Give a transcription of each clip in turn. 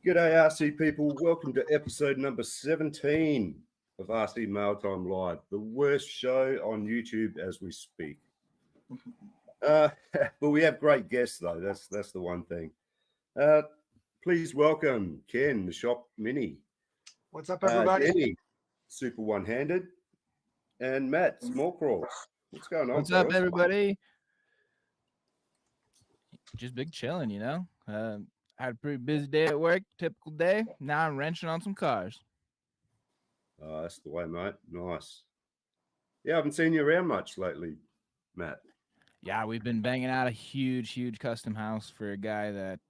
G'day, RC people. Welcome to episode number 17 of RC Mailtime Live, the worst show on YouTube as we speak. But we have great guests, though. That's the one thing. Please welcome Ken, the Shop Mini. What's up, everybody? Denny, Super One-Handed, and Matt, Small Crawls. What's going on, What's up, everybody? Just big chilling, you know. Had a pretty busy day at work, typical day. Now I'm wrenching on some cars. Oh, that's the way, mate. Nice. Yeah, I haven't seen you around much lately, Matt. Yeah, we've been banging out a huge custom house for a guy that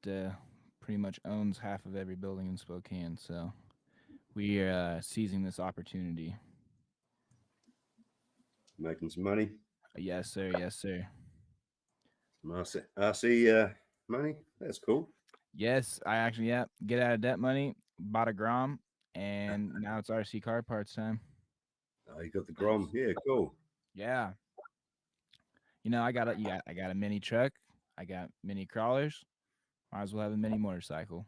pretty much owns half of every building in Spokane. So we are seizing this opportunity. Making some money. Yes, sir. Yes, sir. Some RC money. That's cool. Yes, I actually, get out of debt money, bought a Grom, and now it's RC car parts time. Oh, you got the Grom. Yeah, cool. Yeah. You know, I got a mini truck. I got mini crawlers. Might as well have a mini motorcycle.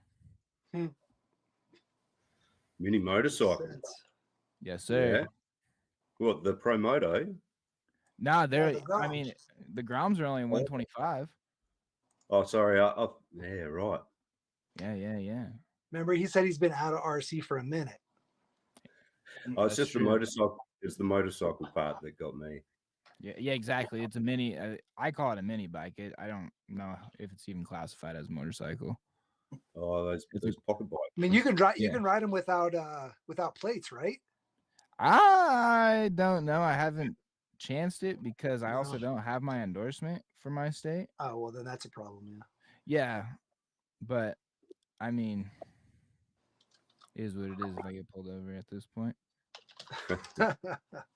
Mini motorcycle. Yes, sir. Yeah. What, the Pro Moto? Nah, the Groms are only 125. Oh, sorry. Yeah, right. Yeah. Remember, he said he's been out of RC for a minute. Oh, it's just the motorcycle. It's the motorcycle part that got me. Yeah, exactly. It's a mini. I call it a mini bike. I don't know if it's even classified as a motorcycle. Oh, those pocket bikes. I mean, you can drive. You can ride them without plates, right? I don't know. I haven't chanced it because I also don't have my endorsement for my state. Oh, well, then that's a problem. Yeah. Yeah, but I mean, it is what it is if I get pulled over at this point.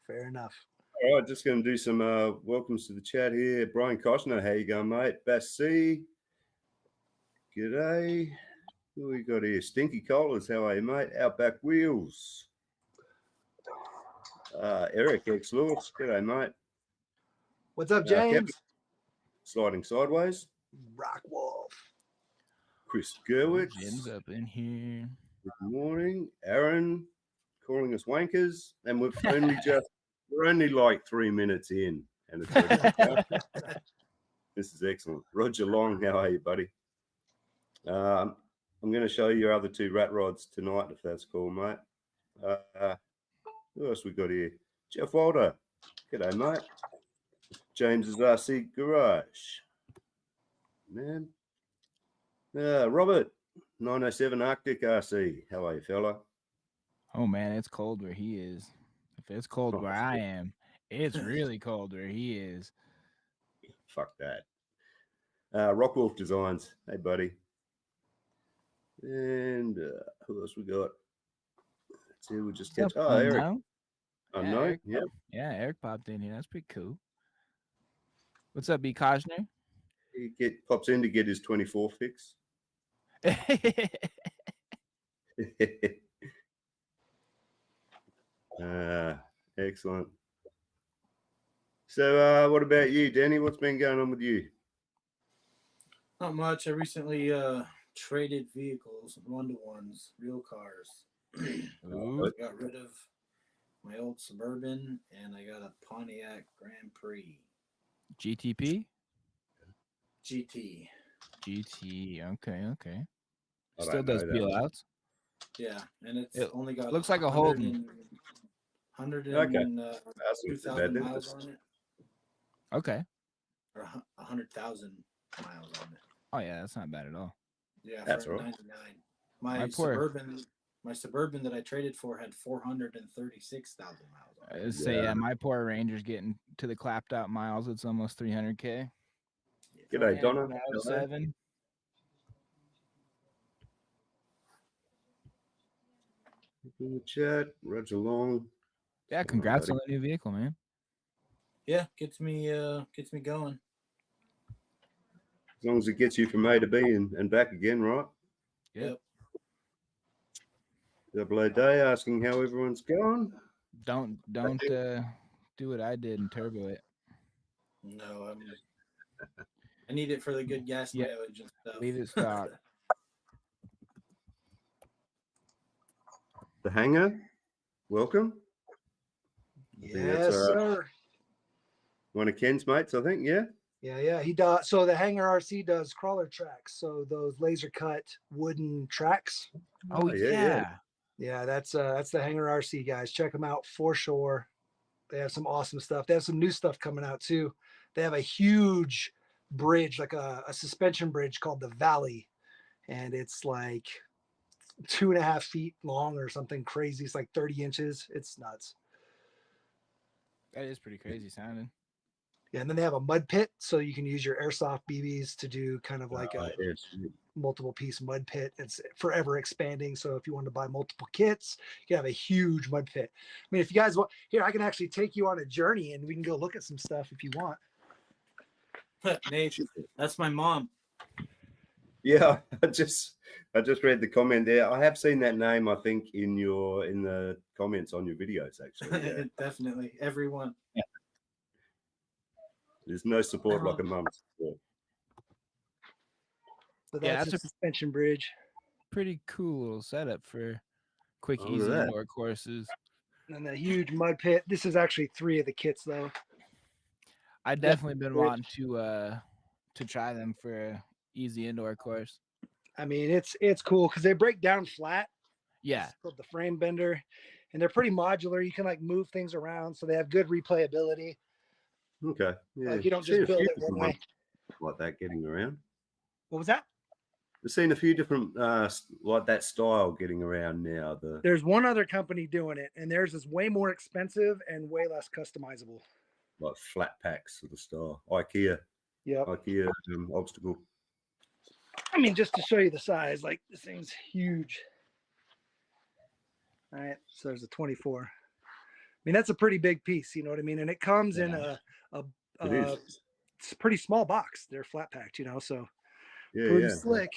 Fair enough. All right, just going to do some welcomes to the chat here. Brian Koshner, how you going, mate? Bass C. G'day. Who we got here? Stinky Collars, how are you, mate? Outback Wheels. Eric X Lewis, g'day, mate. What's up, James? Kevin, Sliding Sideways. Rock Wolf. Chris Gerwitz. Jim's up in here. Good morning. Aaron calling us wankers. And we're only like 3 minutes in. And it's this is excellent. Roger Long, how are you, buddy? I'm going to show you your other two rat rods tonight, if that's cool, mate. Who else we got here? Jeff Walder. G'day, mate. James's RC Garage. Man. Robert, 907 Arctic RC. How are you, fella? Oh, man, it's cold where he is. If it's cold where I am, it's really cold where he is. Fuck that. Rockwolf Designs. Hey, buddy. And who else we got? Let's see, we'll just catch. Oh, Eric. Unknown. Yeah, Eric popped in here. That's pretty cool. What's up, B. Koshner? He pops in to get his 24 fix. Excellent. So, what about you, Danny? What's been going on with you? Not much. I recently traded vehicles, 1-to-1s, real cars. Got rid of my old Suburban, and I got a Pontiac Grand Prix. GTP? GT. Okay. Still does peel outs. Yeah, and it only got looks like a Holden. 2,000 miles on it. Okay. Or 100,000 miles on it. Oh yeah, that's not bad at all. Yeah, that's for 99. My Suburban that I traded for had 436,000 miles on it. Yeah, my poor Ranger's getting to the clapped out miles. It's almost 300K. G'day, Donna. 7. In the chat, Roger Long. Yeah, congrats on the new vehicle, man. Yeah, gets me going. As long as it gets you from A to B and back again, right? Yep. Double A Day asking how everyone's going. Don't do what I did and turbo it. No, I need it for the good gas mileage and stuff. Leave it stock. The Hangar, welcome. I think that's, Yes, sir. one of Ken's mates, I think. Yeah. Yeah. He does. So the Hangar RC does crawler tracks. So those laser cut wooden tracks. Oh yeah. Yeah, that's the Hangar RC guys. Check them out for sure. They have some awesome stuff. They have some new stuff coming out too. They have a huge bridge, like a suspension bridge called the Valley, and it's like 2.5 feet long or something crazy. It's like 30 inches. It's nuts. That is pretty crazy sounding. Yeah, and then they have a mud pit, so you can use your airsoft BBs to do kind of like a Yes. multiple piece mud pit. It's forever expanding. So if you want to buy multiple kits, you can have a huge mud pit. I mean, if you guys want, here, I can actually take you on a journey and we can go look at some stuff if you want. Nate, that's my mom. Yeah, I just read the comment there. I have seen that name, I think, in the comments on your videos, actually. Yeah. Definitely. Everyone. There's no support like a mum's support. So Yeah, that's that's a suspension bridge. Pretty cool little setup for quick, Oh, look easy at that. indoor courses. And the huge mud pit. This is actually 3 of the kits though. I definitely been bridge. wanting to try them for a easy indoor course. I mean, it's cool because they break down flat. Yeah. It's called the frame bender, and they're pretty modular. You can like move things around, so they have good replayability. Okay. Yeah. Like you don't Seen just a build few it one different way. ones like that getting around. What was that? I've seen a few different like that style getting around now. There's one other company doing it, and theirs is way more expensive and way less customizable. Like flat packs sort of style. IKEA Yep. obstacle. I mean, just to show you the size, like this thing's huge. All right, so there's a 24. I mean, that's a pretty big piece, you know what I mean? And it comes in Yeah. It is. it's a pretty small box. They're flat packed, you know, so Yeah, pretty yeah. slick.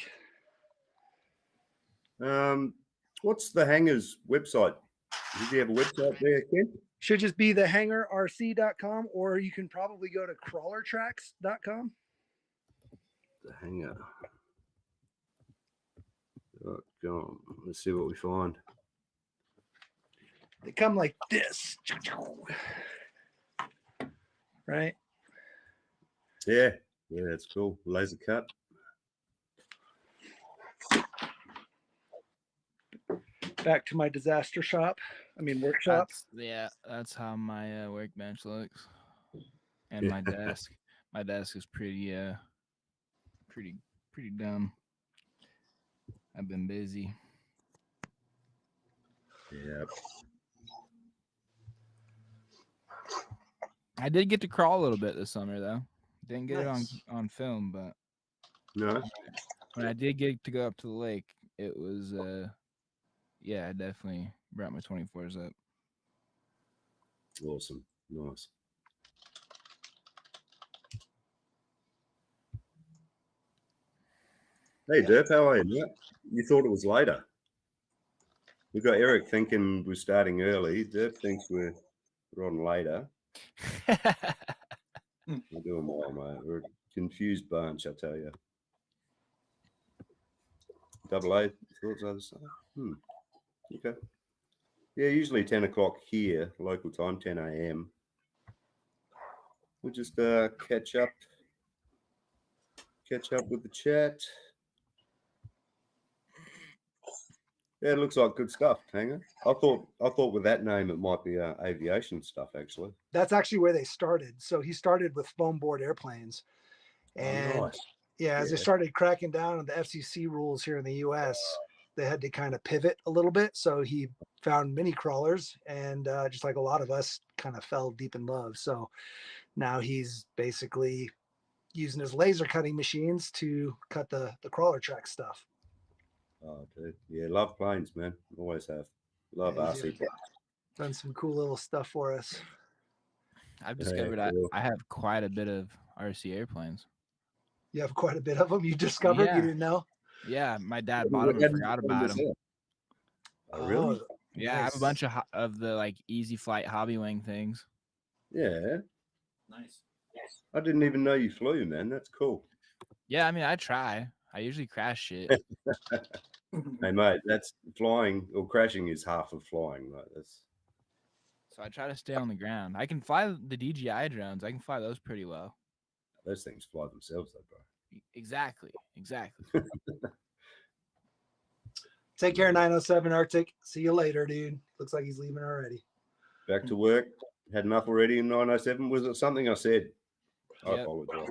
What's the Hangar's website? Does he have a website there, Ken? Should just be the hangarrc.com, or you can probably go to crawlertracks.com. The Hangar. .com. Let's see what we find. They come like this. Right? Yeah, that's cool. Laser cut. Back to my disaster shop. I mean workshop. That's how my workbench looks, and Yeah. my desk. My desk is pretty dumb. I've been busy. Yeah. I did get to crawl a little bit this summer though. Didn't get Nice. it on film, but No. when I did get to go up to the lake, it was I definitely brought my 24s up. Awesome. Nice. Hey, Derp, how are you, mate? You thought it was later. We've got Eric thinking we're starting early. Derp thinks we're on later. We're doing well, mate. We're a confused bunch, I tell you. Double A, thoughts other side? Okay. Yeah, usually 10 o'clock here, local time, 10 a.m. We'll just catch up with the chat. Yeah, it looks like good stuff, Hangar. I thought with that name it might be aviation stuff, actually. That's actually where they started. So he started with foam board airplanes. And Nice. yeah, as they Yeah. started cracking down on the FCC rules here in the US, they had to kind of pivot a little bit. So he found mini crawlers, and just like a lot of us, kind of fell deep in love. So now he's basically using his laser cutting machines to cut the crawler track stuff. Oh, dude. Yeah, love planes, man. Always have. Love Yeah, he's RC planes. done some cool little stuff for us. I've Yeah, discovered cool. I have quite a bit of RC airplanes. You have quite a bit of them. You discovered, Yeah. you didn't know? Yeah, my dad What bought them and had you forgot done about them. yourself? Oh, really? Yeah, I have a nice. bunch of the like Easy Flight Hobby Wing things. Yeah. Nice. I didn't even know you flew, man. That's cool. Yeah, I mean I try. I usually crash shit. Hey, mate, that's flying or crashing is half of flying, mate. That's So I try to stay on the ground. I can fly the DJI drones. I can fly those pretty well. those things fly themselves, though, bro. Exactly. Exactly. Take care, 907 Arctic. See you later, dude. Looks like he's leaving already. Back to work. Had enough already in 907. Was it something I said? I Yep. apologize.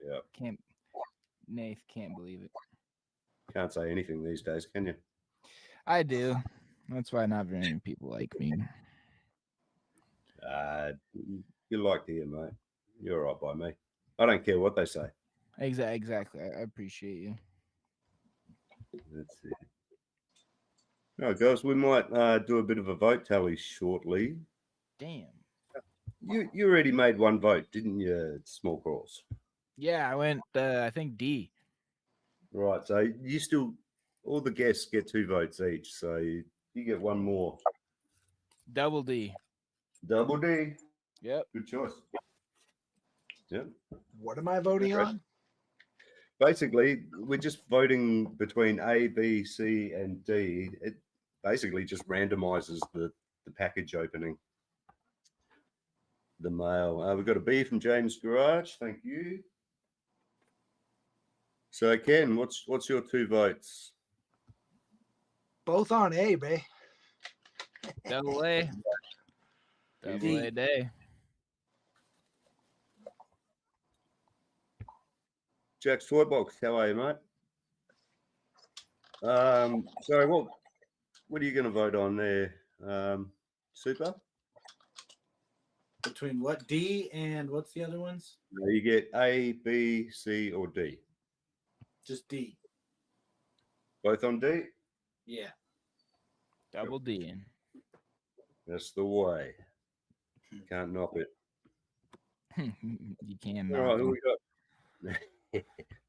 Yeah, Nath can't believe it. can't say anything these days, can you? I do. That's why not very many people like me. You like to hear, mate. You're all right by me. I don't care what they say. Exactly. I appreciate you. That's it. All right, guys, we might do a bit of a vote tally shortly. Damn. You already made one vote, didn't you, Small Cross? Yeah, I went. I think D. Right, so you still, all the guests get 2 votes each, so you get one more. Double D. Double D. Yep. Good choice. Yeah. What am I voting on? Basically, we're just voting between A, B, C, and D. It basically just randomizes the package opening. The mail. We've got a B from James Garage. Thank you. So Ken, what's your 2 votes? Both on A, bae. Double A. Double A day. Jack's Toy Box, how are you, mate? Sorry, what are you going to vote on there? Super? Between what, D and what's the other ones? You get A, B, C, or D. Just D. Both on D? Yeah. Double D in. That's the way. Can't knock it. You can. All right, who we got?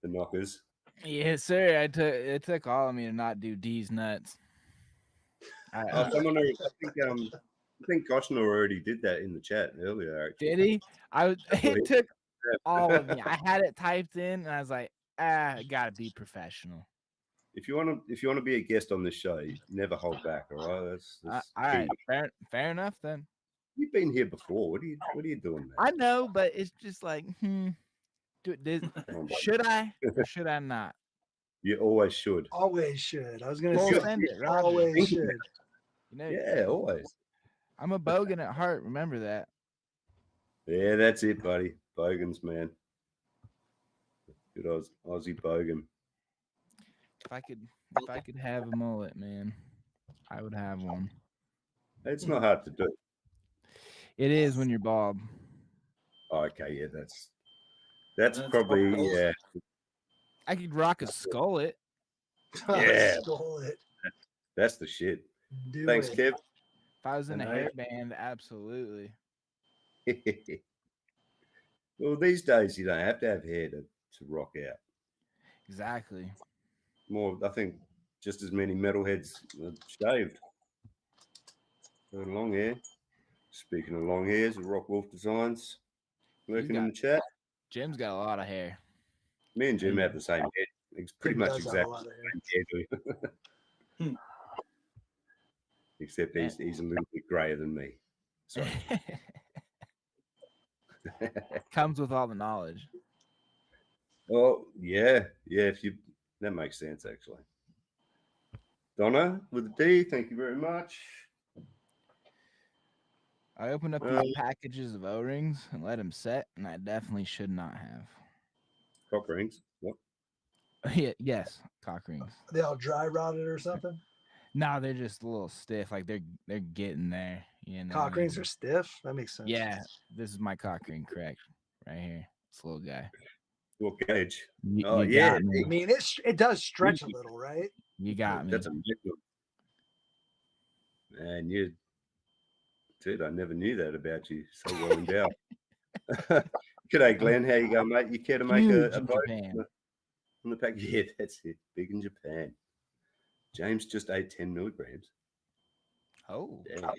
The knockers. Yes, sir. It took all of me to not do D's nuts. Someone, I think Koshner already did that in the chat earlier. Actually. Did he? It took Yeah. all of me. I had it typed in, and I was like, gotta be professional. If you want to be a guest on this show, you never hold back. All right, that's All right, fair enough then. You've been here before. What are you doing, man? I know, but it's just like, should I or should I not? You always should. Always should. I was gonna Full say send it, Roger. always should. You know, Yeah, always. I'm a bogan at heart. Remember that. Yeah, that's it, buddy. Bogans, man. Good Aussie bogan. If I could have a mullet, man, I would have one. It's not hard to do. It is when you're bald. Oh, okay, yeah, that's probably yeah. I could rock a skullet. Yeah. Stole it. That's the shit. Do Thanks, it. Kev. If I was in a And I- hairband, absolutely. Well, these days you don't have to have hair to rock out. Exactly. More, I think, just as many metalheads are shaved. Got long hair. Speaking of long hairs, Rock Wolf Designs working in the chat. Jim's got a lot of hair. Me and Jim have the same head. It's pretty He much does have a exactly lot of hair. the same hairdo. Except he's a little bit grayer than me. So Comes with all the knowledge. oh yeah. That makes sense actually. Donna with a D, thank you very much. I opened up these packages of O-rings and let them set, and I definitely should not have. Cock rings. What? Yeah, yes, cock rings. They all dry rotted or something. No, they're just a little stiff. Like they're getting there. You know, Cock rings are stiff. That makes sense. Yeah, this is my cock ring, correct? Right here, this little guy. What gauge? You, Oh, you yeah, got me. I mean, it does stretch a little, right? You got me. That's a nickel. And dude, I never knew that about you. So well endowed. G'day, Glenn. How you going, mate? You care to make Huge a in vote Japan. on the pack? Yeah, that's it. Big in Japan. James just ate 10 milligrams. Oh, Damn.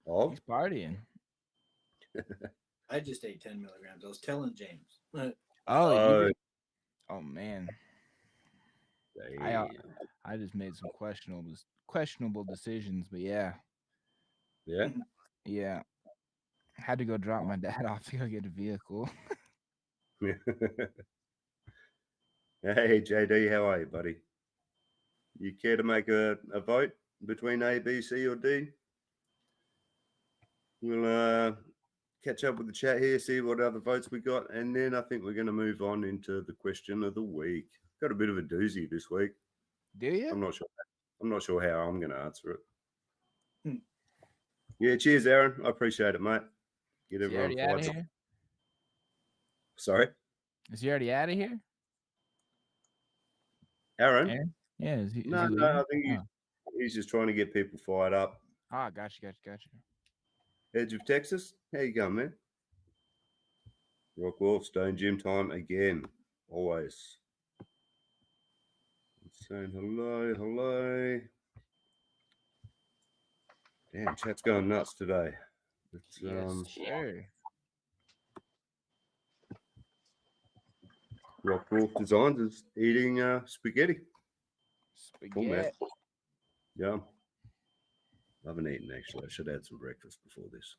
Oh, he's partying. I just ate 10 milligrams. I was telling James. Oh, oh, oh man. I just made some questionable decisions, but yeah, Yeah. had to go drop my dad off to go get a vehicle. Hey, JD, how are you, buddy? You care to make a vote between A, B, C, or D? We'll catch up with the chat here, see what other votes we got, and then I think we're going to move on into the question of the week. Got a bit of a doozy this week. Do you? I'm not sure how I'm going to answer it. Hmm. Yeah, cheers, Aaron. I appreciate it, mate. Get Is he everyone already out of fired up. here? Sorry, Is he already out of here? Aaron? Aaron? Yeah, is he No, leaving? I think he's just trying to get people fired up. Ah, gotcha. Edge of Texas, how you going, man? Rock Wolf, Stone Gym time again, always. Saying hello. Damn, chat's going nuts today. It's, Sure. Rock Wolf Designs is eating spaghetti. Cool, man. Spaghetti. Yeah. I haven't eaten, actually. I should have had some breakfast before this.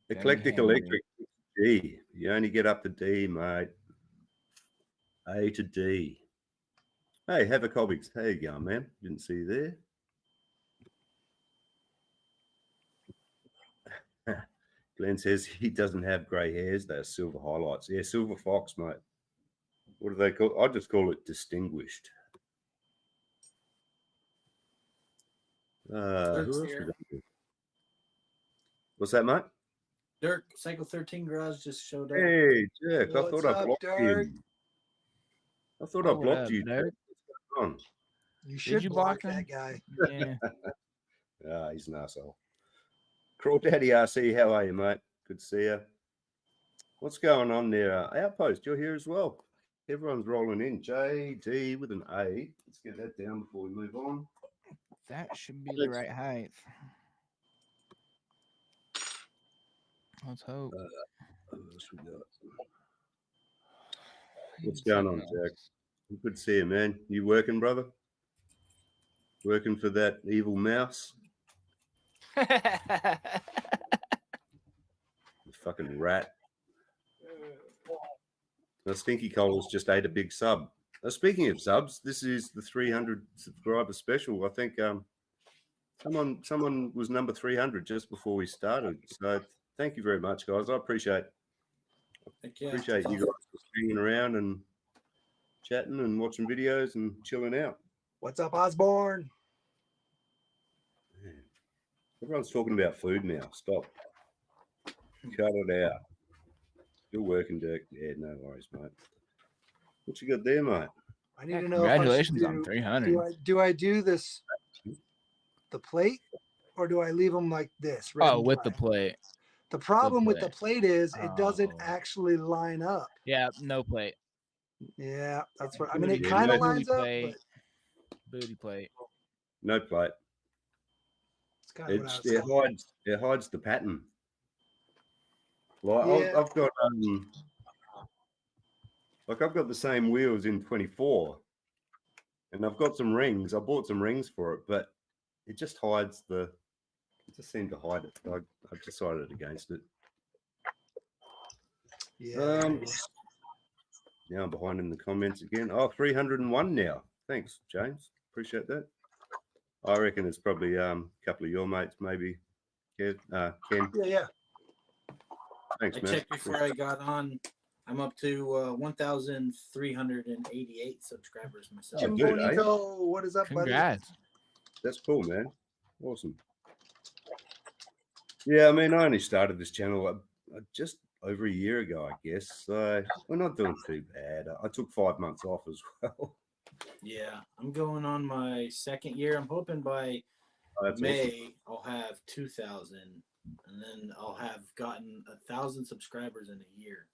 Eclectic hangry. Electric, D. You only get up to D, mate. A to D. Hey, have a Cobbix. How you going, man? Didn't see you there. Glenn says he doesn't have grey hairs. They're silver highlights. Yeah, silver fox, mate. What do they call? I just call it distinguished. Who else we got here? What's that, mate? Dirk, Cycle 13 Garage just showed up. Hey, Jack. I What's thought I up, blocked Dirk? him. I thought I What blocked up, you. Dirk? What's going on? You should you block block him? that guy. Yeah. He's an asshole. Crawdaddy RC, how are you, mate? Good to see you. What's going on there? Outpost, you're here as well. Everyone's rolling in. JD with an A. Let's get that down before we move on. That should be the right height. Let's hope. What else we got? What's going on, Jack? Good to see you, man. You working, brother? Working for that evil mouse? The fucking rat. Now, Stinky Colas just ate a big sub. Speaking of subs, this is the 300 subscriber special. I think someone was number 300 just before we started. So thank you very much, guys. I appreciate you guys hanging around and chatting and watching videos and chilling out. What's up, Osborne? Man. Everyone's talking about food now. Stop. Cut it out. Still working, Dirk. Yeah, no worries, mate. What you got there, mate? I need to know. If I Congratulations should on 300. do I do this the plate or do I leave them like this? red Oh, and with the dry? plate. The problem with the plate. plate is it doesn't Oh. actually line up. Yeah, no plate. Yeah, that's what I mean. It Yeah, kind no of lines up, plate. but Booty plate. No plate. it's kind of what I was It hides the pattern. Like Yeah. I've got I've got the same wheels in 24, and I've got some rings. I bought some rings for it, but it just hides the. It just seemed to hide it. I've decided against it. Yeah. Now I'm behind in the comments again. Oh, 301 now. Thanks, James. Appreciate that. I reckon it's probably a couple of your mates, maybe. Ken. Yeah. Thanks, I man. checked before I got on. I'm up to 1,388 subscribers myself. Jim Jim good, eh? Bonito, what is up, buddy? Congrats. That's cool, man. Awesome. Yeah, I mean, I only started this channel just over a year ago, I guess. So we're not doing too bad. I took 5 months off as well. Yeah, I'm going on my second year. I'm hoping by That's May I'll have 2,000, and then I'll have gotten 1,000 subscribers in a year.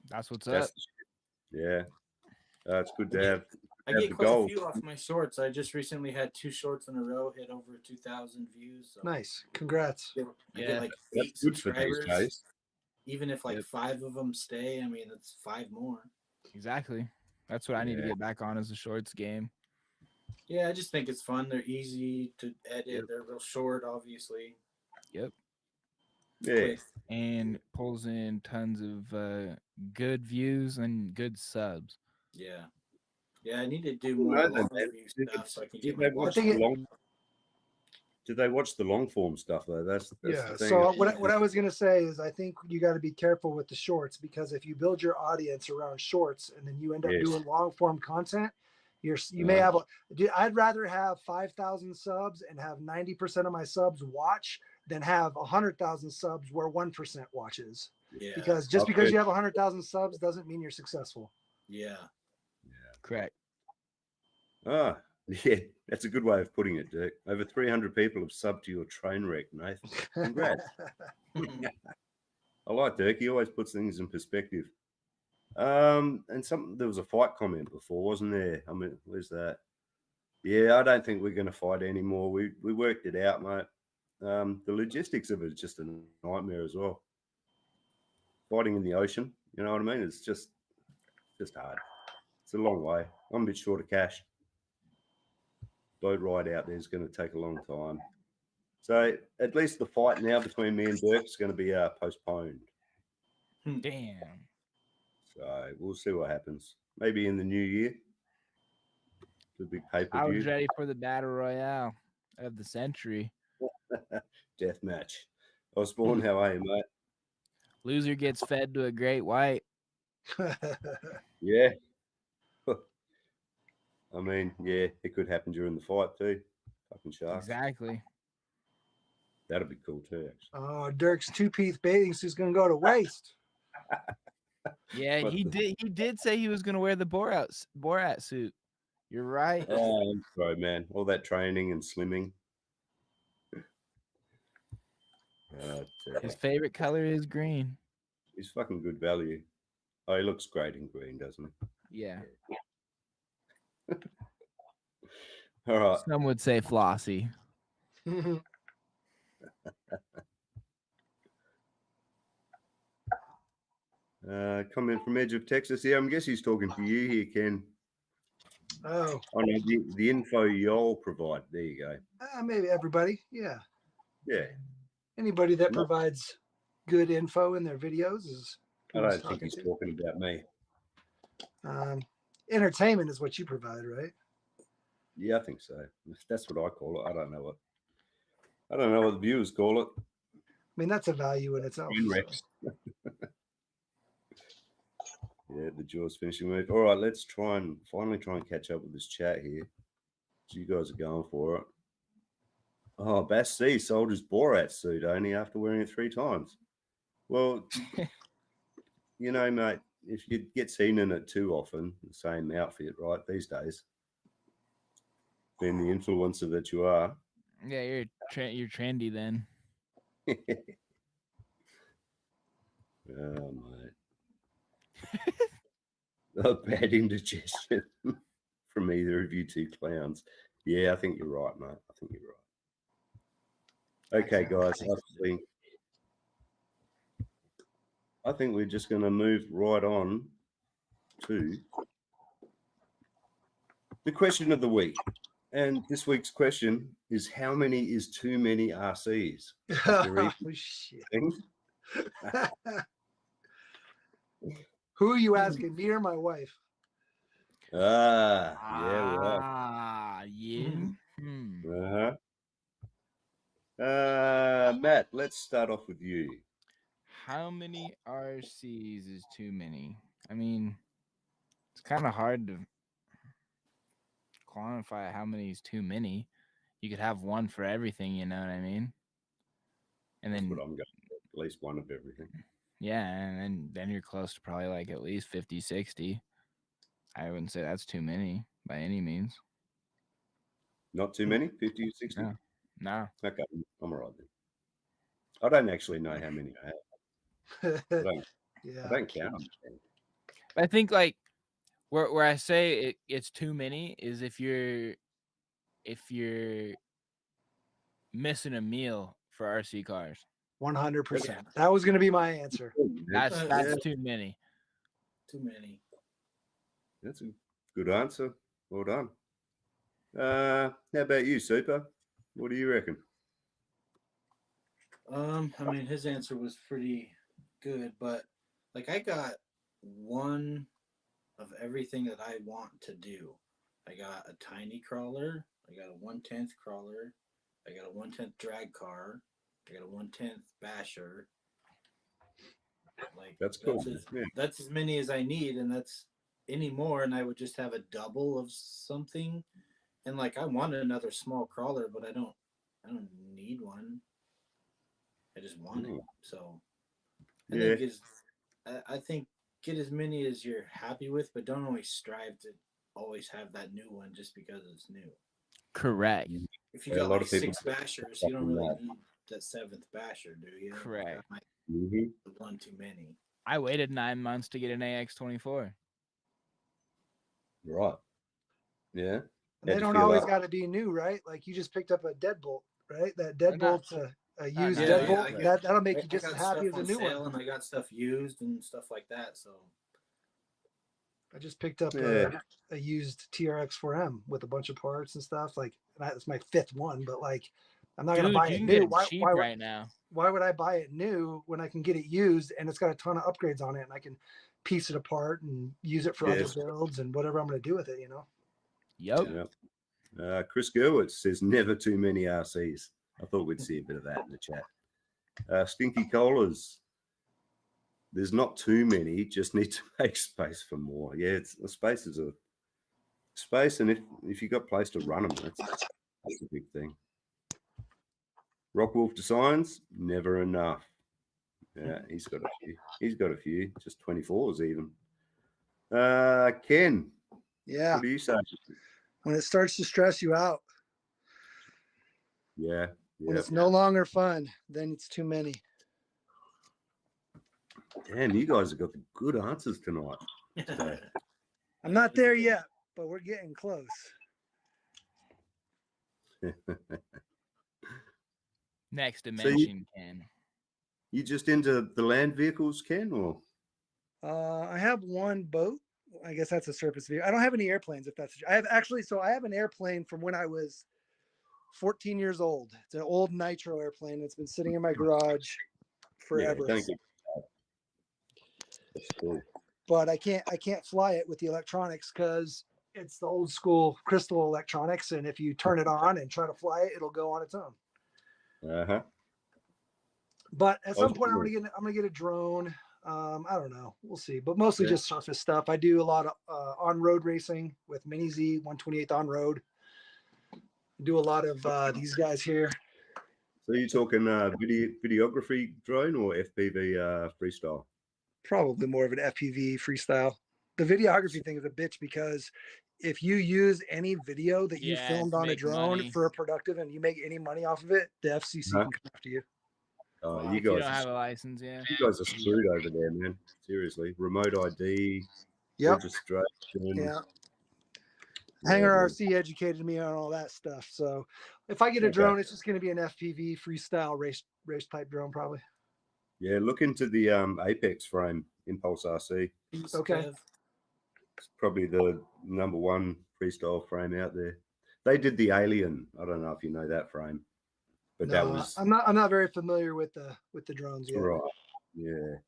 That's what's That's up. the shit. Yeah. It's good to Yeah. have. I Have get the quite goal. a few off my shorts. I just recently had 2 shorts in a row hit over 2,000 views. So Nice. Congrats. I Yeah. get like That's 8 good for these subscribers. days. Even if like Yep. 5 of them stay, I mean, that's 5 more. Exactly. That's what I need to Yeah. get back on, is the shorts game. Yeah, I just think it's fun. They're easy to edit. Yep. They're real short, obviously. Yep. Yeah. Quick. And pulls in tons of good views and good subs. Yeah. Yeah, I need to do I more don't know, long man. review Did stuff so I can did get they my watch watch. think the it- long? Did they watch the long form stuff though? That's Yeah. the thing. So what I was gonna say is I think you got to be careful with the shorts, because if you build your audience around shorts and then you end up Yes. doing long form content, you may have. I'd rather have 5,000 subs and have 90% of my subs watch than have 100,000 subs where 1% watches. Yeah. Because just I've because heard- you have 100,000 subs doesn't mean you're successful. Yeah. Correct. Ah, yeah, that's a good way of putting it, Dirk. Over 300 people have subbed to your train wreck, Nathan. Congrats. I like Dirk. He always puts things in perspective. And there was a fight comment before, wasn't there? I mean, where's that? Yeah, I don't think we're going to fight anymore. We worked it out, mate. The logistics of it is just a nightmare as well. Fighting in the ocean, you know what I mean? It's just hard. It's a long way. I'm a bit short of cash. Boat ride out there is going to take a long time. So at least the fight now between me and Dirk is going to be postponed. Damn. So we'll see what happens. Maybe in the new year. The big I was pay-per-view ready for the battle royale of the century. death match. Osborne, how are you, mate? Loser gets fed to a great white. Yeah. I mean, yeah, it could happen during the fight too. Fucking sharks. Exactly. That'd be cool too, actually. Oh, Dirk's two-piece bathing suit's gonna go to waste. Yeah, What he the- did say he was going to wear the Borat suit. You're right. Oh, I'm sorry, man. All that training and slimming. His favorite color is green. He's fucking good value. Oh, he looks great in green, doesn't he? Yeah. All right. Some would say flossy. Comment from Edge of Texas. Yeah, I'm guessing he's talking to you here, Ken. Oh, Oh no, the info y'all provide. There you go. maybe everybody. Yeah, Yeah. anybody that No. provides good info in their videos is. I who don't he's think talking he's to. talking about me. Entertainment is what you provide, right? Yeah, I think so. That's what I call it. I don't know what the viewers call it. I mean, that's a value in itself. Train so. wrecks. Yeah, the Jaws finishing move. All right, let's finally try and catch up with this chat here. So you guys are going for it. Oh, Bass C sold his Borat suit only after wearing it 3 times. Well, you know, mate, if you get seen in it too often, the same outfit, right, these days, being the influencer that you are. Yeah, you're trendy then. Oh, mate. A bad indigestion from either of you two clowns. Yeah, I think you're right, mate. I think you're right. Okay, guys. I think we're just going to move right on to the question of the week. And this week's question is, how many is too many RCs? Oh, shit. Who are you asking, me or my wife? Yeah, right. Ah, yeah. Matt, let's start off with you. How many RCs is too many? I mean, it's kind of hard to quantify how many is too many. You could have one for everything, you know what I mean? And That's then what I'm going for. At least one of everything. yeah, and then you're close to probably like at least 50, 60. I wouldn't say that's too many by any means. Not too many? 50 or 60? No. No. Okay, I'm all right then. I don't actually know how many I have. I Yeah. don't count them. I think like where I say it's too many is if you're missing a meal for RC cars. 100%. That was going to be my answer. That's Yeah. too many. Too many. That's a good answer. Well done. How about you, Super? What do you reckon? I mean, his answer was pretty good, but like I got one of everything that I want to do. I got a tiny crawler. I got a 1/10 crawler. I got a 1/10 drag car. I got a 1/10 basher. Like That's cool. That's as many as I need, and that's any more, and I would just have a double of something. And like I wanted another small crawler, but I don't need one. I just want it. So I think get as many as you're happy with, but don't always strive to always have that new one just because it's new. Correct. If you got like 6 bashers, you don't really need that 7th basher, do you? Correct. One too many. I waited 9 months to get an AX24. Right. Yeah. And they don't always got to be new, right? Like you just picked up a deadbolt, right? That deadbolt's a used deadbolt. That'll make you just as happy as a new one. And I got stuff used and stuff like that. So I just picked up a used TRX4M with a bunch of parts and stuff. Like that's my 5th one, but like I'm not gonna buy it new. Why right now? Why would I buy it new when I can get it used and it's got a ton of upgrades on it and I can piece it apart and use it for other builds and whatever I'm gonna do with it, you know? Yep. Chris Gerwitz says never too many RCs. I thought we'd see a bit of that in the chat. Stinky Colas. There's not too many, just need to make space for more. Yeah, it's the space is a space, and if you got place to run them, that's a big thing. Rockwolf Designs, never enough. Yeah, he's got a few. He's got a few, just 24s even. Ken. Yeah. What do you say? When it starts to stress you out. Yeah. When it's no longer fun, then it's too many. Damn, you guys have got the good answers tonight. I'm not there yet, but we're getting close. Next dimension, Ken. You just into the land vehicles, Ken, or? I have one boat. I guess that's a surface vehicle. I don't have any airplanes. If that's, I have actually. So I have an airplane from when I was 14 years old. It's an old nitro airplane. It's been sitting in my garage forever. Yeah, thank you. That's cool. But I can't fly it with the electronics because it's the old school crystal electronics. And if you turn it on and try to fly it, it'll go on its own. Uh-huh. But at some point, I'm gonna get a drone. I don't know. We'll see. But mostly just surface stuff. I do a lot of on-road racing with Mini Z 128th on road. Do a lot of these guys here. So you're talking videography drone or FPV freestyle? Probably more of an FPV freestyle. The videography thing is a bitch because if you use any video that you filmed on a drone for a productive and you make any money off of it, the FCC can come after you. Oh, you don't have a license, You guys are screwed over there, man. Seriously. Remote ID, registration. Yeah. Hangar RC educated me on all that stuff. So if I get a drone, it's just going to be an FPV freestyle race type drone probably. Yeah, look into the Apex frame, Impulse RC. Okay. It's probably the #1 freestyle frame out there. They did the Alien. I don't know if you know that frame. But that was I'm not very familiar with the drones yet. Right. Yeah.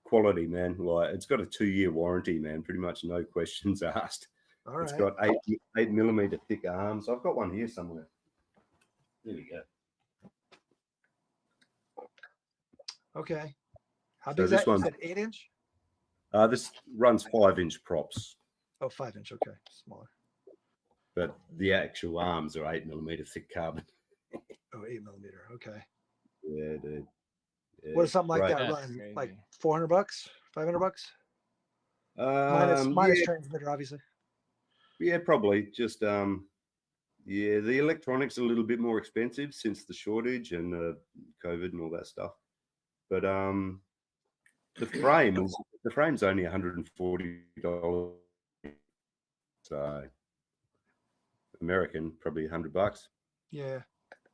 Quality, man. Like it's got a 2-year warranty, man. Pretty much no questions asked. All right. It's got 8mm thick arms. I've got one here somewhere. There we go. Okay. How big is that? You said 8-inch? This runs 5-inch props. Oh, 5-inch. Okay. Smaller. But the actual arms are 8mm thick carbon. Oh, 8mm. Okay. Yeah, dude. Yeah, what does something like that run? Like $400, $500? Minus transmitter, obviously. Yeah, probably. Just the electronics are a little bit more expensive since the shortage and COVID and all that stuff. But the frame's only $140. So American, probably $100. Yeah.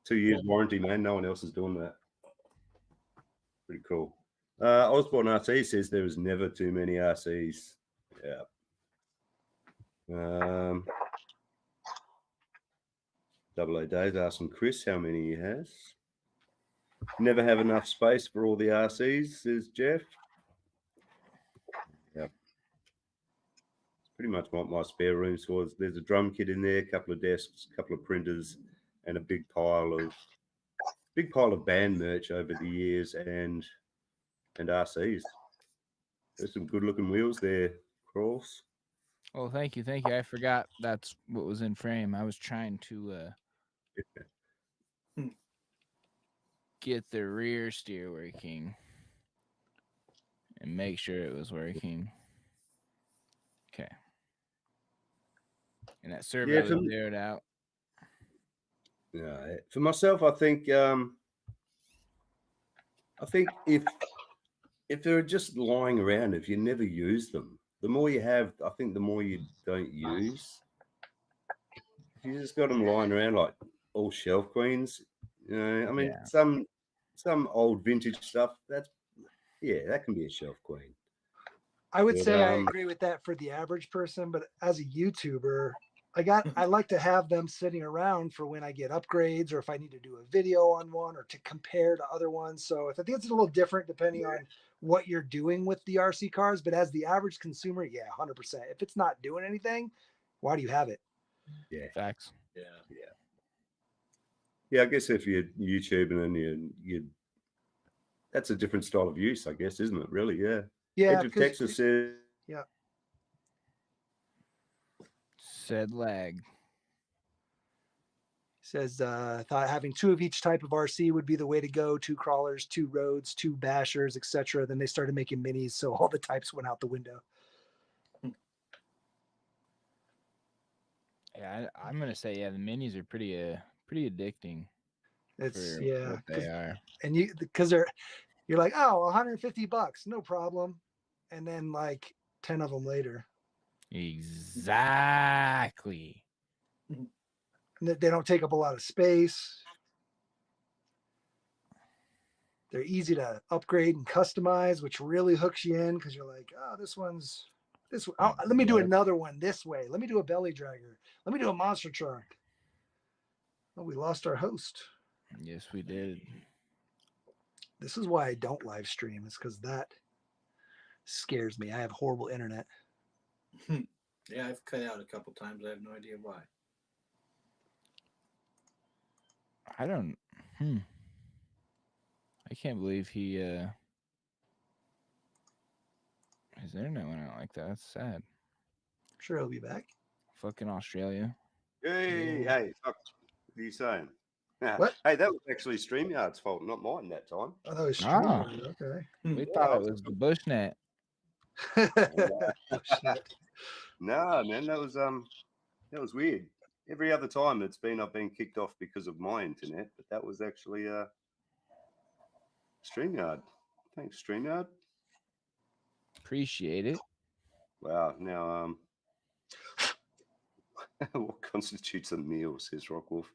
2 years warranty, man. No one else is doing that. Pretty cool. Osborne RC says there was never too many RCs. Yeah. Double O Dave asking Chris how many he has. Never have enough space for all the RCs, says Jeff. Yep. It's pretty much what my spare room was. There's a drum kit in there, a couple of desks, a couple of printers, and a big pile of band merch over the years and RCs. There's some good looking wheels there, Cross. Oh, thank you. I forgot that's what was in frame. I was trying to get the rear steer working and make sure it was working. Okay. And that survey was zeroed out. Yeah, for myself, I think if they're just lying around, if you never use them, the more you have, I think the more you don't use. If you just got them lying around like all shelf queens, I mean, some old vintage stuff, that can be a shelf queen. I would say I agree with that for the average person, but as a YouTuber, I like to have them sitting around for when I get upgrades or if I need to do a video on one or to compare to other ones. So I think it's a little different depending on what you're doing with the RC cars. But as the average consumer, 100%. If it's not doing anything, why do you have it? Yeah. Facts. Yeah, I guess if you're YouTubing and you that's a different style of use, I guess, isn't it? Really, yeah. Yeah. Edge of Texas says. Yeah. Said lag. Says thought having 2 of each type of RC would be the way to go. 2 crawlers, 2 roads, 2 bashers, etc. Then they started making minis, so all the types went out the window. Yeah, I'm gonna say the minis are pretty addicting. It's what they are, and you're like, oh, $150, no problem, and then like 10 of them later. Exactly. They don't take up a lot of space. They're easy to upgrade and customize, which really hooks you in because you're like, oh, this one's this. Let me do another one this way. Let me do a belly dragger. Let me do a monster truck. Oh, we lost our host. Yes, we did. This is why I don't live stream. It's because that scares me. I have horrible internet. Yeah, I've cut out a couple times. I have no idea why. I don't. I can't believe he. His internet went out like that. That's sad. I'm sure he'll be back. Fucking Australia. Hey, fuck. What are you saying? What? Hey, that was actually StreamYard's fault, not mine that time. Oh, that was okay. We thought it was the Bushnet. No, man, that was weird. Every other time I've been kicked off because of my internet, but that was actually StreamYard. Thanks, StreamYard. Appreciate it. Wow. Now, what constitutes a meal, says Rockwolf.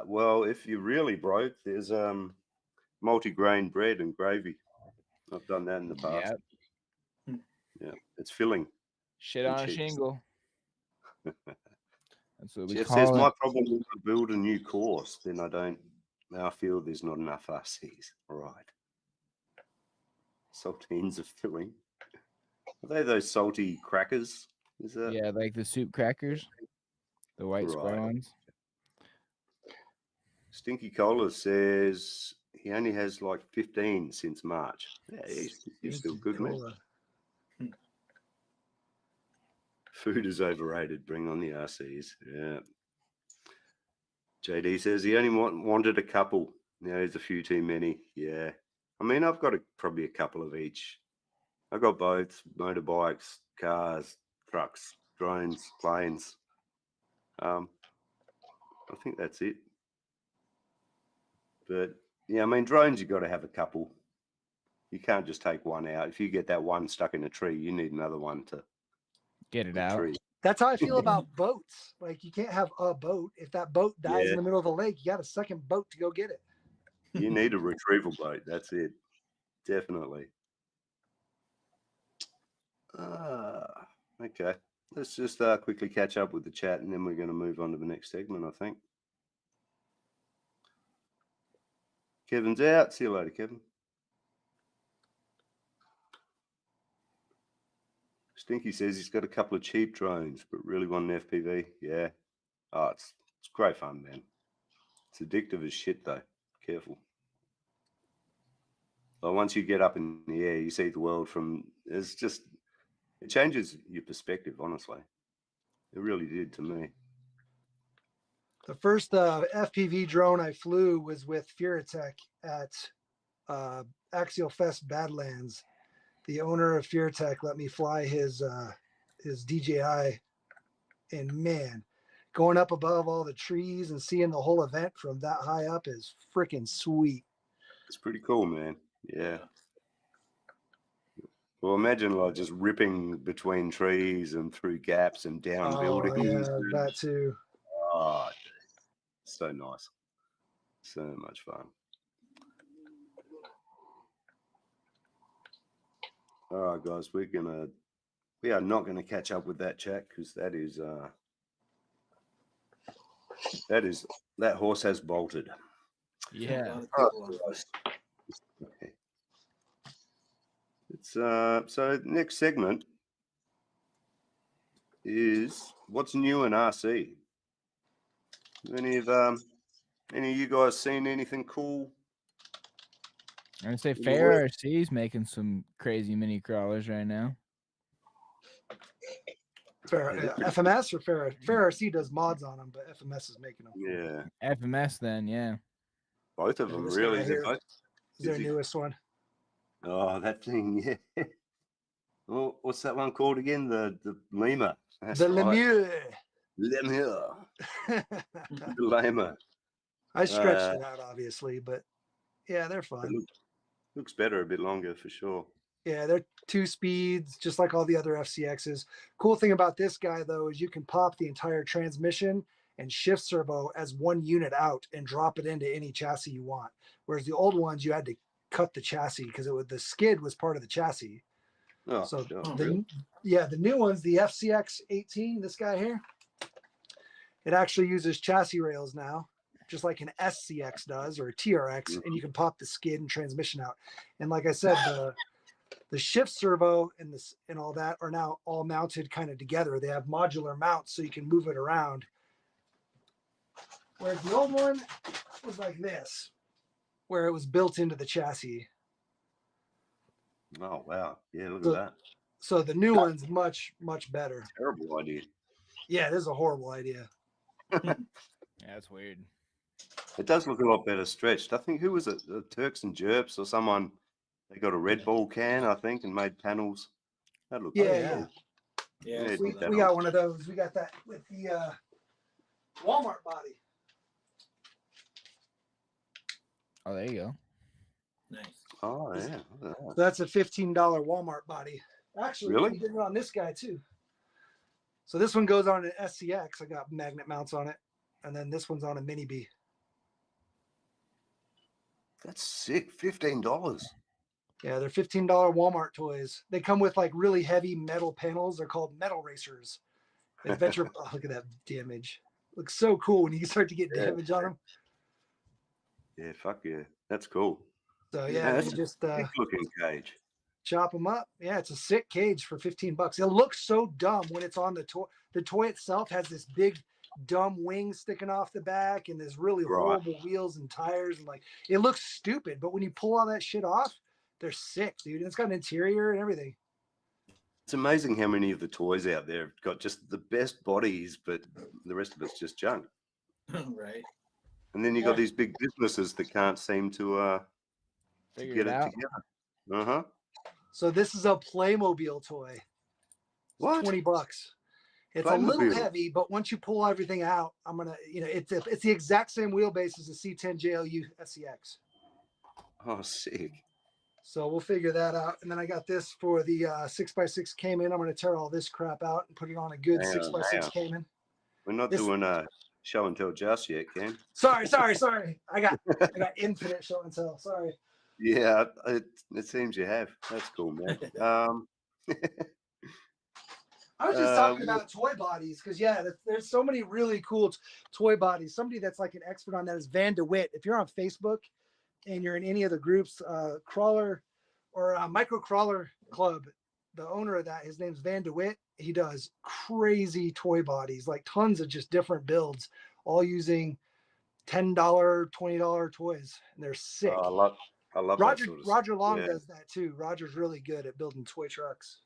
Well, if you're really broke, there's multi-grain bread and gravy. I've done that in the past. Yep. Yeah, it's filling. Shit on a shingle. That's what we Jeff call says it. my problem is to build a new course, then I feel there's not enough RCs. All right. Saltines are filling. Are they those salty crackers? Is that? Yeah, like the soup crackers, the white square ones. Stinky Cola says he only has like 15 since March. Yeah, he's still good, man. Food is overrated. Bring on the RCs. Yeah. JD says he only wanted a couple. Now there's a few too many. Yeah. I mean, I've got probably a couple of each. I've got boats, motorbikes, cars, trucks, drones, planes. I think that's it. But yeah, I mean, drones, you've got to have a couple. You can't just take one out. If you get that one stuck in a tree, you need another one to get it out. That's how I feel about boats. Like, you can't have a boat. If that boat dies in the middle of a lake, you got a second boat to go get it. You need a retrieval boat. That's it. Definitely. Okay. let's just quickly catch up with the chat, and then we're going to move on to the next segment, I think. Kevin's out. See you later, Kevin. Stinky says he's got a couple of cheap drones, but really want an FPV. Yeah. Oh, it's great fun, man. It's addictive as shit, though. Careful. But once you get up in the air, you see the world from. It changes your perspective, honestly. It really did to me. The first FPV drone I flew was with Furatech at Axial Fest Badlands. The owner of Furatech let me fly his DJI, and man, going up above all the trees and seeing the whole event from that high up is freaking sweet. It's pretty cool, man. Yeah. Well, imagine like just ripping between trees and through gaps and down buildings. Yeah, that too. Oh, so nice. So much fun. All right, guys, we are not gonna catch up with that chat because that horse has bolted. Yeah. It's so next segment is what's new in RC. Any of you guys seen anything cool? I'm gonna say the Fair world? RC is making some crazy mini crawlers right now. FMS or Fair RC does mods on them, but FMS is making them. Yeah, FMS then, yeah. both of them This really. guy They're here both is their busy. newest one. Oh, that thing, yeah. Well, what's that one called again? The lemur. That's The right. Lemur. Lemur. The lemur. I stretched it out, obviously, but yeah, they're fun. Looks better a bit longer for sure. Yeah, they're 2 speeds, just like all the other FCXs. Cool thing about this guy, though, is you can pop the entire transmission and shift servo as one unit out and drop it into any chassis you want. Whereas the old ones, you had to cut the chassis because the skid was part of the chassis. Oh, So really? the new ones, the FCX 18, this guy here, it actually uses chassis rails now, just like an SCX does or a TRX, and you can pop the skid and transmission out. And like I said, the shift servo and all that are now all mounted kind of together. They have modular mounts so you can move it around. Whereas the old one was like this, where it was built into the chassis. Oh, wow. Yeah, look at that. So the new one's much, much better. Terrible idea. Yeah, this is a horrible idea. Yeah, that's weird. It does look a lot better stretched. I think, who was it? The Turks and Jerps or someone, they got a Red Bull can, I think, and made panels. That looked Yeah. Yeah, We got one of those. We got that with the Walmart body. Oh, there you go. Nice. Oh, yeah. So that's a $15 Walmart body. Actually, Really? we did it on this guy too. So this one goes on an SCX. I got magnet mounts on it. And then this one's on a Mini B. That's sick. $15. Yeah, they're $15 Walmart toys. They come with like really heavy metal panels. They're called metal racers. Adventure. Oh, look at that damage. Looks so cool when you start to get damage on them. Yeah, fuck yeah. That's cool. So yeah, that's you just a sick looking cage. chop them up. Yeah, it's a sick cage for $15. It looks so dumb when it's on the toy. The toy itself has this big dumb wing sticking off the back and there's really horrible wheels and tires, and like it looks stupid, but when you pull all that shit off, they're sick, dude. And it's got an interior and everything. It's amazing how many of the toys out there have got just the best bodies, but the rest of it's just junk. Right. And then you got these big businesses that can't seem to Figure get it it out. together. So this is a Playmobil toy. It's What? $20. It's a little Playmobil. heavy, but once you pull everything out, it's the exact same wheelbase as the C10 JLU SCX. Oh, sick. So we'll figure that out. And then I got this for the 6x6 Cayman. I'm going to tear all this crap out and put it on a good Hang on, 6x6 Cayman. We're not This- doing a show and tell just yet, Ken. Sorry. I got infinite show and tell. Sorry. Yeah, it seems you have. That's cool, man. I was just talking about toy bodies because there's so many really cool toy bodies. Somebody that's like an expert on that is Van DeWitt. If you're on Facebook and you're in any of the groups, Crawler or Micro Crawler Club, the owner of that, his name's Van DeWitt. He does crazy toy bodies, like tons of just different builds, all using $10, $20 toys, and they're sick. I love that sort of stuff. Roger Long Yeah. does that too. Roger's really good at building toy trucks.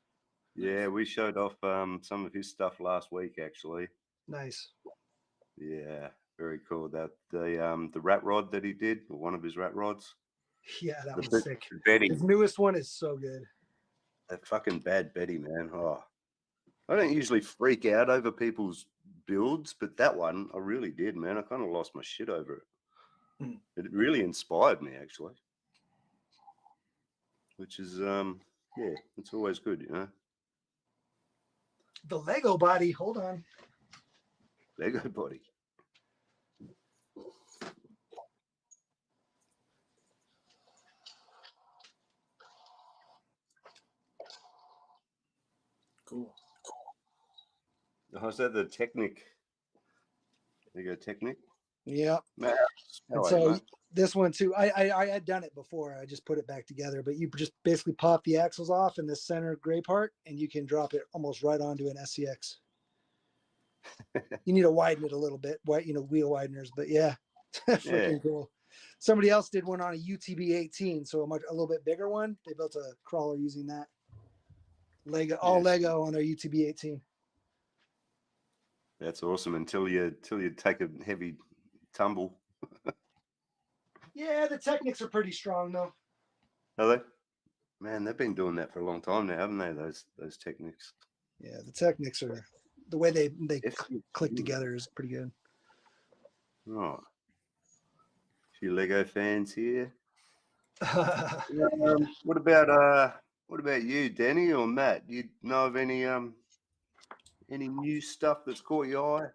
Yeah, we showed off some of his stuff last week, actually. Nice. Yeah, very cool. That the rat rod that he did, or one of his rat rods. Yeah, that The was sick. Betty, His newest one is so good. that fucking bad Betty, man. Oh, I don't usually freak out over people's builds, but that one I really did, man. I kind of lost my shit over it. Mm. It really inspired me, actually. Which is yeah, it's always good, you know. The Lego body. Hold on. Lego body. Cool. How's that the Technic? There you go, Technic. Yeah. Man, And so this one too, I had done it before. I just put it back together, but you just basically pop the axles off in the center gray part, and you can drop it almost right onto an SCX. You need to widen it a little bit, wheel wideners, but yeah, freaking cool. Somebody else did one on a UTB 18, so a little bit bigger one. They built a crawler using that. Lego, all Lego on their UTB 18. That's awesome until you take a heavy tumble. Yeah, the Technics are pretty strong though. Are they? Man, they've been doing that for a long time now, haven't they? Those Technics. Yeah, the Technics are the way they click together is pretty good. Right. A few Lego fans here. What about you, Danny or Matt? You know of any new stuff that's caught your eye?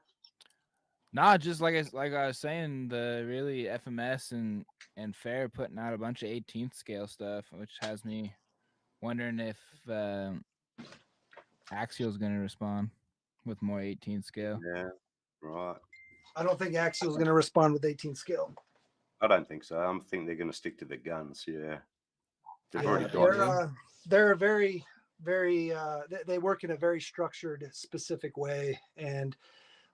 Nah, just like I was saying, the really FMS and Fair putting out a bunch of 18th scale stuff, which has me wondering if Axial's going to respond with more 18th scale. Yeah, right. I don't think Axial's going to respond with 18 scale. I don't think so. I think they're going to stick to the guns. Yeah, they've already Yeah, got. they're very, very. They work in a very structured, specific way, and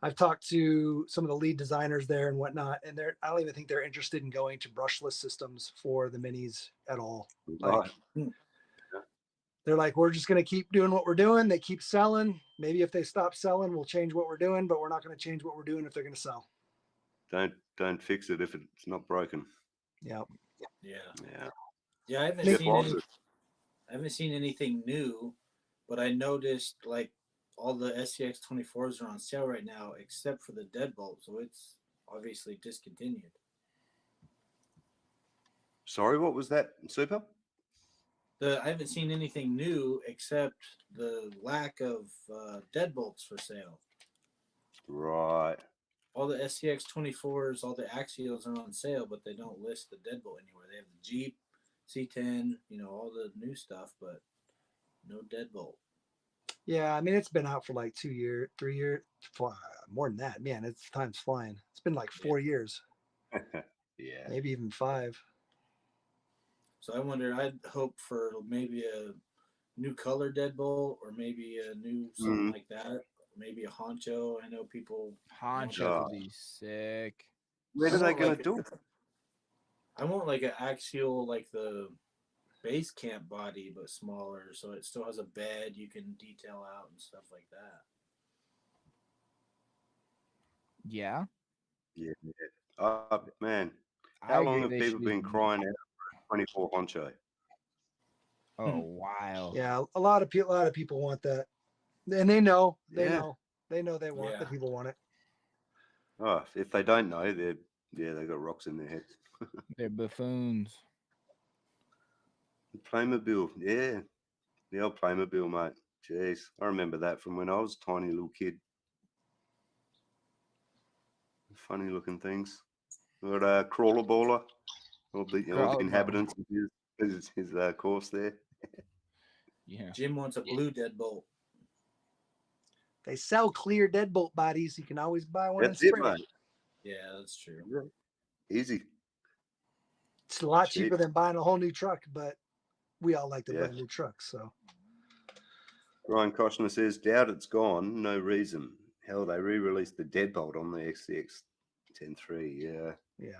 I've talked to some of the lead designers there and whatnot, and I don't even think they're interested in going to brushless systems for the minis at all. Like, they're like, we're just going to keep doing what we're doing. They keep selling. Maybe if they stop selling, we'll change what we're doing, but we're not going to change what we're doing if they're going to sell. Don't fix it if it's not broken. Yeah. I haven't seen anything new, but I noticed like all the SCX 24s are on sale right now, except for the Deadbolt, so it's obviously discontinued. Sorry, what was that, Super? I haven't seen anything new except the lack of Deadbolts for sale. Right. All the SCX 24s, all the Axials are on sale, but they don't list the Deadbolt anywhere. They have the Jeep, C10, all the new stuff, but no Deadbolt. Yeah, I mean, it's been out for like 2 years, 3 years, more than that. Man, time's flying. It's been like 4 years. Yeah. Maybe even 5. So I wonder, I'd hope for maybe a new color Deadbolt or maybe a new something like that. Maybe a Honcho. I know people. Honcho would be sick. Where are they going to do it? I want like an axial, like the base camp body, but smaller, so it still has a bed you can detail out and stuff like that. Yeah. Yeah. Oh, man. How long have people been crying out for a 24 Honcho? Oh, wow. Yeah, a lot of people want that. And they know they want that people want it. Oh, if they don't know, they've got rocks in their heads. They're buffoons. Playmobil, yeah. The old Playmobil, mate. Jeez, I remember that from when I was a tiny little kid. Funny looking things. Got a Crawler Baller, all the inhabitants of his course there. Yeah. Jim wants a blue Deadbolt. They sell clear deadbolt bodies. You can always buy one and That's it, spray it. mate. Yeah, that's true. Easy. It's a lot Cheap. cheaper than buying a whole new truck, but we all like to Yeah. buy new trucks. So Ryan Koshner says, doubt it's gone. No reason. Hell, they re-released the deadbolt on the XCX 10.3. Yeah. yeah.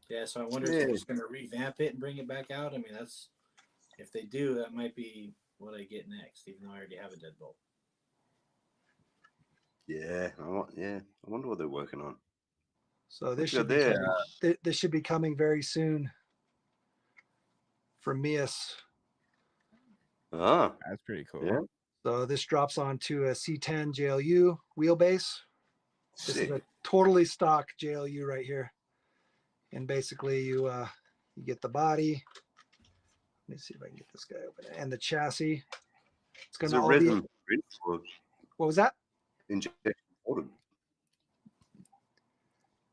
Yeah, so I wonder if they're just going to revamp it and bring it back out. I mean, that's if they do, that might be what I get next, even though I already have a deadbolt. Yeah. I wonder what they're working on. So this Look should at be there. coming, this should be coming very soon from Mias. Ah, That's pretty cool. yeah. So this drops onto a C10 JLU wheelbase. This Sick. is a totally stock JLU right here. And basically you get the body. Let me see if I can get this guy open. And the chassis. It's Is gonna it all be, resin print or what was that? injection molded?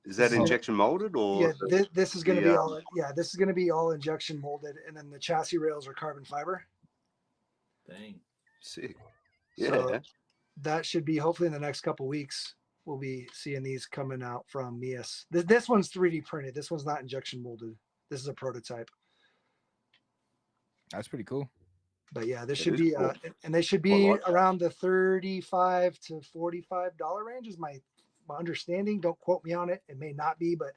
Is that So- injection molded or? Yeah, this is gonna the, be all this is gonna be all injection molded, and then the chassis rails are carbon fiber. Dang. Sick. Yeah. So that should be hopefully in the next couple weeks. We'll be seeing these coming out from Mias. This one's 3D printed. This one's not injection molded. This is a prototype. That's pretty cool. But yeah, this It should is be cool. and they should Well, I be like that. around the $35 to $45 range is my understanding. Don't quote me on it. It may not be, but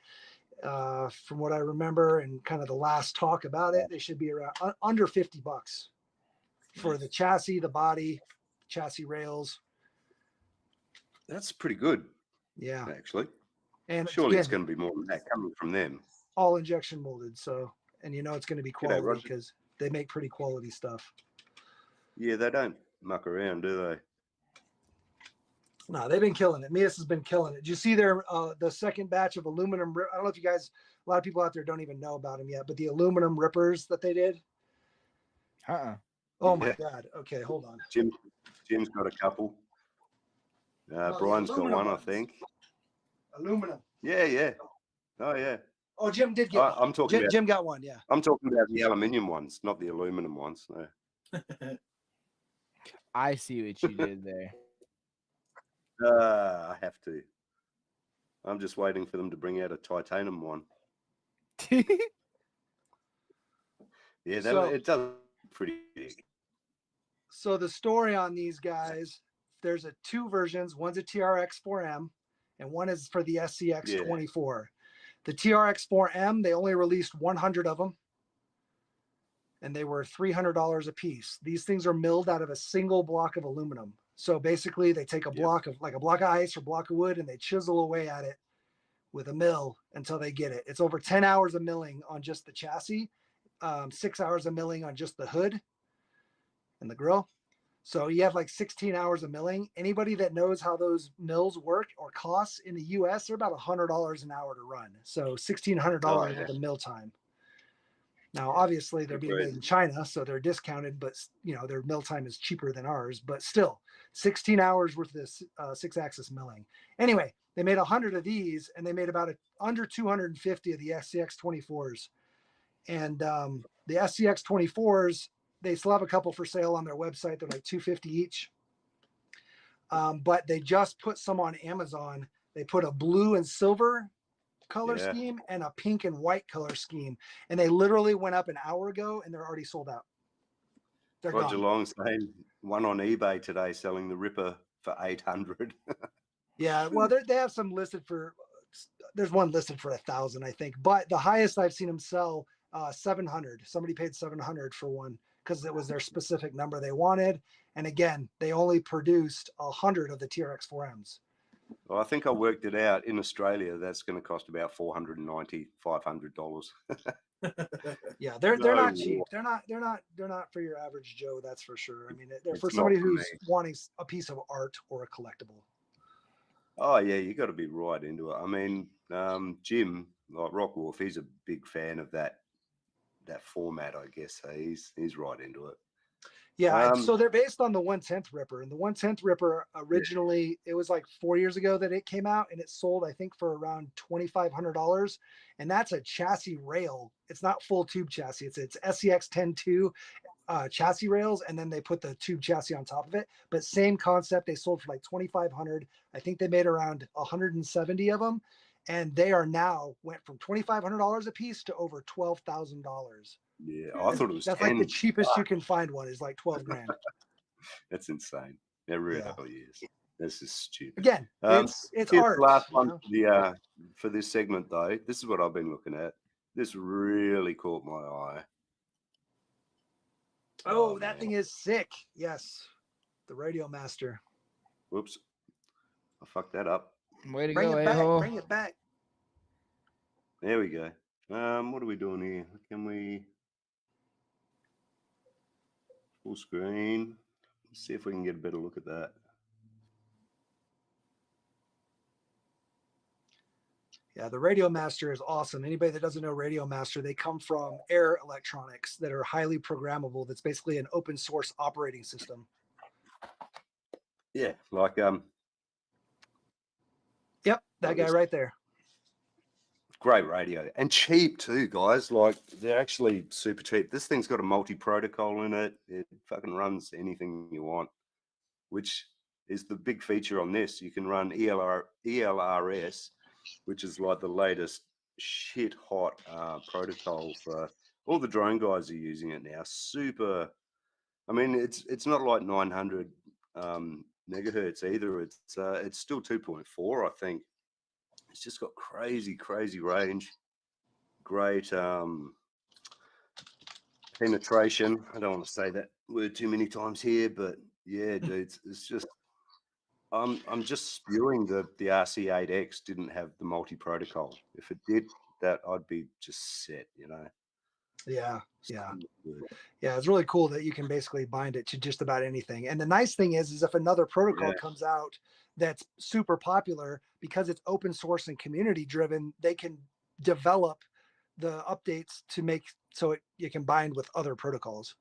from what I remember and kind of the last talk about it, they should be around under $50 for the chassis, the body, chassis rails. That's pretty good, Yeah. actually. And Surely again, it's going to be more than that coming from them. all injection molded. So, and you know, it's going to be quality Roger. because they make pretty quality stuff. Yeah, they don't muck around, do they? No, they've been killing it. Mias has been killing it. Did you see their the second batch of aluminum? I don't know if you guys, a lot of people out there don't even know about them yet, but the aluminum rippers that they did. Oh my Yeah. God. Okay, hold on. Jim's got a couple. the Brian's got aluminum one, ones. I think. Aluminum. Yeah. Oh, yeah. Oh, Jim did get one. I'm talking about. Jim got one. Yeah. I'm talking about the aluminium ones, not the aluminum ones. No. I see what you did there. I have to. I'm just waiting for them to bring out a titanium one. Yeah, So- it does pretty big. So the story on these guys, there's two versions. One's a TRX 4M, and one is for the SCX 24. The TRX 4M, they only released 100 of them, and they were $300 a piece. These things are milled out of a single block of aluminum. So basically, they take a block of a block of ice or block of wood, and they chisel away at it with a mill until they get it. It's over 10 hours of milling on just the chassis, 6 hours of milling on just the hood and the grill. So you have like 16 hours of milling. Anybody that knows how those mills work or costs in the US, they're about $100 an hour to run. So $1,600 worth of mill time. Now, obviously they're being made in China, so they're discounted, but you know, their mill time is cheaper than ours, but still 16 hours worth of this 6-axis milling. Anyway, they made 100 of these and they made about under 250 of the SCX 24s. And the SCX 24s, they still have a couple for sale on their website. They're like $250 each. But they just put some on Amazon. They put a blue and silver color scheme and a pink and white color scheme. And they literally went up an hour ago and they're already sold out. They're Roger gone. Long saying one on eBay today selling the Ripper for 800. Yeah, well, they have some listed for, there's one listed for 1,000, I think. But the highest I've seen them sell, 700. Somebody paid 700 for one because it was their specific number they wanted. And again, they only produced 100 of the TRX 4Ms. Well, I think I worked it out in Australia. That's going to cost about $490, $500. Yeah, they're No not war. cheap. They're not for your average Joe. That's for sure. I mean, they're It's for not somebody for who's me. wanting a piece of art or a collectible. Oh yeah, you got to be right into it. I mean, Jim, like Rockwolf, he's a big fan of that format, I guess. So he's right into it. Yeah, so they're based on the 1/10 Ripper, and the 1/10 Ripper originally it was like 4 years ago that it came out, and it sold I think for around $2,500, and that's a chassis rail. It's not full tube chassis. It's SCX 10.2 chassis rails, and then they put the tube chassis on top of it. But same concept. They sold for like 2,500. I think they made around 170 of them, and they are now went from $2,500 a piece to over $12,000. Yeah, I thought it was That's 10. like the cheapest you can find one is like 12 grand. That's insane. It really Yeah. is. This is stupid. Again, it's Here's art. the last you one know? for this segment, though. This is what I've been looking at. This really caught my eye. Oh, that man. thing is sick. Yes, the Radio Master. Whoops. I fucked that up. Way to Bring go, it back. a-hole. Bring it back. There we go. What are we doing here? Can we full screen? Let's see if we can get a better look at that. Yeah, the Radio Master is awesome. Anybody that doesn't know Radio Master, they come from Air Electronics that are highly programmable. That's basically an open source operating system. Yeah, like Yep, that guy right there. great radio and cheap too, guys. Like they're actually super cheap. This thing's got a multi-protocol in it. It fucking runs anything you want, which is the big feature on this. You can run ELRS, which is like the latest shit hot protocol for all the drone guys are using it now. Super. I mean, it's not like 900 megahertz either. It's still 2.4, I think. It's just got crazy range, great penetration. I don't want to say that word too many times here, but yeah, dudes, it's just I'm just spewing that the RC8X didn't have the multi-protocol. If it did, that I'd be just set, you know. Yeah. Good. Yeah, it's really cool that you can basically bind it to just about anything. And the nice thing is if another protocol comes out that's super popular, because it's open source and community driven, they can develop the updates to make so you can bind with other protocols.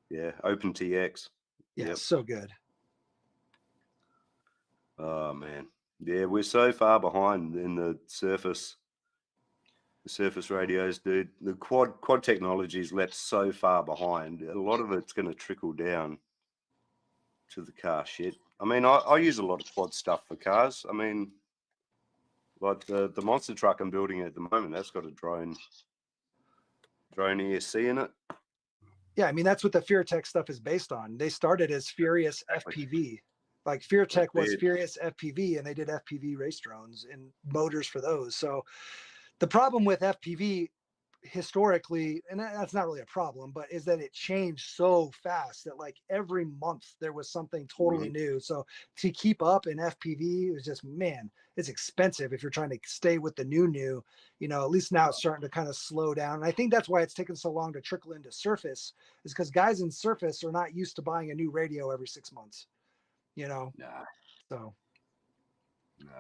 Yeah, OpenTX. Yeah, Yep. so good. Oh man, yeah, we're so far behind in the surface radios, dude. The quad technology's left so far behind. A lot of it's going to trickle down to the car shit. I mean, I use a lot of quad stuff for cars. I mean, like the monster truck I'm building at the moment, that's got a drone ESC in it. Yeah, I mean that's what the FearTech stuff is based on. They started as Furious FPV. Like FearTech was Furious FPV, and they did FPV race drones and motors for those. So the problem with FPV historically, and that's not really a problem, but is that it changed so fast that like every month there was something totally new. So to keep up in FPV, it was just, man, it's expensive if you're trying to stay with the new, you know. At least now it's starting to kind of slow down. And I think that's why it's taken so long to trickle into surface, is because guys in surface are not used to buying a new radio every 6 months, you know. So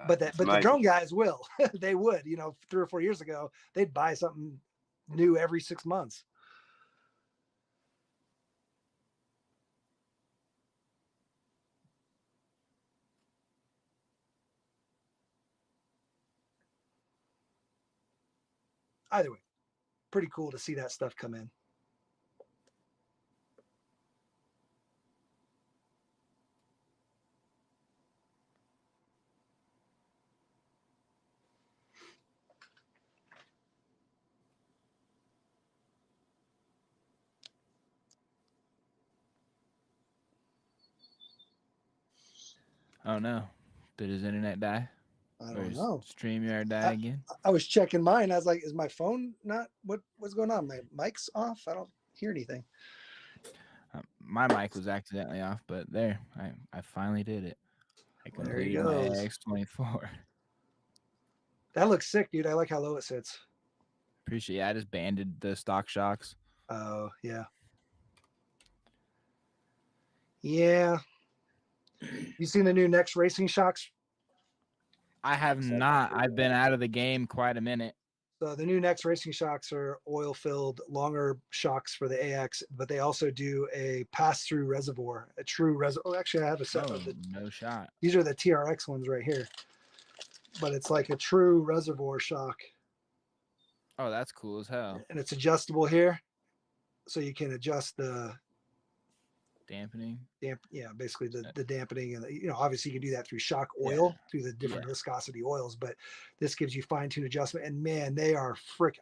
but the drone guys will. They would, you know, 3 or 4 years ago, they'd buy something new every 6 months. Either way, pretty cool to see that stuff come in. Oh no, did his internet die? I Or don't his know. StreamYard die again? I was checking mine. I was like, is my phone not, what's going on? My mic's off. I don't hear anything. My mic was accidentally off, but there, I finally did it. I completed my X24. That looks sick, dude. I like how low it sits. Appreciate it. I just banded the stock shocks. Oh, yeah. Yeah. You seen the new Next Racing shocks? I have not. I've been out of the game quite a minute. So the new Next Racing shocks are oil-filled, longer shocks for the AX, but they also do a pass-through reservoir, a true reservoir. Oh, actually, I have a set of it. No shot. These are the TRX ones right here, but it's like a true reservoir shock. Oh, that's cool as hell. And it's adjustable here, so you can adjust the dampening. Basically the dampening, and obviously you can do that through shock oil, through the different viscosity oils, but this gives you fine-tune adjustment. And man, they are you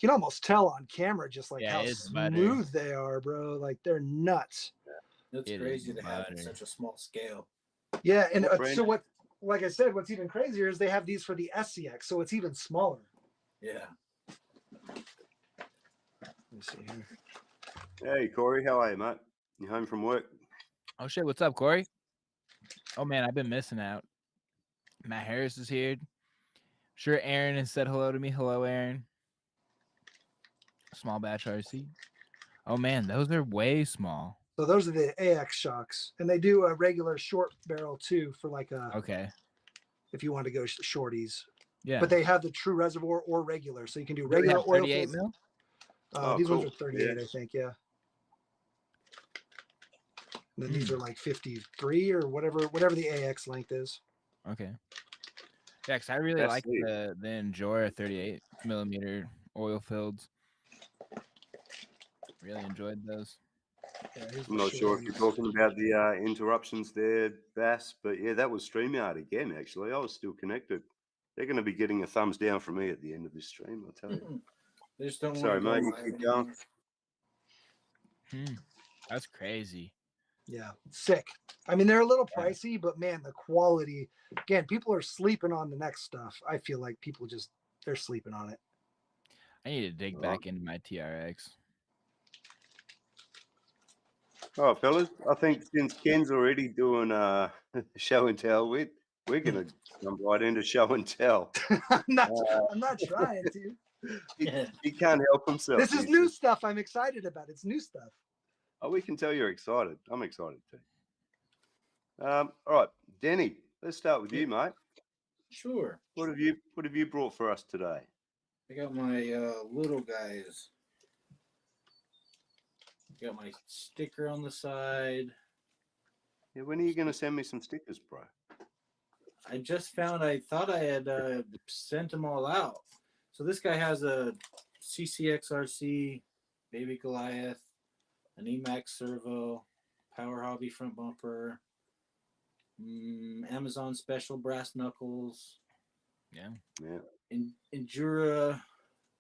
can almost tell on camera just like how it's butter. smooth they are, bro. Like they're nuts. That's It crazy is to have in butter. such a small scale. Yeah, and Well, so what? Like I said, what's even crazier is they have these for the SCX, so it's even smaller. Yeah. Let me see here. Hey, Corey, how are you, mate? You home from work? Oh shit, what's up, Corey? Oh man, I've been missing out. Matt Harris is here. Sure, Aaron has said hello to me. Hello, Aaron. Small batch RC. Oh man, those are way small. So those are the AX shocks, and they do a regular short barrel too for like a Okay. if you want to go shorties. Yeah. But they have the true reservoir or regular, so you can do Do they regular have oil 38 fills. mil? These ones Cool. are 38, Yeah. I think. Yeah. And then these are like 53 or whatever the AX length is. Okay. Yeah, because I really That's like sweet. the Enjoyer 38 millimeter oil filled. Really enjoyed those. Yeah, here's I'm the not sure if shorties. you're talking about the interruptions there, Bass, but yeah, that was StreamYard again, actually. I was still connected. They're going to be getting a thumbs down from me at the end of this stream, I'll tell you. They just don't Sorry, want to mate, go you live keep going. anymore. That's crazy. Yeah, sick. I mean, they're a little pricey, but man, the quality. Again, people are sleeping on the next stuff. I feel like people they're sleeping on it. I need to dig Right. back into my TRX. All right, fellas, I think since Ken's already doing show and tell, we're going to jump right into show and tell. I'm not trying to. He can't help himself. This is He's new just- stuff. I'm excited about. It's new stuff. Oh, we can tell you're excited. I'm excited too. All right, Denny, let's start with you, mate. Sure. What have you brought for us today? I got my little guys. Got my sticker on the side. Yeah, when are you going to send me some stickers, bro? I just found. I thought I had sent them all out. So this guy has a CCXRC Baby Goliath, an Emax servo, Power Hobby front bumper, Amazon special brass knuckles, Yeah. Endura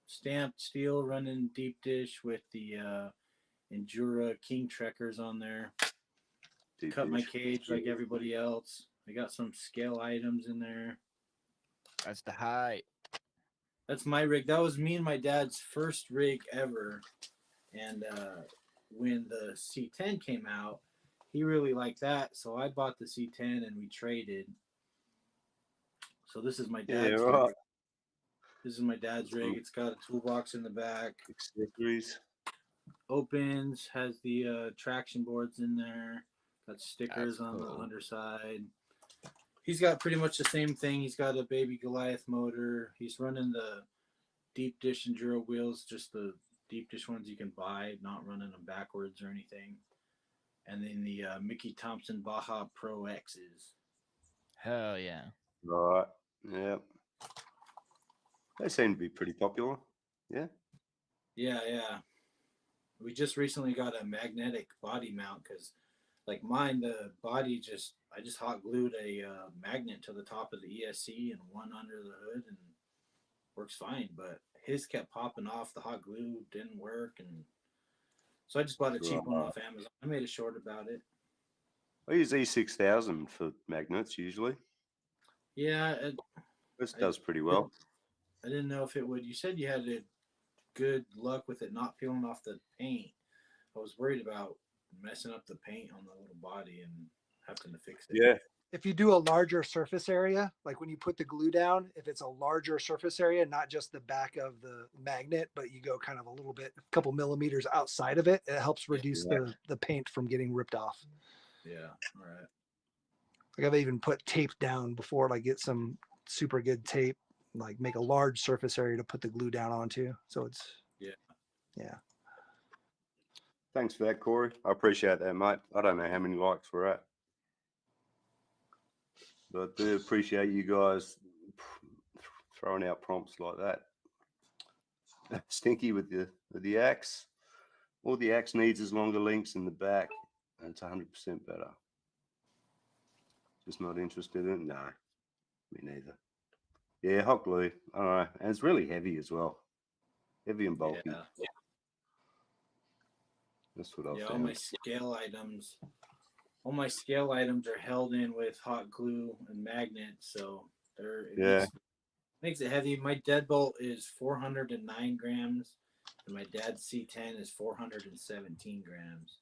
stamped steel running deep dish with the Endura King Trekkers on there. Deep Cut my dish. cage like everybody else. I got some scale items in there. That's the high. That's my rig. That was me and my dad's first rig ever. And when the C10 came out, he really liked that. So I bought the C10 and we traded. So this is my dad's right. rig. This is my dad's rig. It's got a toolbox in the back. Accessories. Opens, has the traction boards in there. Got stickers That's on the cool. underside. He's got pretty much the same thing. He's got a Baby Goliath motor. He's running the deep dish Enduro wheels, just the deep dish ones you can buy, not running them backwards or anything. And then the Mickey Thompson Baja Pro X's. Hell yeah. Right. Yeah. They seem to be pretty popular. Yeah. Yeah. We just recently got a magnetic body mount because, like mine, the body I just hot glued a magnet to the top of the ESC and one under the hood and works fine. But his kept popping off. The hot glue didn't work, and so I just bought a cheap one off Amazon. I made a short about it. I use E6000 for magnets usually. Yeah, This does pretty well. I didn't know if it would. You said you had good luck with it not peeling off the paint. I was worried about messing up the paint on the little body and having to fix it. Yeah. If you do a larger surface area, like when you put the glue down, if it's a larger surface area, not just the back of the magnet, but you go kind of a little bit, a couple millimeters outside of it, it helps reduce the paint from getting ripped off. Yeah. All right. Like I've even put tape down before, like get some super good tape, like make a large surface area to put the glue down onto. So it's yeah. Thanks for that, Corey. I appreciate that, mate. I don't know how many likes we're at, but I do appreciate you guys throwing out prompts like that. Stinky with the axe. All the axe needs is longer links in the back and it's 100% better. Just not interested in it? No, me neither. Yeah, hot glue. I don't know. And it's really heavy as well. Heavy and bulky. Yeah. That's what I've Yeah, found. all my scale items are held in with hot glue and magnets, so it Yeah. makes it heavy. My deadbolt is 409 grams, and my dad's C10 is 417 grams.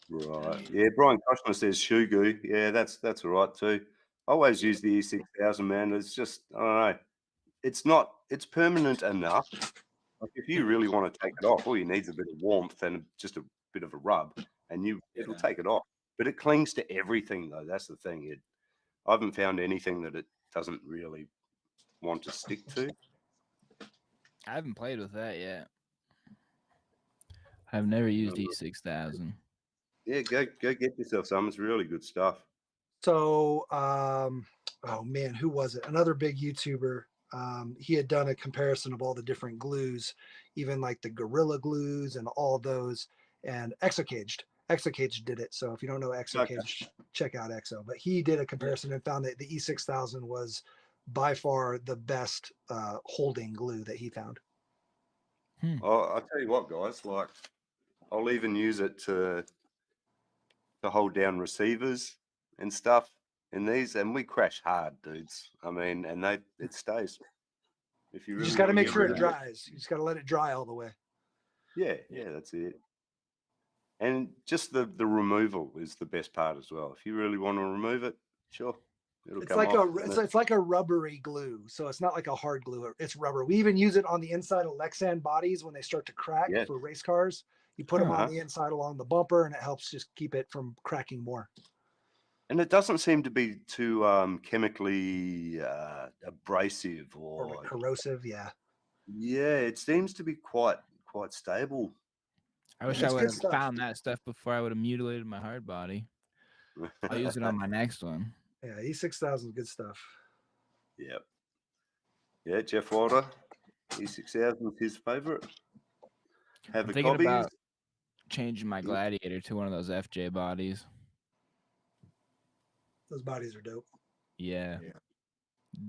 Right. Yeah, Brian Koshner says shoe goo. Yeah, that's all right too. I always use the E6000, man. It's just, I don't know. It's permanent enough. Like if you really want to take it off, all you need is a bit of warmth and just a bit of a rub, and it'll take it off. But it clings to everything, though. That's the thing. I haven't found anything that it doesn't really want to stick to. I haven't played with that yet. I've never used E6000. Yeah, go get yourself some. It's really good stuff. So, oh man, who was it? Another big YouTuber. He had done a comparison of all the different glues, even like the Gorilla glues and all those, and Exocaged. Exocaged did it. So if you don't know Exocaged, check out Exo. But he did a comparison and found that the E6000 was by far the best holding glue that he found. I'll tell you what, guys. Like, I'll even use it to hold down receivers and stuff in these, and we crash hard, dudes. I mean, and it stays. If you You really just got to wanna make get sure rid it of dries. You just got to let it dry all the way. Yeah, that's it. And just the removal is the best part as well. If you really want to remove it, sure, it'll It's come like off. it's like a rubbery glue, so it's not like a hard glue. It's rubber. We even use it on the inside of Lexan bodies when they start to crack for race cars. You put them on the inside along the bumper, and it helps just keep it from cracking more. And it doesn't seem to be too chemically abrasive or corrosive. Yeah. Yeah, it seems to be quite stable. I wish I would have found that stuff before I would have mutilated my hard body. I'll use it on my next one. Yeah, E6000 is good stuff. Yep. Yeah, Jeff Wilder, E6000 is his favorite. I'm thinking about changing my Gladiator to one of those FJ bodies. Those bodies are dope. Yeah.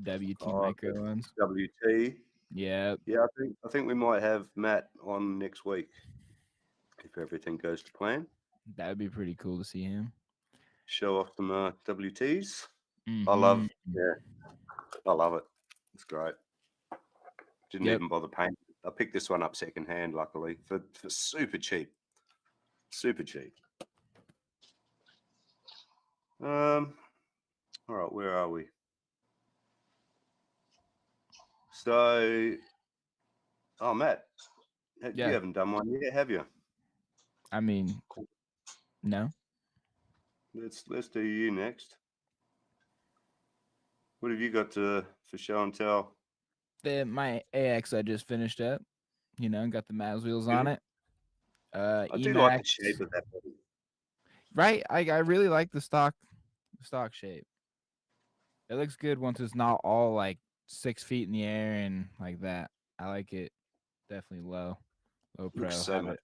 WT micro ones. WT. Yeah. Yeah, I think we might have Matt on next week if everything goes to plan. That would be pretty cool to see him. Show off some WTs. Mm-hmm. I love it. It's great. Didn't even bother paying. I picked this one up secondhand, luckily, for super cheap. Super cheap. All right, where are we? So, Matt, you haven't done one yet, have you? I mean, no. Let's do you next. What have you got for show and tell? My AX I just finished up. Got the Mavs wheels on it. I do like the shape of that body. Right, I really like the stock shape. It looks good once it's not all like 6 feet in the air and like that. I like it. Definitely low pro. So much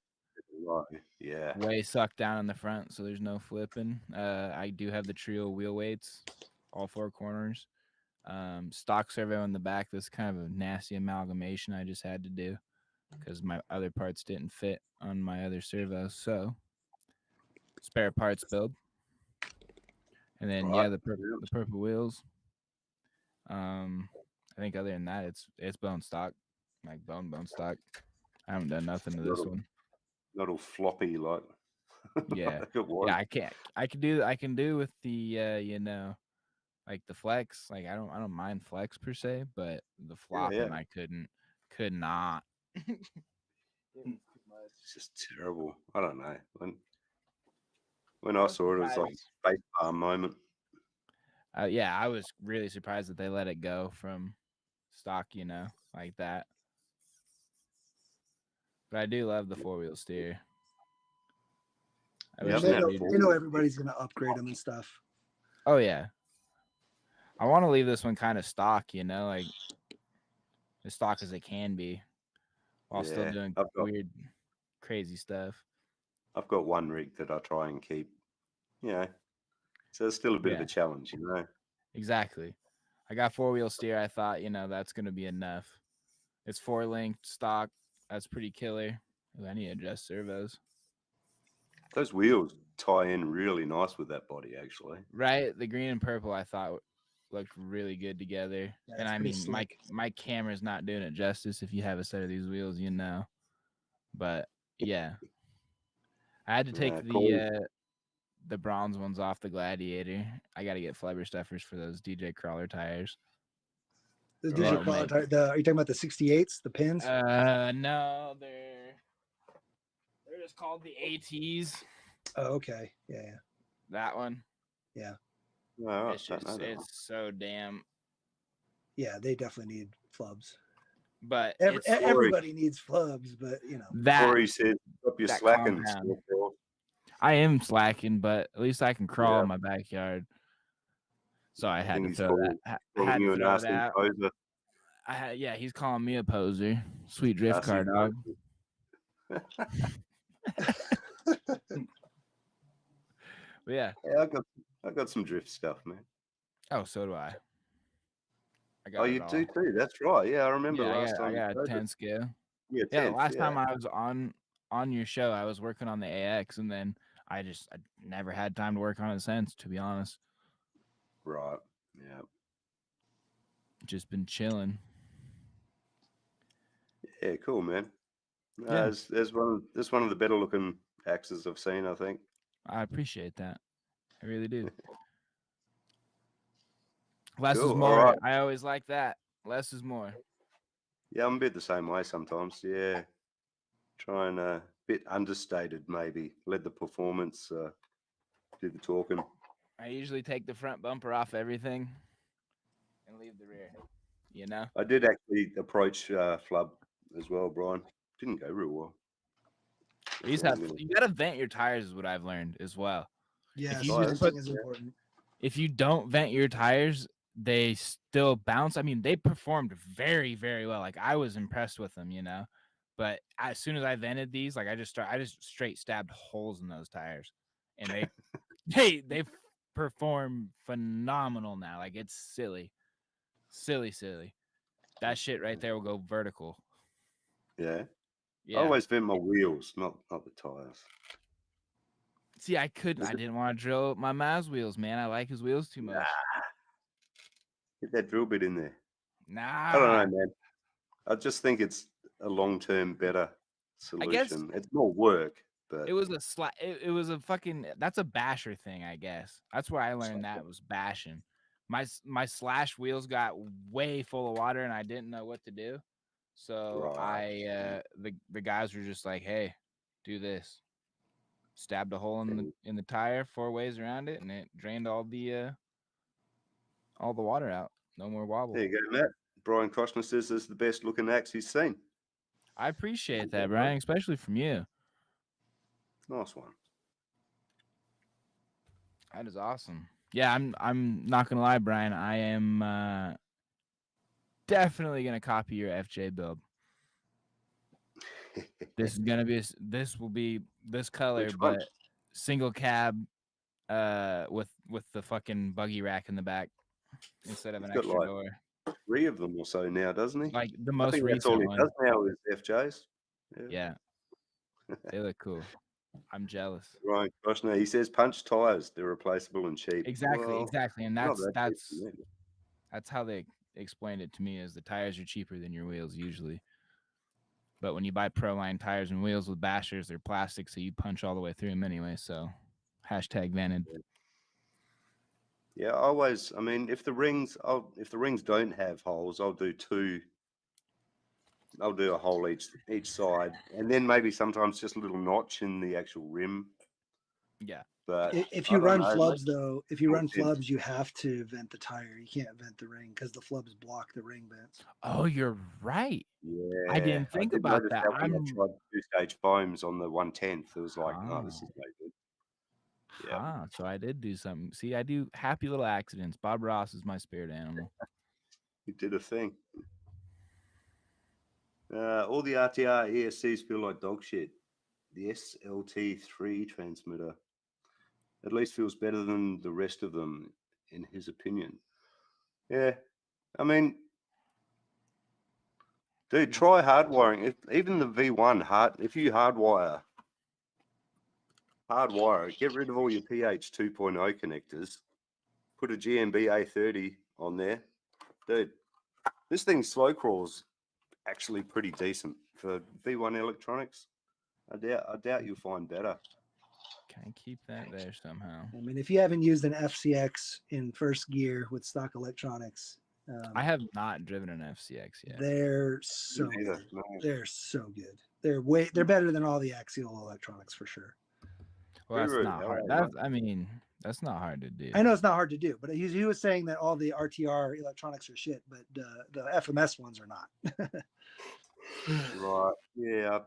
low. Yeah. Way sucked down in the front, so there's no flipping. I do have the Trio wheel weights, all 4 corners. Stock servo in the back. That's kind of a nasty amalgamation I just had to do because my other parts didn't fit on my other servos. So spare parts build. And then the purple wheels. I think other than that, it's bone stock, like bone stock. I haven't done nothing to this one. Not all floppy like. Yeah, I can do with the like the flex. Like I don't mind flex per se, but the flopping I could not. It's just terrible. I don't know. When I saw it, it was like a space bar moment. I was really surprised that they let it go from stock, like that. But I do love the 4-wheel steer. They know everybody's going to upgrade them and stuff. Oh, yeah. I want to leave this one kind of stock, like as stock as it can be while still doing weird, crazy stuff. I've got one rig that I try and keep. So it's still a bit of Yeah. a challenge, Exactly. I got 4-wheel steer. I thought, that's gonna be enough. It's 4-linked stock. That's pretty killer. Ooh, I need to adjust servos. Those wheels tie in really nice with that body, actually. Right, the green and purple I thought looked really good together. Yeah, And it's I pretty mean, slick. my camera's not doing it justice. If you have a set of these wheels, But yeah, I had to take Cool. the bronze ones off the Gladiator. I got to get flubber stuffers for those DJ Crawler tires. The Right. DJ Crawler tire, are you talking about the 68s, the pins? No, they're just called the ATs. Oh, okay. Yeah. That one. No, It's so damn. Yeah, they definitely need flubs. But Everybody needs flubs, but that Corey says, "Stop your that slacking." compound. Scorpio. I am slacking, but at least I can crawl Yeah. in my backyard. So I had think to he's throw calling- that. I calling had you to an throw nasty that. poser. He's calling me a poser. Sweet drift car Nasty dog. But yeah. Yeah, I got some drift stuff, man. Oh, so do I. I got Oh, it you all. do too. That's right. Yeah, I remember Yeah, last time. I you got a showed it. 10 scale. Yeah, Yeah, the 10th, last yeah. time I was on your show, I was working on the AX, and then I never had time to work on it since, to be honest. Right. Yeah. Just been chilling. Yeah, cool, man. Yeah. There's one of the better looking axes I've seen, I think. I appreciate that. I really do. Less is Cool, more. alright. I always like that. Less is more. Yeah, I'm a bit the same way sometimes. Yeah. Try and bit understated maybe. Let the performance do the talking. I usually take the front bumper off everything and leave the rear. I did actually approach Flub as well, Brian. Didn't go real well. You gotta vent your tires, is what I've learned as well. Yeah, If you just venting is important. If you don't vent your tires, they still bounce. I mean, they performed very, very well. Like, I was impressed with them, But as soon as I vented these, like I just straight stabbed holes in those tires, and they perform phenomenal now. Like, it's silly. That shit right there will go vertical. Yeah. Yeah. I always vent my wheels, not the tires. See, I didn't want to drill my Maz wheels, man. I like his wheels too much. Get that drill bit in there. Nah. I don't know, man. I just think it's a long-term better solution. guess it's more work, but It was it was a fucking, that's a basher thing, I guess. That's where I learned that was bashing. My slash wheels got way full of water and I didn't know what to do. So Right. the guys were just like, "Hey, do this." Stabbed a hole in the tire 4 ways around it, and it drained all the water out. No more wobble. There you go, Matt. Brian Costner says this is the best looking axe he's seen. I appreciate that, Brian, especially from you. Nice one. That is awesome. Yeah, I'm not gonna lie, Brian. I am definitely gonna copy your FJ build. This will be this color, Which one? but single cab, with the fucking buggy rack in the back instead of an He's got extra like door. 3 of them or so now, doesn't he? Like the I most think that's all recent he one. does now is FJs. Yeah, they look cool. I'm jealous. Brian Costner, he says punch tires. They're replaceable and cheap. Exactly, Well, exactly, and not that that's cheap, yeah. that's how they explained it to me. Is the tires are cheaper than your wheels usually. But when you buy Proline tires and wheels with bashers, they're plastic, so you punch all the way through them anyway. So, #vented. Yeah, I mean, if the rings don't have holes, I'll do 2. I'll do a hole each side, and then maybe sometimes just a little notch in the actual rim. Yeah. But If you I don't run know, flubs, though, if you more run sense. flubs, you have to vent the tire. You can't vent the ring because the flubs block the ring vents. Oh, you're right. Yeah, I didn't think did about notice that. When I tried 2-stage foams on the 110th, it was like, no, this Oh. is no good. Yeah. So I did do something. See, I do happy little accidents. Bob Ross is my spirit animal. You did a thing. All the RTR ESCs feel like dog shit. the SLT3 transmitter at least feels better than the rest of them, in his opinion. Yeah, I mean, dude, try hardwiring. Even the V1 if you hardwire it, get rid of all your PH 2.0 connectors, put a GMB A30 on there, dude. This thing slow crawls actually pretty decent for V1 electronics. I doubt you'll find better. Can I keep that there somehow? I mean, if you haven't used an FCX in first gear with stock electronics, I have not driven an FCX yet. they're so Neither, good. no. They're so good. They're better than all the axial electronics for sure. Well, that's Guru, not how hard. are you? I mean, that's not hard to do. I know it's not hard to do, but he was saying that all the RTR electronics are shit, but the FMS ones are not. Right. Yeah.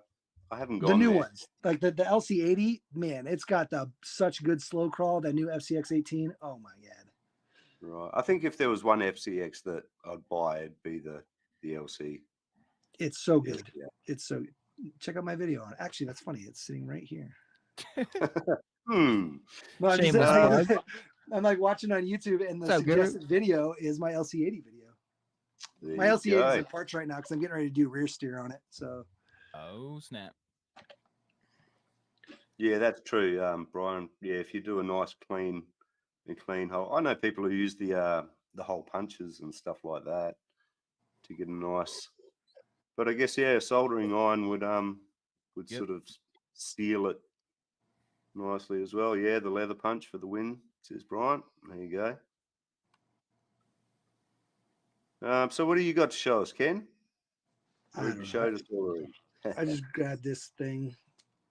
I haven't gone The new there. ones, like the LC80, man, it's got such good slow crawl. That new FCX 18, oh my god. Right. I think if there was one FCX that I'd buy, it'd be the LC. It's so the good. SCX. It's so good. Check out my video on it. Actually, that's funny. It's sitting right here. Hmm. No, I'm, Shameless plug. I'm like watching on YouTube, and the What's up, Guru? suggested video is my LC80 video. There My you LC80 is go. in parts right now because I'm getting ready to do rear steer on it. So Oh snap! Yeah, that's true, Brian. Yeah, if you do a nice clean hole, I know people who use the hole punches and stuff like that to get a nice. But I guess soldering iron would Yep. sort of seal it nicely as well. Yeah, the leather punch for the win, says Brian. There you go. So what do you got to show us, Ken? I What have don't you showed us know. already? I just grabbed this thing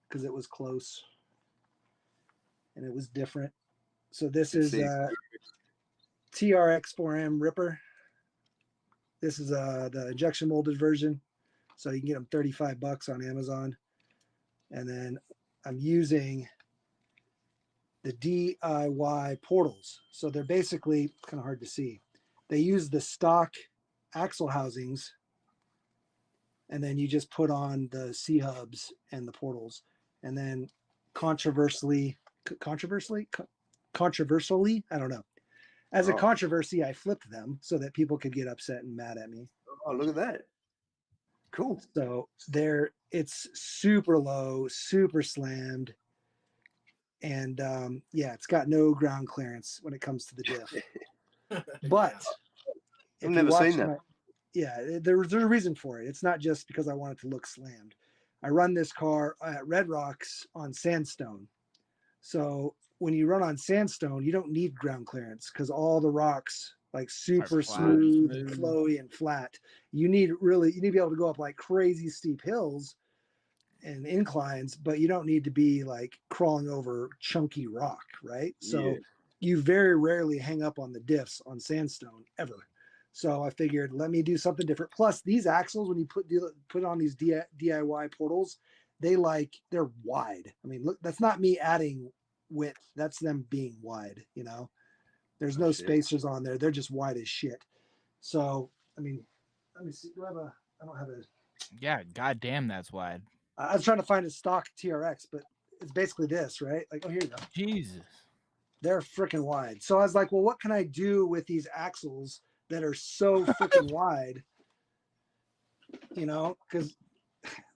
because it was close and it was different. So this Let's is see. TRX4M Ripper. This is the injection molded version. So you can get them $35 on Amazon. And then I'm using the DIY portals. So they're basically kind of hard to see. They use the stock axle housings, and then you just put on the C hubs and the portals. And then controversially, I don't know. As a Oh. controversy, I flipped them so that people could get upset and mad at me. Oh, look at that. Cool. So it's super low, super slammed. And it's got no ground clearance when it comes to the diff. But if I've you never watch seen that. there's a reason for it. It's not just because I want it to look slammed. I run this car at Red Rocks on sandstone. So when you run on sandstone, you don't need ground clearance because all the rocks like super flat, smooth, smooth. flowy, and flat. You need to be able to go up like crazy steep hills and inclines, but you don't need to be like crawling over chunky rock, right? So Yeah. you very rarely hang up on the diffs on sandstone ever. So I figured, let me do something different. Plus, these axles, when you put on these DIY portals, they're wide. I mean, look, that's not me adding width. That's them being wide. There's no shit. spacers on there. They're just wide as shit. So, I mean, let me see. I don't have a. Yeah, goddamn, that's wide. I was trying to find a stock TRX, but it's basically this, right? Like, oh, here you go. Jesus. They're freaking wide. So I was like, well, what can I do with these axles that are so freaking wide? Because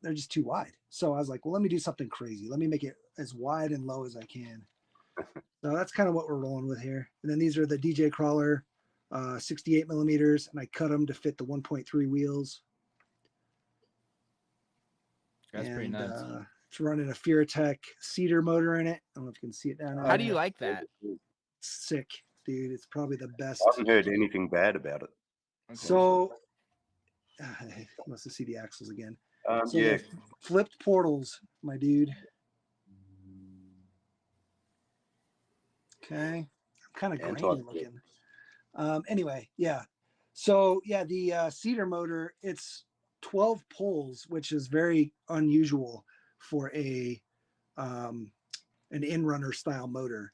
they're just too wide. So I was like, well, let me do something crazy. Let me make it as wide and low as I can. So that's kind of what we're rolling with here. And then these are the DJ Crawler 68 millimeters, and I cut them to fit the 1.3 wheels. That's pretty nuts. It's running a Furatech Cedar motor in it. I don't know if you can see it down there. How do you like that? Sick, dude. It's probably the best. I haven't heard anything bad about it. Okay. So, you must have seen the axles again. So Yeah. the flipped portals, my dude. Okay. I'm kind of grainy Anti-flip. looking. Anyway, yeah. So, the Cedar motor, it's 12 poles, which is very unusual for an in-runner style motor.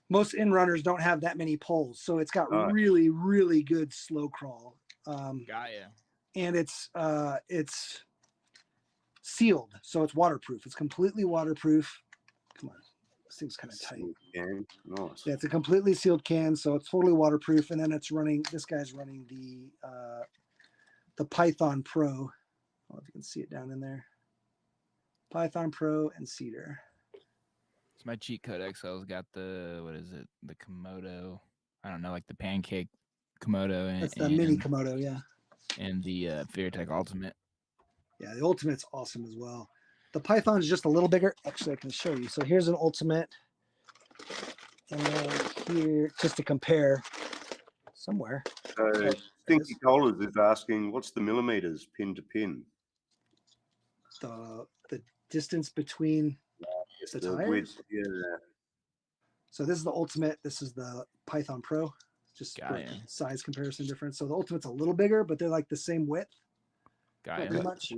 Most in-runners don't have that many poles, so it's got really, really good slow crawl. Got ya. And it's sealed, so it's waterproof. It's completely waterproof. Come on, this thing's kind of tight. Can. Nice. Yeah, it's a completely sealed can, so it's totally waterproof. And then it's running. This guy's running the Python Pro. I don't know if you can see it down in there. Python Pro and Cedar. So my cheat code XL's got the, what is it? The Komodo. I don't know, like the pancake Komodo and That's the mini Komodo, yeah. and the FearTech Ultimate. Yeah, the Ultimate's awesome as well. The Python's just a little bigger. Actually, I can show you. So here's an Ultimate. And then here, just to compare somewhere. Stinky Collars is asking, what's the millimeters pin to pin? The distance between the tires. Width, yeah. So this is the Ultimate. This is the Python Pro. Just Got for ya. size comparison difference. So the Ultimate's a little bigger, but they're like the same width. Got Pretty ya. much.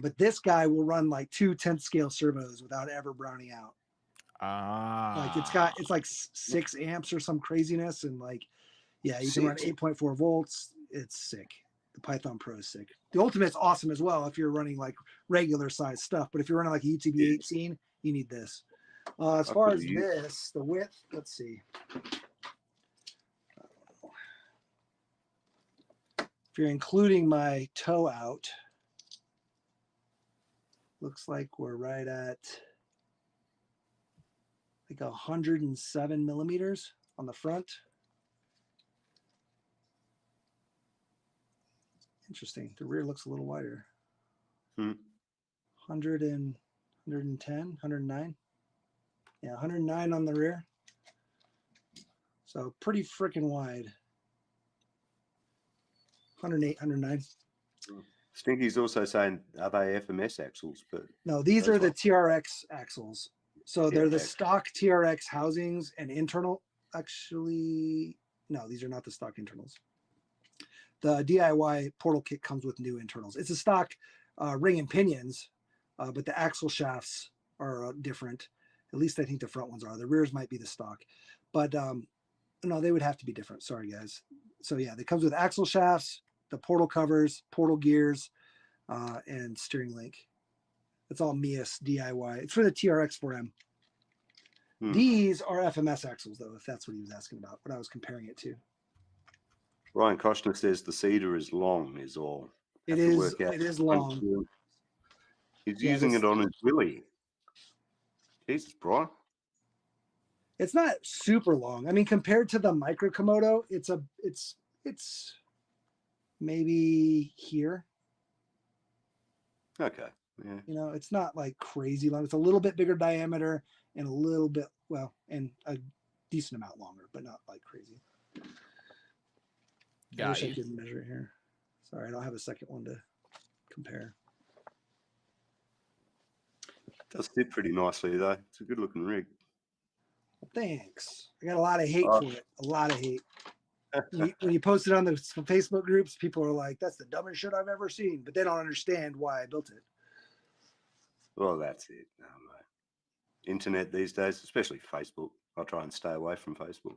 But this guy will run like 2 10th scale servos without ever browning out. Like it's like 6 amps or some craziness, and like, yeah, you can run 8.4 volts. It's sick. The Python Pro is sick. The Ultimate's awesome as well if you're running like regular size stuff. But if you're running like a UTV 18, you need this. As far as this, the width, let's see. If you're including my toe out, looks like we're right at like 107 millimeters on the front. Interesting. The rear looks a little wider. 100 and 110, 109. Yeah, 109 on the rear. So pretty freaking wide. 108, 109. Stinky's also saying, are they FMS axles? But no, these are the TRX axles. So they're the TRX. stock TRX housings and internal. Actually, no, these are not the stock internals. The DIY portal kit comes with new internals. It's a stock ring and pinions, but the axle shafts are different. At least I think the front ones are. The rears might be the stock, but no, they would have to be different. Sorry, guys. So yeah, it comes with axle shafts, the portal covers, portal gears, and steering link. It's all Mias DIY. It's for the TRX 4M. These are FMS axles, though, if that's what he was asking about, what I was comparing it to. Ryan Koshner says the Cedar is long, is all. It is long. He's using it on his Willie. Jesus, Brian. It's not super long. I mean, compared to the Micro Komodo, it's maybe here. Okay. Yeah. You know, it's not like crazy long. It's a little bit bigger diameter and a little bit, and a decent amount longer, but not like crazy. I wish I could measure it here. Sorry, I don't have a second one to compare. It does fit pretty nicely, though. It's a good looking rig. Well, thanks. I got a lot of hate for it. A lot of hate. When you post it on the Facebook groups, people are like, that's the dumbest shit I've ever seen. But they don't understand why I built it. Well, that's it. Internet these days, especially Facebook. I'll try and stay away from Facebook.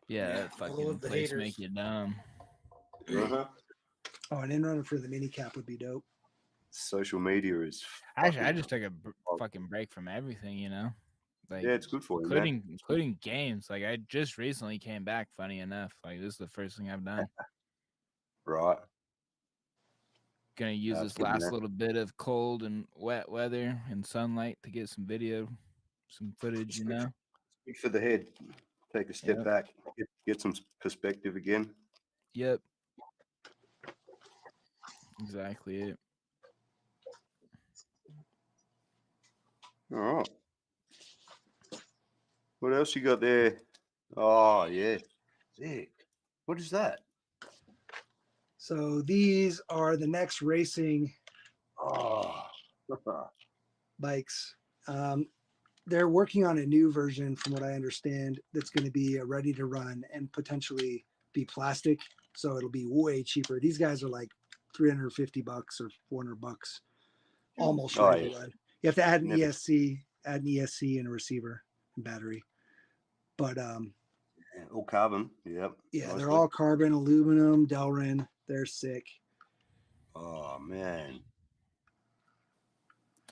Yeah, Yeah, that all fucking of the place haters. make you dumb. Uh-huh. Oh, an in-runner for the mini cap would be dope. Social media is. Actually, I fucking- just took a fucking break from everything, you know? Like, Yeah, it's good for you, man. including games. Like, I just recently came back, funny enough. Like, this is the first thing I've done. Right. Gonna use That's this good, last man. little bit of cold and wet weather and sunlight to get some video, some footage, you know? Good for the head. Take a step Yep. back. Get some perspective again. Yep. Exactly it. All right. What else you got there? Oh, yeah. Sick. What is that? So these are the next racing Oh. bikes. They're working on a new version, from what I understand, that's going to be ready to run and potentially be plastic. So it'll be way cheaper. These guys are like $350 or $400, almost Oh, ready to yeah. run. You have to add an Never- ESC and a receiver and battery. But All carbon. Yep. yeah, they're Nicely. all carbon, aluminum, Delrin. They're sick. Oh, man.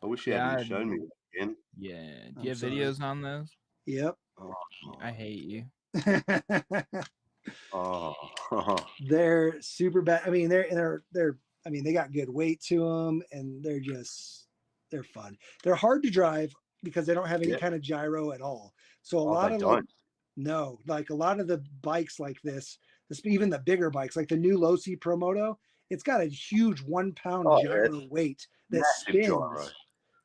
I wish you Yeah, hadn't shown me that again. Yeah. Do I'm you have sorry. videos on those? Yep. Oh, I hate you. oh. They're super bad. I mean, they're. I mean, they got good weight to them, and they're fun. They're hard to drive because they don't have any Yeah. kind of gyro at all. So a Oh, lot they of don't. no, like a lot of the bikes like this, even the bigger bikes, like the new Losi Promoto, it's got a huge 1 pound Oh, gyro it's weight that massive gyro. spins.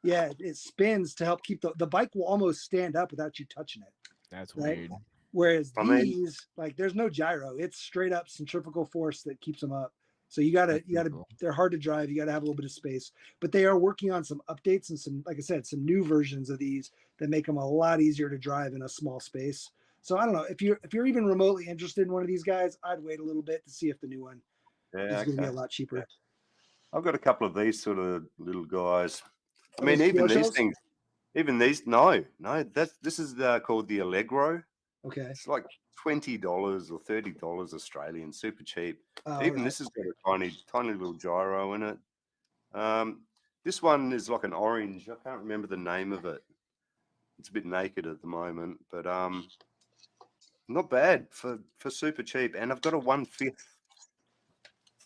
Yeah, it spins to help keep the bike will almost stand up without you touching it. That's Right. weird. Whereas I mean- these, like, there's no gyro. It's straight up centrifugal force that keeps them up. So That's pretty cool. they're hard to drive. You gotta have a little bit of space. But they are working on some updates and some, like I said, some new versions of these that make them a lot easier to drive in a small space. So I don't know if you're even remotely interested in one of these guys, I'd wait a little bit to see if the new one Yeah, is going to be a okay. lot cheaper. I've got a couple of these sort of little guys. I Are mean, those even steel these shells? things, even these, no, this is called the Allegro. Okay. It's like $20 or $30 Australian, super cheap. Oh, Even right. this has got a tiny little gyro in it. This one is like an orange. I can't remember the name of it. It's a bit naked at the moment, but not bad for super cheap. And I've got a 1/5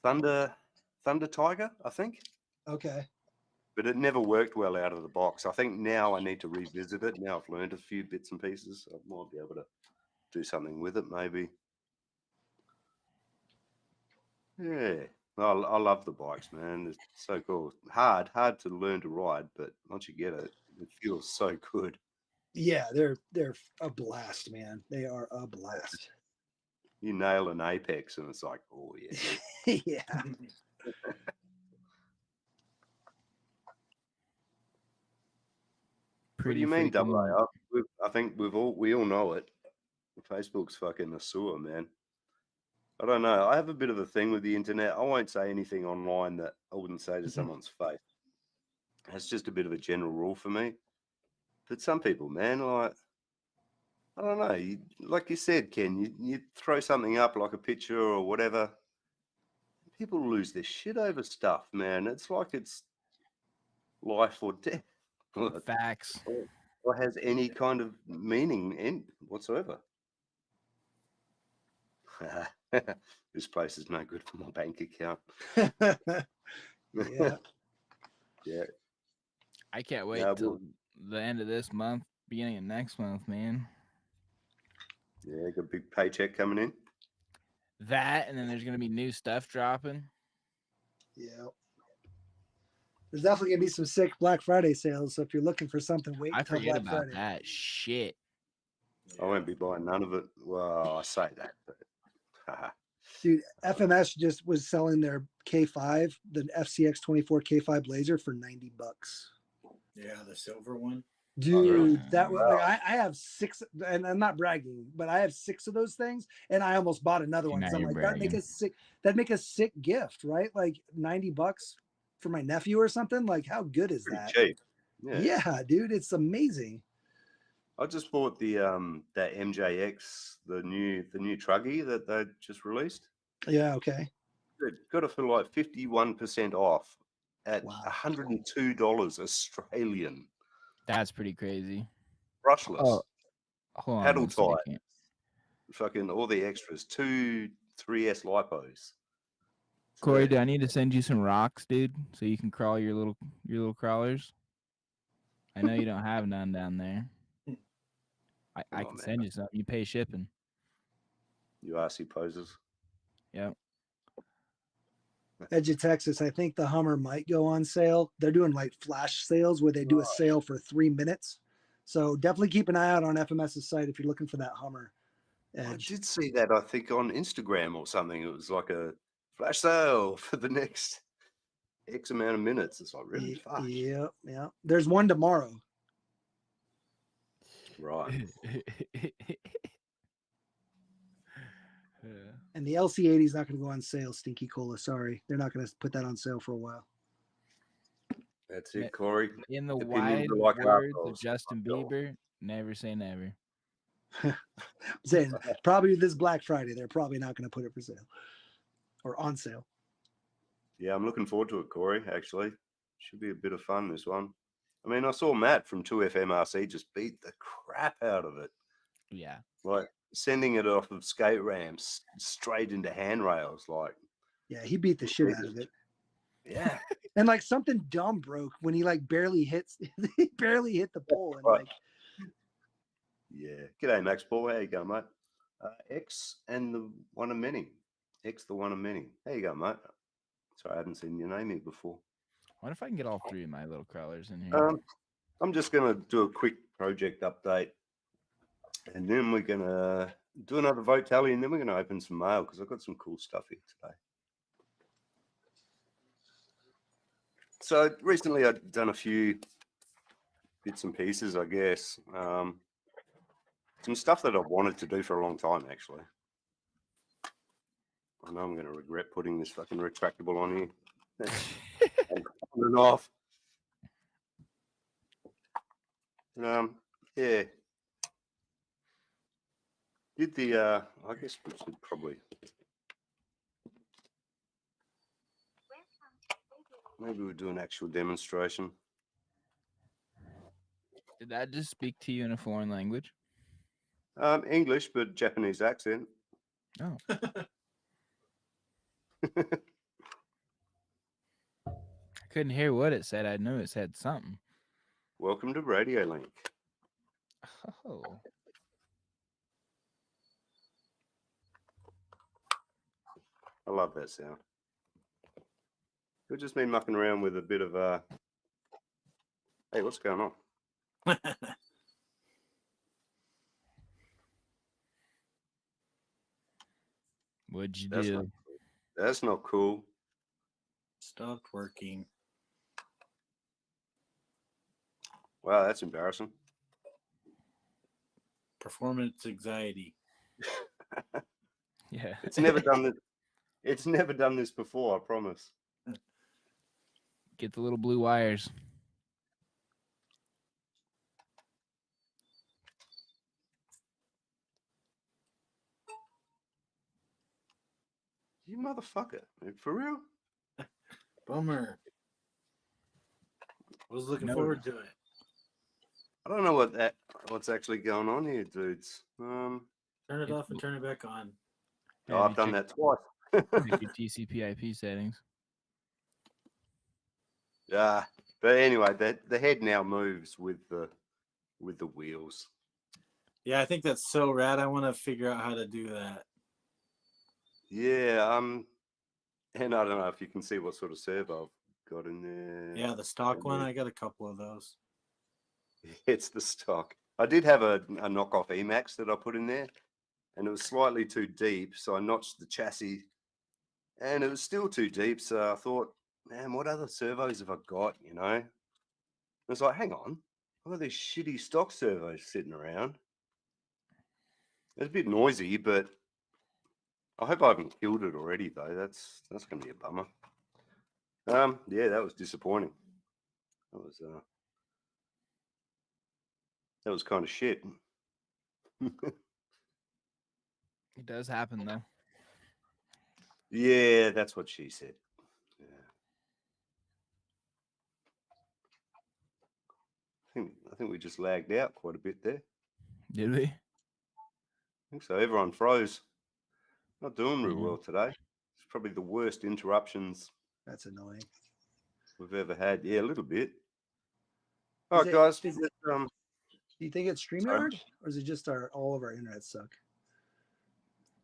Thunder Tiger, I think. Okay. But it never worked well out of the box. I think now I need to revisit it. Now I've learned a few bits and pieces. I might be able to do something with it, maybe. Yeah. I love the bikes, man. It's so cool. Hard to learn to ride, but once you get it, it feels so good. Yeah, they're a blast, man. They are a blast. You nail an apex, and it's like, oh yeah. Yeah. What do you mean, double A? I think we all know it. Facebook's fucking a sewer, man. I don't know. I have a bit of a thing with the internet. I won't say anything online that I wouldn't say to someone's face. That's just a bit of a general rule for me. But some people, man, like, I don't know. Like you said, Ken, you throw something up like a picture or whatever. People lose their shit over stuff, man. It's like it's life or death. Facts. Or has any kind of meaning in whatsoever. This place is no good for my bank account. Yeah. Yeah. I can't wait Yeah, till the end of this month, beginning of next month, man. Yeah, got a big paycheck coming in. That, and then there's gonna be new stuff dropping. Yeah. There's definitely gonna be some sick Black Friday sales. So if you're looking for something, wait I until forget Black about Friday. that shit. I won't be buying none of it. Well, I say that, but Dude, FMS just was selling their K5, the FCX 24 K5 Blazer for $90. Yeah, the silver one. Dude, that was like I have 6, and I'm not bragging, but I have 6 of those things, and I almost bought another one Now because I'm you're like, that'd make bragging. a sick gift, right? Like $90 for my nephew or something. Like, how good is pretty that? cheap. Yeah, dude, it's amazing. I just bought the that MJX, the new truggy that they just released. Yeah, okay. It got it for like 51% off at Wow. $102 Australian. That's pretty crazy. Brushless, Oh, hold on paddle one tight, second. fucking all the extras. 2 3S lipos. Corey, So, do I need to send you some rocks, dude, so you can crawl your little crawlers? I know you don't have none down there. I Come on, can man. send you some. You pay shipping. You RC poses. Yep. Edge of Texas, I think the Hummer might go on sale. They're doing like flash sales where they do a sale for 3 minutes. So definitely keep an eye out on FMS's site if you're looking for that Hummer I Edge. did see that, I think, on Instagram or something. It was like a flash sale for the next X amount of minutes. It's like, really? Fuck. Yeah, yeah. There's one tomorrow. Right. And the LC80 is not going to go on sale, Stinky Cola. Sorry. They're not going to put that on sale for a while. That's it, Corey. In the Opinions wide are like words of alcohols. Justin Bieber, never say never. I'm saying probably this Black Friday, they're probably not going to put it for sale or on sale. Yeah, I'm looking forward to it, Corey, actually. Should be a bit of fun, this one. I mean, I saw Matt from 2FMRC just beat the crap out of it, Yeah. like sending it off of skate ramps straight into handrails. Like, Yeah, he beat the shit out of it. yeah, And like something dumb broke when he like barely hits he barely hit the pole and Right. like yeah. G'day, Max Paul. How you going, mate? X and the one of many. X, the one of many. How you going, mate? Sorry, I haven't seen your name here before. What if I can get all three of my little crawlers in here? I'm just going to do a quick project update, and then we're going to do another vote tally, and then we're going to open some mail because I've got some cool stuff here today. So recently I've done a few bits and pieces, I guess. Some stuff that I've wanted to do for a long time, actually. I know I'm going to regret putting this fucking retractable on here. And on and off. Yeah. Did the, I guess we should probably. Maybe we'll do an actual demonstration. Did that just speak to you in a foreign language? English, but Japanese accent. Oh. I couldn't hear what it said. I knew it said something. Welcome to Radio Link. Oh. I love that sound. We've just been mucking around with a bit of hey, what's going on? What'd you That's do? not, that's not cool. Stopped working. Wow, that's embarrassing. Performance anxiety. Yeah. It's never done this. It's never done this before, I promise. Get the little blue wires. You motherfucker. For real? Bummer. I was looking No. forward to it. I don't know what's actually going on here, dudes. Turn it off and turn it back on. Oh, I've done that twice. Check your TCP/IP settings. Yeah, but anyway, the head now moves with the wheels. Yeah, I think that's so rad. I want to figure out how to do that. Yeah, and I don't know if you can see what sort of servo I've got in there. Yeah, the stock one. I got a couple of those. It's the stock. I did have a knockoff Emax that I put in there, and it was slightly too deep, so I notched the chassis, and it was still too deep. So I thought, man, what other servos have I got? You know, I was like, hang on, I've got these shitty stock servos sitting around. It's a bit noisy, but I hope I haven't killed it already, though. That's going to be a bummer. Yeah, that was disappointing. That was kind of shit. It does happen though. Yeah, that's what she said. Yeah. I think we just lagged out quite a bit there. Did we? I think so. Everyone froze. Not doing real Mhm. well today. It's probably the worst interruptions that's annoying. we've ever had. Yeah, a little bit. All Is right, it- guys. is it- Do you think it's StreamYard or is it just all of our internet suck?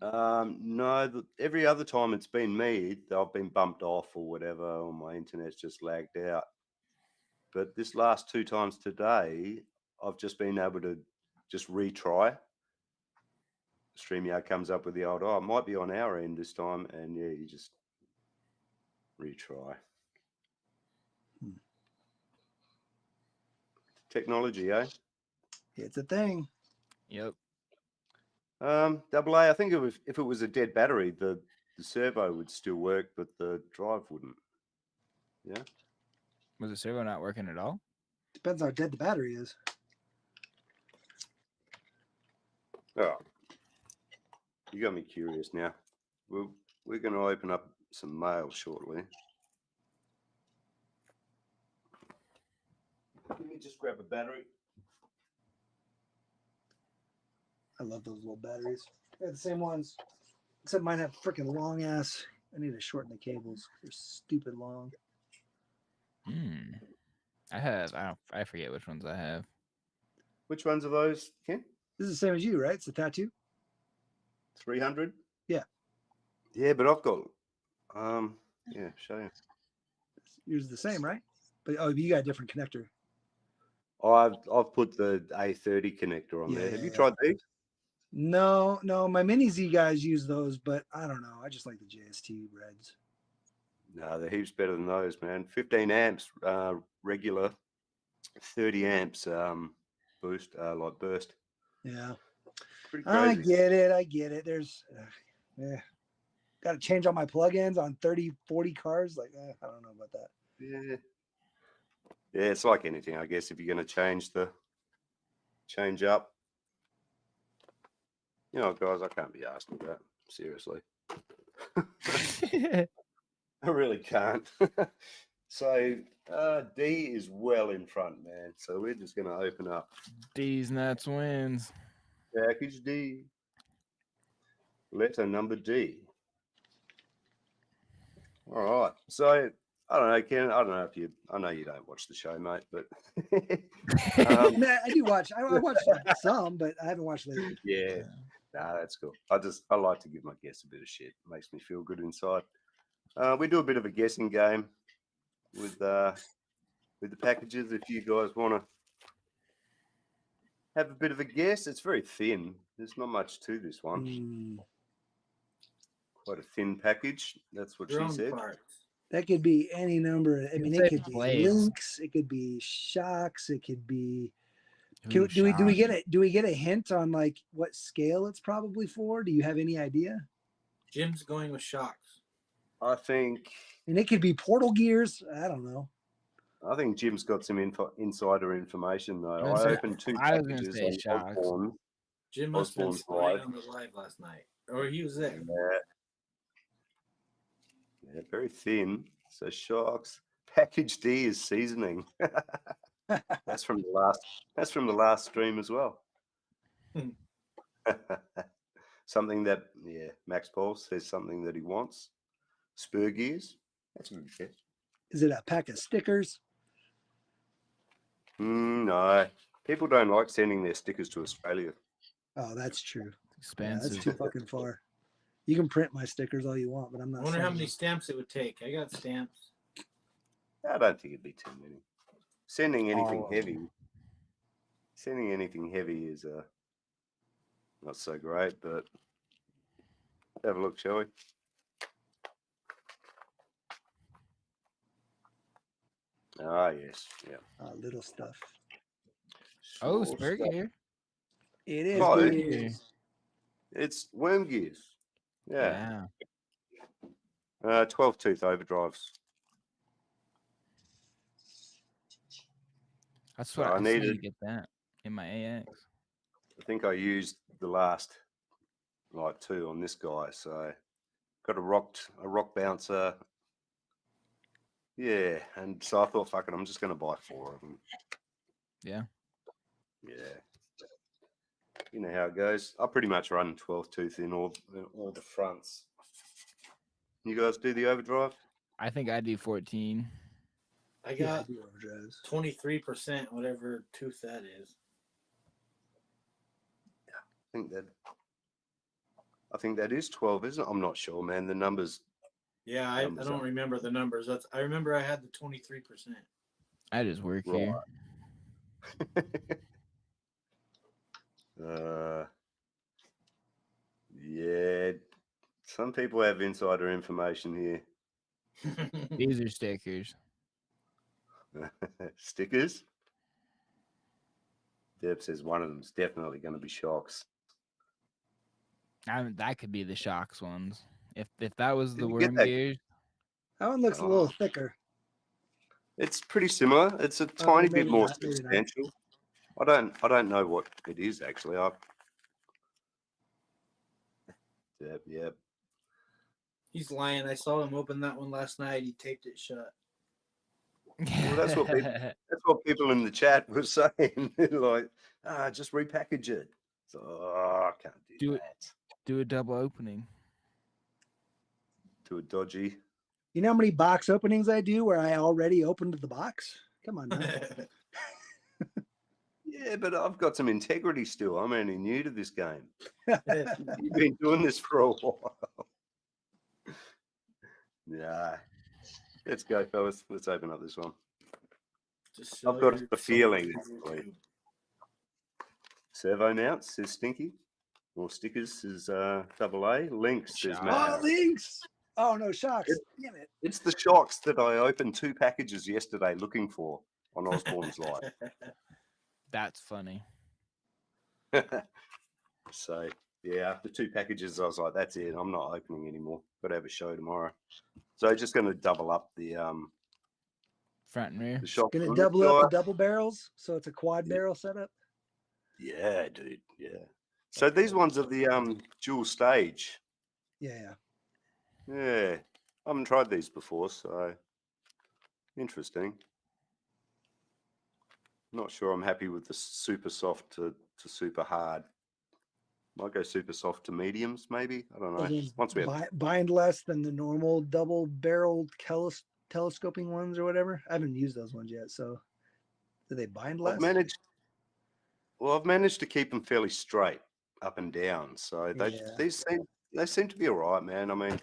No, every other time it's been me, I've been bumped off or whatever, or my internet's just lagged out. But this last 2 times today, I've just been able to just retry. StreamYard comes up with the old, it might be on our end this time, and yeah, you just retry. Technology, eh? It's a thing. Yep. Double A, I think if it was a dead battery, the servo would still work, but the drive wouldn't. Yeah. Was the servo not working at all? Depends how dead the battery is. Oh, you got me curious now. We're going to open up some mail shortly. Let me just grab a battery. I love those little batteries. They're the same ones, except mine have freaking long ass. I need to shorten the cables. They're stupid long. I forget which ones I have. Which ones are those, Ken? This is the same as you, right? It's the tattoo. 300? Yeah. Yeah, but I've got, show you. Yours is the same, right? But oh, you got a different connector. I've put the A30 connector on there. Have you tried these? No, my Mini Z guys use those, but I don't know. I just like the JST Reds. No, they're heaps better than those, man. 15 amps regular, 30 amps boost, like burst. Yeah. Pretty I crazy. get it. There's, got to change all my plugins on 30, 40 cars. Like, I don't know about that. Yeah. Yeah, it's like anything, I guess. If you're going to change up, you know, guys, I can't be asked with that. Seriously. I really can't. So D is well in front, man. So we're just going to open up D's nuts wins. package D. Letter number D. All right. So I don't know, Ken. I don't know if I know you don't watch the show, mate, but Nah, I do watch. I watch some, but I haven't watched lately. yeah. Nah, that's cool. I like to give my guests a bit of shit. It makes me feel good inside. We do a bit of a guessing game with the packages. If you guys want to have a bit of a guess, it's very thin. There's not much to this one. Quite a thin package. That's what she said. That could be any number. I mean, it could be blades. links. It could be shocks. It could be. Ooh, Do we shock. get a hint on like what scale it's probably for? Do you have any idea? Jim's going with shocks. I think. And it could be portal gears. I don't know. I think Jim's got some insider information though. I I opened two I was gonna packages say on shocks. Osborne. Jim must have been Osborne's spying live. on the live last night, or he was there. Yeah, very thin. So shocks. Package D is seasoning. That's from the last stream as well. Something that Max Paul says something that he wants. Spur gears. That's a good guess. Is it a pack of stickers? No. People don't like sending their stickers to Australia. Oh, that's true. Yeah, Expensive. that's too fucking far. You can print my stickers all you want, but I'm I not. wonder how sending many them. stamps it would take. I got stamps. I don't think it'd be too many. Sending anything Oh. heavy is not so great, but have a look, shall we? Ah, yes, yeah. Little stuff. Oh, Small spur stuff. gear. It is. Oh, it yeah. is. It's worm gears. Yeah. 12 tooth overdrives. That's So what I I need to needed- get that in my AX. I think I used the last like two on this guy. So got a rock bouncer. Yeah, and so I thought, fuck it, I'm just going to buy 4 of them. Yeah. Yeah. You know how it goes. I pretty much run 12 tooth in all the fronts. You guys do the overdrive? I think I do 14. I Yeah, I got do overdrives. 23%, whatever tooth that is. I think that is 12, isn't it? I'm not sure, man. The numbers. Yeah, I Numbers don't up. remember the numbers. I remember I had the 23%. I just work Right. here. Yeah. Some people have insider information here. These are stickers. Stickers. Deb says one of them is definitely going to be shocks. That could be the shocks ones. If that was Did the you get worm that? gears, That one looks a little thicker. It's pretty similar. It's a tiny bit maybe more not, maybe not. substantial. I don't know what it is actually. Yep. He's lying. I saw him open that one last night. He taped it shut. Well, that's what people in the chat were saying. They're like, just repackage it. So I can't do Do it. that. Do a double opening. To a dodgy. You know how many box openings I do where I already opened the box? Come on now. Yeah, but I've got some integrity still. I'm only new to this game. You've been doing this for a while. Yeah. Let's go, fellas. Let's open up this one. Just I've show got your the soul feeling to it's YouTube. like servo mounts says Stinky. Or stickers says double A. Links says Shock. Matt. Oh, Harris. links. Oh, no, shocks. Damn it. It's the shocks that I opened 2 packages yesterday looking for on Osborne's Live. That's funny. So yeah, after 2 packages, I was like, that's it. I'm not opening anymore. Got to have a show tomorrow. So just going to double up the Front and rear. shock. Gonna on this double up guy. the double barrels, so it's a quad Yeah. barrel setup. Yeah, dude. Yeah. So these ones are the dual stage. Yeah. Yeah, I haven't tried these before, so interesting. Not sure I'm happy with the super soft to super hard. Might go super soft to mediums, maybe. I don't know. Those ones Once we have, bind less than the normal double barreled telescoping ones or whatever. I haven't used those ones yet. So do they bind less? I've managed to keep them fairly straight up and down. So Yeah. they seem to be all right, man. I mean,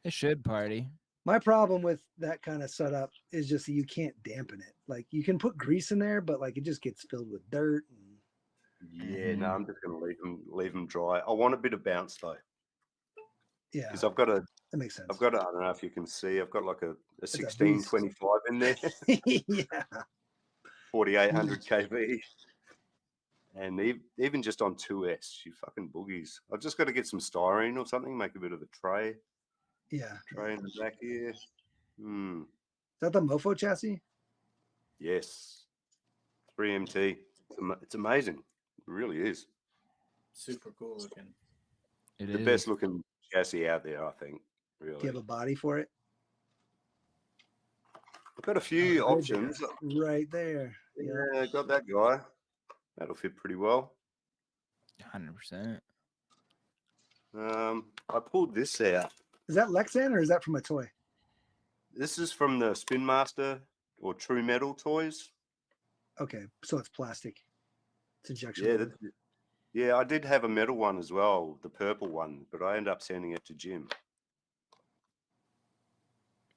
It should party. My problem with that kind of setup is just that you can't dampen it. Like you can put grease in there, but like it just gets filled with dirt. yeah, no, Mhm. I'm just gonna leave them dry. I want a bit of bounce though, Yeah, because I've got a that makes sense. I don't know if you can see, I've got like a a 1625 in there, Yeah. 4800 kV. And even just on 2S, you fucking boogies. I've just got to get some styrene or something, make a bit of a tray Yeah. in the back here. Is that the Mofo chassis? Yes. 3MT. It's amazing. It really is. Super cool looking. It The is. best looking chassis out there, I think. Really. Do you have a body for it? I've got a few Oh, right options. there. Right there. Yeah, got that guy. That'll fit pretty well. 100%. I pulled this out. Is that Lexan or is that from a toy? This is from the Spin Master or True Metal toys. Okay, so it's plastic. It's injection. Yeah, molded. yeah, I did have a metal one as well, the purple one, but I ended up sending it to Jim.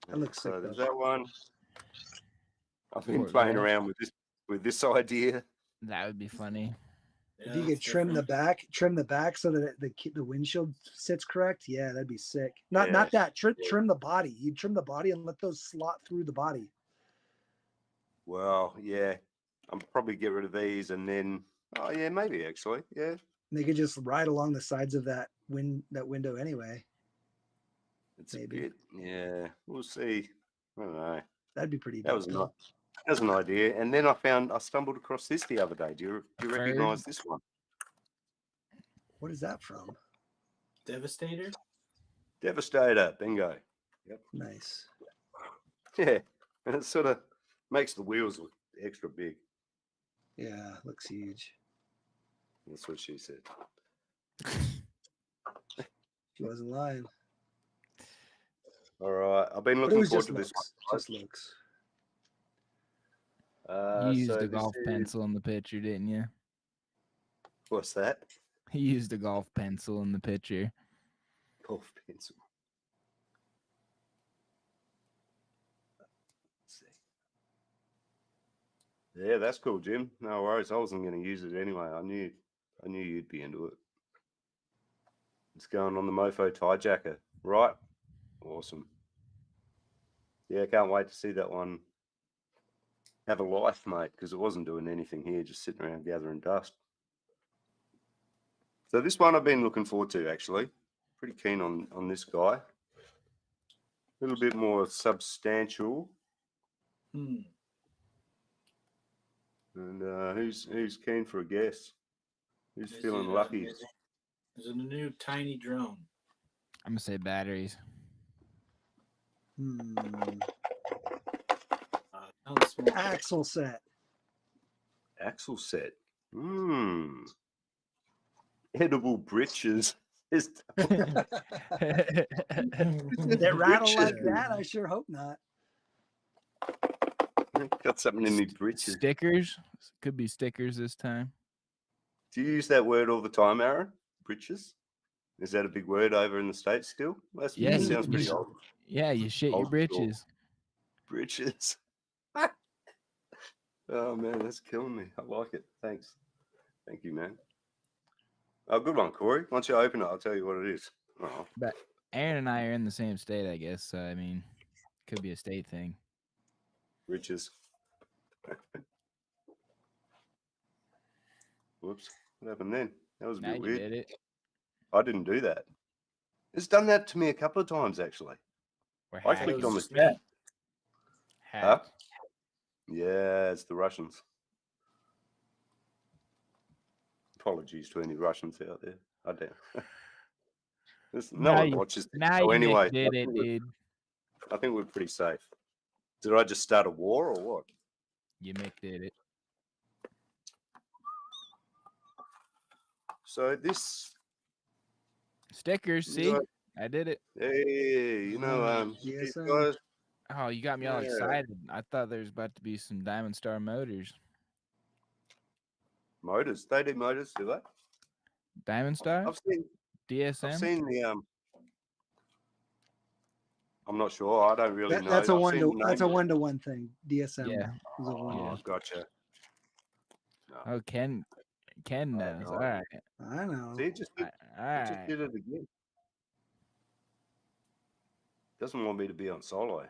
That looks So sick, there's though. that one. I've been Fort playing Golf. around with this idea. That would be funny. If you Yeah, could it's trim different. the back so that the windshield sits correct, yeah, that'd be sick. Not Yeah. that trim the body. You trim the body and let those slot through the body. Well, yeah, I'll probably get rid of these and then, oh yeah, maybe actually, yeah. And they could just ride along the sides of that window anyway. It's Maybe. a bit, yeah, we'll see. I don't know. That'd be pretty. That dope, was though. not. That was an idea, and then I stumbled across this the other day. Do you Bird. recognize this one? What is that from? Devastator. Devastator, bingo. Nice. Yeah, and it sort of makes the wheels look extra big. Yeah, looks huge. That's what she said. She wasn't lying. All right, I've been But it looking was forward just to this looks. one. Just looks. You used So a this golf is- pencil in the picture, didn't you? What's that? He used a golf pencil in the picture. Golf pencil. Let's see. Yeah, that's cool, Jim. No worries. I wasn't going to use it anyway. I knew you'd be into it. It's going on the Mofo tie jacker, right? Awesome. Yeah, can't wait to see that one have a life, mate, because it wasn't doing anything here, just sitting around gathering dust. So this one I've been looking forward to, actually. Pretty keen on this guy. A little bit more substantial. Hmm. And who's keen for a guess? Who's Is feeling it, lucky? Is it a new tiny drone? I'm gonna say batteries. Axle set. Axle set. Edible britches. That rattle like that? I sure hope not. Got something in the britches. Stickers. Could be stickers this time. Do you use that word all the time, Aaron? Britches? Is that a big word over in the States still? That Yeah, sounds pretty old. Yeah, you shit your Old school. britches. Britches. Oh, man, that's killing me. I like it. Thanks. Thank you, man. Oh, good one, Corey. Once you open it, I'll tell you what it is. Oh, But Aaron and I are in the same state, I guess. So, I mean, could be a state thing. riches. Whoops. What happened then? That was a Now bit you weird. did it. I didn't do that. It's done that to me a couple of times, actually. We're I hacked. clicked on the Just chat. me. Huh? Hacked. Yeah, it's the Russians. Apologies to any Russians out there. I doubt. No Now one you- watches this Now show you anyway. did it, dude. I think we're pretty safe. Did I just start a war or what? You Mick did it. So this, Stickers, see? Yeah. I did it. hey, these DSM. guys, Oh, you got me all Yeah. excited. I thought there was about to be some Diamond Star Motors. motors. They do motors, do they? Diamond Star? I've seen DSM? the I'm not sure. I don't really know. That's a I've one seen to the that's a name. 1-to-1 thing. DSM Yeah. is a one. Oh, gotcha. Oh, Ken knows. All right. I know. See, it just All it just right. did it again. Doesn't want me to be on solo.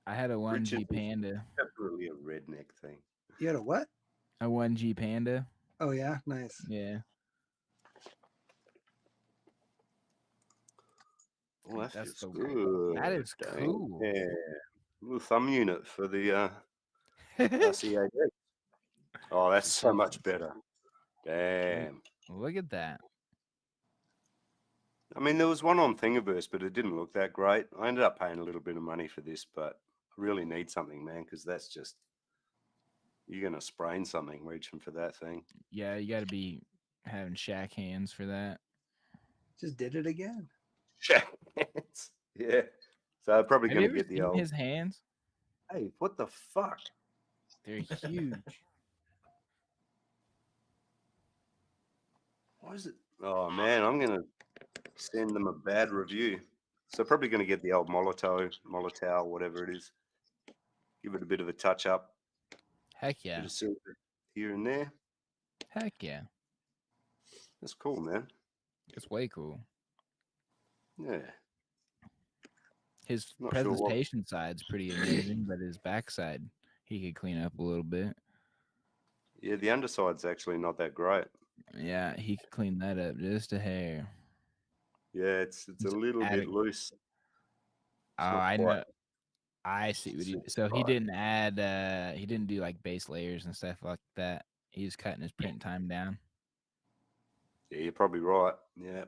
I had a 1G Richard is- Panda. Definitely a redneck thing. You had a what? A 1G Panda. Oh yeah, nice. Yeah. Oh, that That's feels the- good. That is Dang. cool. Yeah. Little thumb unit for the RCAD. Oh, that's so much better. Damn. Look at that. I mean, there was one on Thingiverse, but it didn't look that great. I ended up paying a little bit of money for this, but I really need something, man, because that's just, you're going to sprain something reaching for that thing. Yeah, you got to be having shack hands for that. Just did it again. Yeah. So I'm probably Have you going to ever get the seen old, his hands? hey, what the fuck? They're huge. Why is it? Oh, man, I'm going to send them a bad review. So probably going to get the old Molotov, whatever it is. Give it a bit of a touch up. Heck yeah. Bit of silver here and there. Heck yeah. That's cool, man. It's way cool. Yeah. His Not sure what- presentation side's pretty amazing, but his backside he could clean up a little bit. Yeah, the underside's actually not that great. Yeah, he could clean that up just a hair. Yeah, it's a Just little add bit it- loose. Oh, not I quite know. I see what he. super So he tight. didn't add. He didn't do like base layers and stuff like that. He's cutting his print time down. Yeah, you're probably right. Yeah.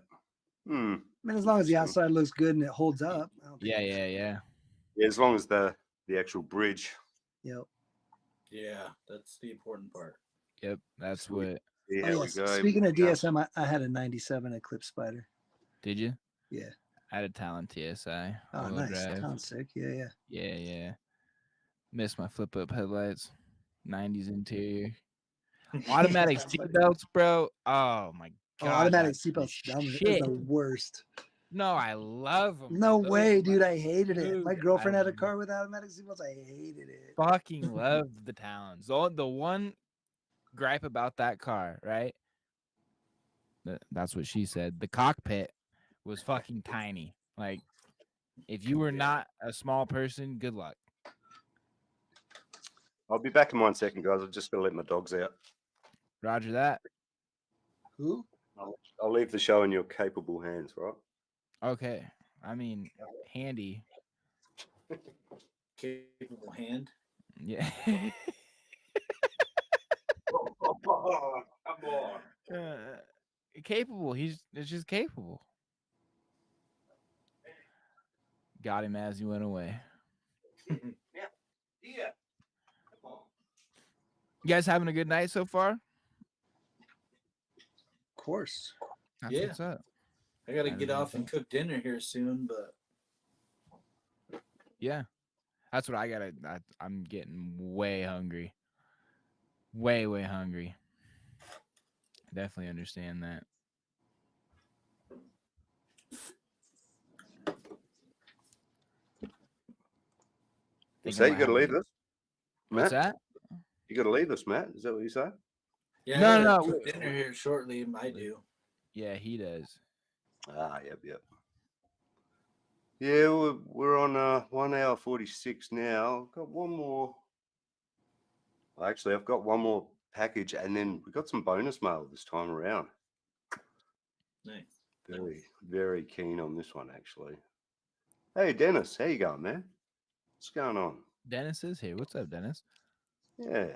I mean, as long as the Interesting. outside looks good and it holds up. I don't think Yeah, it's- yeah, yeah. Yeah, as long as the actual bridge. Yep. Yeah, that's the important part. Yep, that's Sweet. what. Yeah, Oh, there yes. we go. Speaking of Yeah. DSM, I had a 97 Eclipse Spider. Did you? Yeah. I had a Talon TSI. Oh, all-wheel nice. drive. Sounds sick. Yeah, yeah. Yeah, yeah. Missed my flip up headlights. 90s interior. Automatic seatbelts, bro. Oh my Oh, god. automatic that's the seatbelts dumb. It's shit. the worst. No, I love them. No way, dude. I hated it. My Dude, girlfriend I had a car with automatic seatbelts. I hated it. Fucking love the Talons. The one gripe about that car, right? That's what she said. The cockpit was fucking tiny. Like, if you were not a small person, good luck. I'll be back in 1 second, guys. I've just got to let my dogs out. Roger that. Who? I'll leave the show in your capable hands, right? Okay. I mean, handy. Capable hand. Yeah. Come on. Capable. It's just capable. Got him as he went away. Yeah. You guys having a good night so far? Of course. That's Yeah. what's up. I gotta That get is off and what's up. cook dinner here soon, but Yeah, that's what I gotta. I'm getting way hungry. Way hungry. Definitely understand that. You Think I say you might got to have a- leave us, What's Matt? that? You got to leave us, Matt. Is that what you say? yeah, No, I gotta no. cook dinner here shortly. I do. Yeah, he does. Yep. Yeah, we're on 1 hour 46 now. Got one more. Actually, I've got one more package, and then we got some bonus mail this time around. Nice. Very keen on this one, actually. Hey, Dennis, how you going, man? What's going on? Dennis is here. What's up, Dennis? Yeah.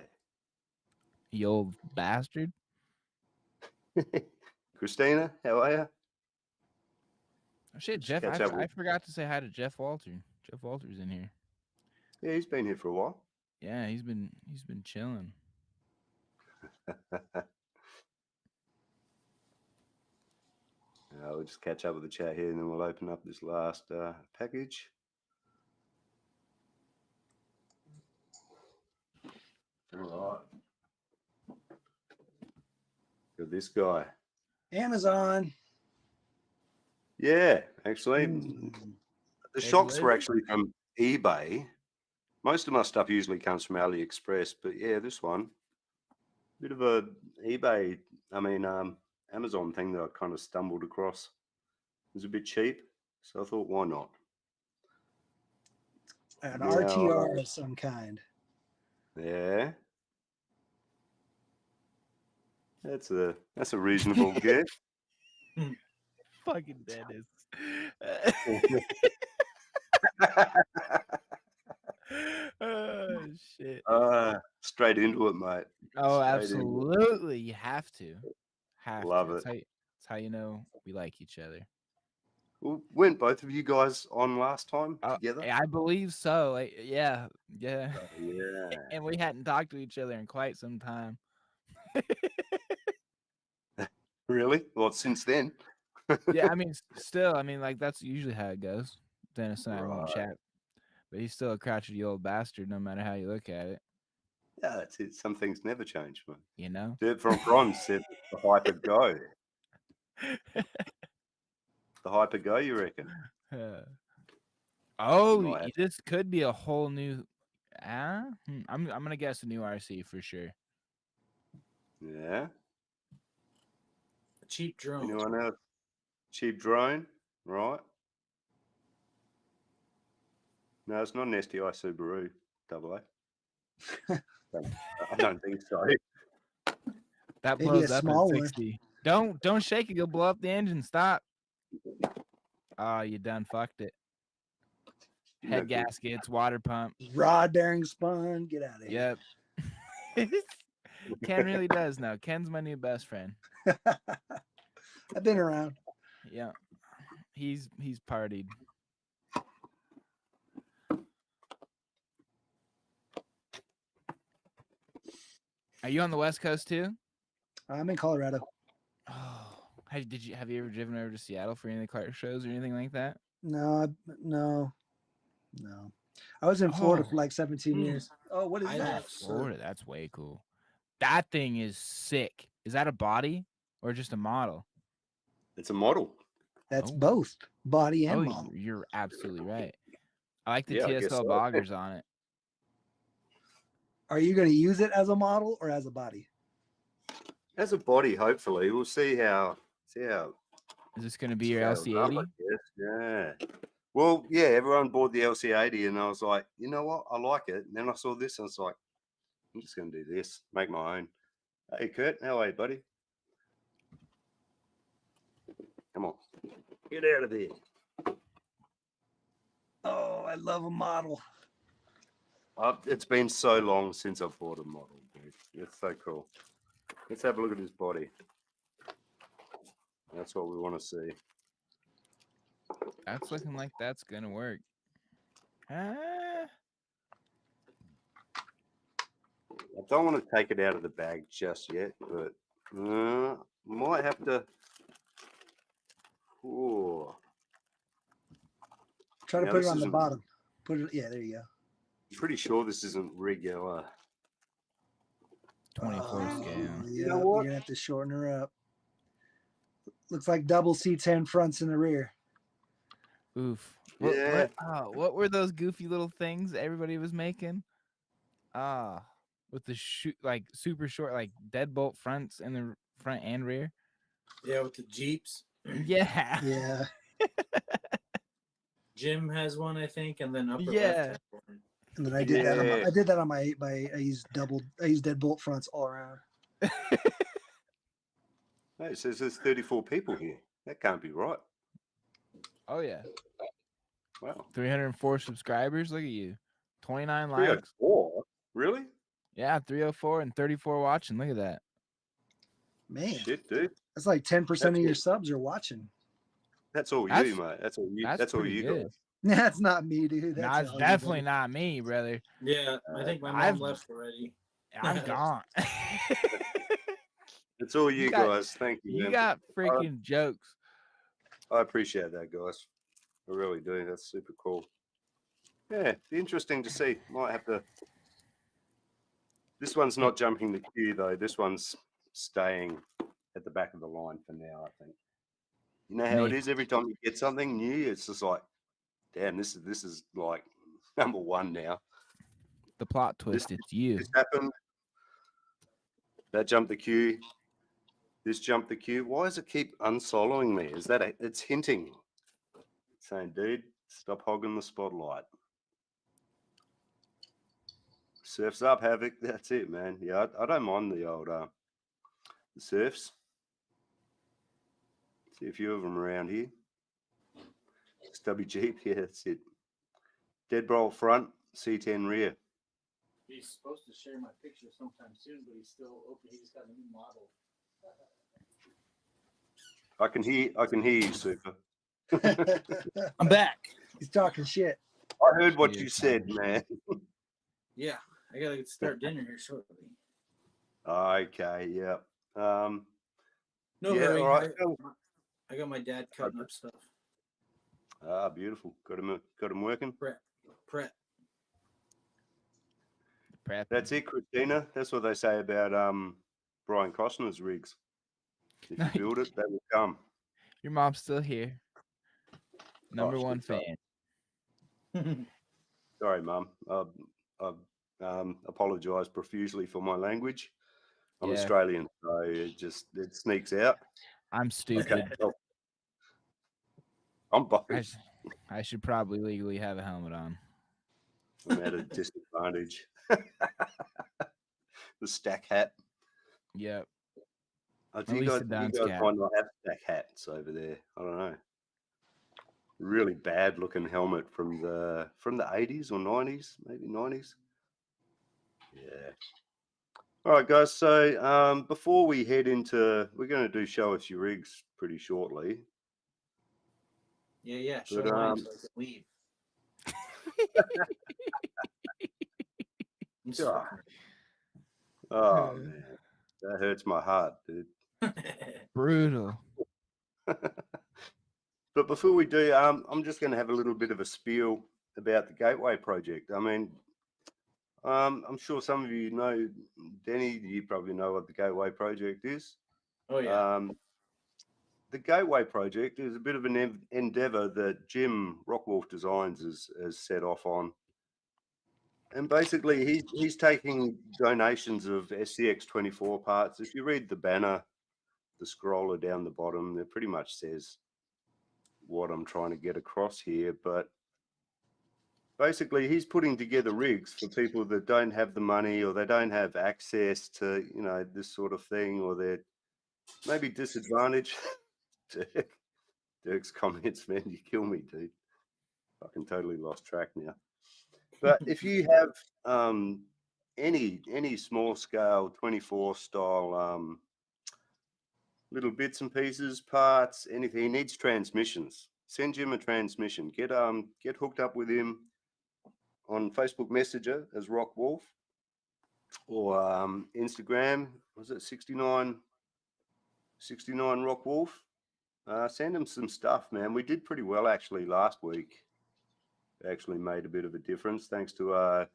You old bastard. Christina, how are you? Oh, shit, Just Jeff. catch I, up I with- forgot to say hi to Jeff Walter. Jeff Walter's in here. Yeah, he's been here for a while. Yeah, he's been chilling. We'll just catch up with the chat here, and then we'll open up this last package. All right. Got this guy. Amazon. Yeah, actually, Mm. the They shocks were deliver? actually from eBay. Most of my stuff usually comes from AliExpress, but yeah, this one, bit of a eBay, Amazon thing that I kind of stumbled across. It was a bit cheap, so I thought, why not? An Yeah, RTR of some kind. Yeah, that's a reasonable guess. Fucking Dennis. Oh shit. Straight into it, mate. Oh, Straight into it. absolutely. You have to. Love to. it. That's how you know we like each other. Well, weren't both of you guys on last time together? I believe so. Like, yeah. Yeah. And we hadn't talked to each other in quite some time. Really? Well, since then. Yeah, I mean, still, I mean, like that's usually how it goes. Dennis and I won't Right. chat, but he's still a crotchety old bastard, no matter how you look at it. Yeah, that's it. Some things never change, man. You know. Dirt from Bronze said the hyper go. The hyper go, you reckon? Oh, Might have- this could be a whole new. I'm gonna guess a new RC for sure. Yeah. A cheap drone. Anyone else? Cheap drone, right? No, it's not an STI Subaru AA. I don't think so. That Maybe blows a up small at one. 60. Don't shake it. You'll blow up the engine. Stop. Oh, you done fucked it. Head No good. gaskets, water pump. Rod bearing spun. Get out of here. Yep. Ken really does know. Ken's my new best friend. I've been around. Yeah. He's partied. Are you on the West Coast too? I'm in Colorado. Oh, have you ever driven over to Seattle for any of the car shows or anything like that? No. I was in Florida Oh. for like 17 years. Oh, what is I that? love Florida, that's way cool. That thing is sick. Is that a body or just a model? It's a model. That's Oh. both body and Oh, model. you're absolutely right. I like the Yeah, I guess TSL so. boggers on it. Are you going to use it as a model or as a body? As a body, hopefully. We'll see how Is this going to be your scales up, I LC80? guess. Yeah. Well, yeah, everyone bought the LC80 and I was like, you know what? I like it. And then I saw this and I was like, I'm just going to do this, make my own. Hey, Kurt, how are you, buddy? Come on. Get out of there. Oh, I love a model. It's been so long since I've bought a model, dude. It's so cool. Let's have a look at his body. That's what we want to see. That's looking like that's going to work. I don't want to take it out of the bag just yet, but might have to. Oh, Try to now put it this on the isn't- bottom. Put it. Yeah, there you go. I'm pretty sure this isn't regular. 24 scale. Yeah, You know you're what? gonna have to shorten her up. Looks like double C10 fronts in the rear. Oof. Yeah. What were those goofy little things everybody was making? With the shoot like super short, like deadbolt fronts in the front and rear. Yeah, with the Jeeps. Yeah. Yeah. Jim has one, I think, and then upper Yeah. left has one. And then I did that. On my, Yeah. I did that on my. I used deadbolt fronts all around. Hey, it says there's 34 people here. That can't be right. Oh yeah. Wow. 304 subscribers. Look at you. 29 likes. 304? Really? Yeah, 304 and 34 watching. Look at that. Man, Shit, dude. that's like 10% of your good. subs are watching. That's all That's- you, mate. That's all you. that's That's all pretty you good. guys. That's not me, dude. Nah, That's it's all you, definitely buddy. not me, brother. Yeah, I think my mom I've- left already. I'm gone. It's all you, got- guys. Thank you. You man. got freaking jokes. I appreciate that, guys. I really do. That's super cool. Yeah, be interesting to see. Might have to. This one's not jumping the queue though. This one's staying at the back of the line for now. I think. You know how it Me. is. Every time you get something new, it's just like, damn, this is like number one now. The plot twist. It's you. This happened. That jumped the queue. This jumped the queue. Why does it keep unsoloing me? Is that it's hinting? It's saying, dude, stop hogging the spotlight. Surfs up, Havoc. That's it, man. Yeah, I don't mind the old the surfs. See a few of them around here. Stubby Jeep, yeah, that's it. Deadbolt front, C10 rear. He's supposed to share my picture sometime soon, but he's still open. He just got a new model. I can hear you, Super. I'm back. He's talking shit. I heard what Yeah, you said, man. Yeah, I gotta start dinner here shortly. Okay, yeah. No Yeah, hurry. all right. I got my dad cutting up stuff. Beautiful. Got him working. Prep. Prep. That's it, Christina. That's what they say about Brian Costner's rigs. If you build it, they will come. Your mom's still here. Number shit, one sorry. fan. Sorry, Mum. I apologise profusely for my language. I'm Yeah. Australian, so it sneaks out. I'm stupid. I'm both. I should probably legally have a helmet on. I'm at a disadvantage. The stack hat. Yep. Do At you least guys, the you dance guys cap. might not have stack hats over there. I don't know. Really bad looking helmet from the 80s or 90s, maybe 90s. Yeah. All right, guys. So before we head into, we're going to do show us your rigs pretty shortly. Yeah. Show But, mine so I can leave. I'm just God. fucking- Oh man, that hurts my heart, dude. Brutal. But before we do, I'm just going to have a little bit of a spiel about the Gateway project. I mean, I'm sure some of you know, Denny, you probably know what the Gateway project is. Oh yeah. The Gateway project is a bit of an endeavor that Jim Rockwolf Designs has set off on. And basically, he's taking donations of SCX24 parts. If you read the banner, the scroller down the bottom, it pretty much says what I'm trying to get across here. But basically, he's putting together rigs for people that don't have the money or they don't have access to, this sort of thing, or they're maybe disadvantaged. Dirk's comments, man, you kill me, dude. Fucking totally lost track now. But if you have any small scale 24 style little bits and pieces, parts, anything, he needs transmissions. Send Jim a transmission. Get hooked up with him on Facebook Messenger as Rock Wolf. or Instagram. Was it 69 Rock Wolf? Send them some stuff, man. We did pretty well actually last week. Actually made a bit of a difference thanks to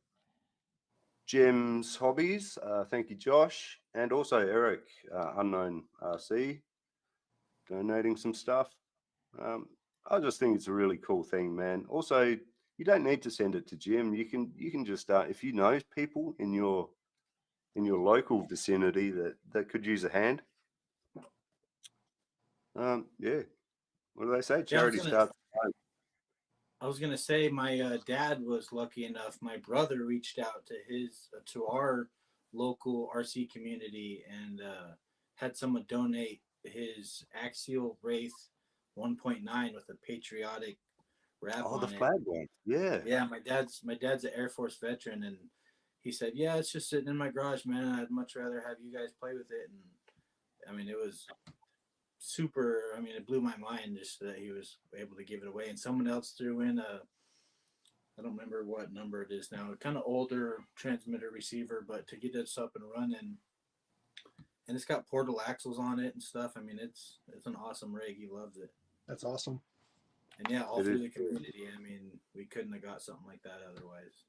Jim's Hobbies. Thank you, Josh, and also Eric, Unknown RC, donating some stuff. I just think it's a really cool thing, man. Also, you don't need to send it to Jim. You can just if you know people in your local vicinity that could use a hand. Yeah. What do they say? Charity starts. I was gonna say my dad was lucky enough. My brother reached out to our local RC community and had someone donate his Axial Wraith 1.9 with a patriotic wrap Oh, on the it. flag one. Yeah. Yeah, my dad's an Air Force veteran, and he said, "Yeah, it's just sitting in my garage, man. I'd much rather have you guys play with it." And I mean, it was super. I mean, it blew my mind just that he was able to give it away. And someone else threw in I don't remember what number it is now, a kind of older transmitter receiver, but to get this up and running, and it's got portal axles on it and stuff. I mean, it's an awesome rig. He loves it. That's awesome. And yeah, all It through is. the community. I mean, we couldn't have got something like that otherwise.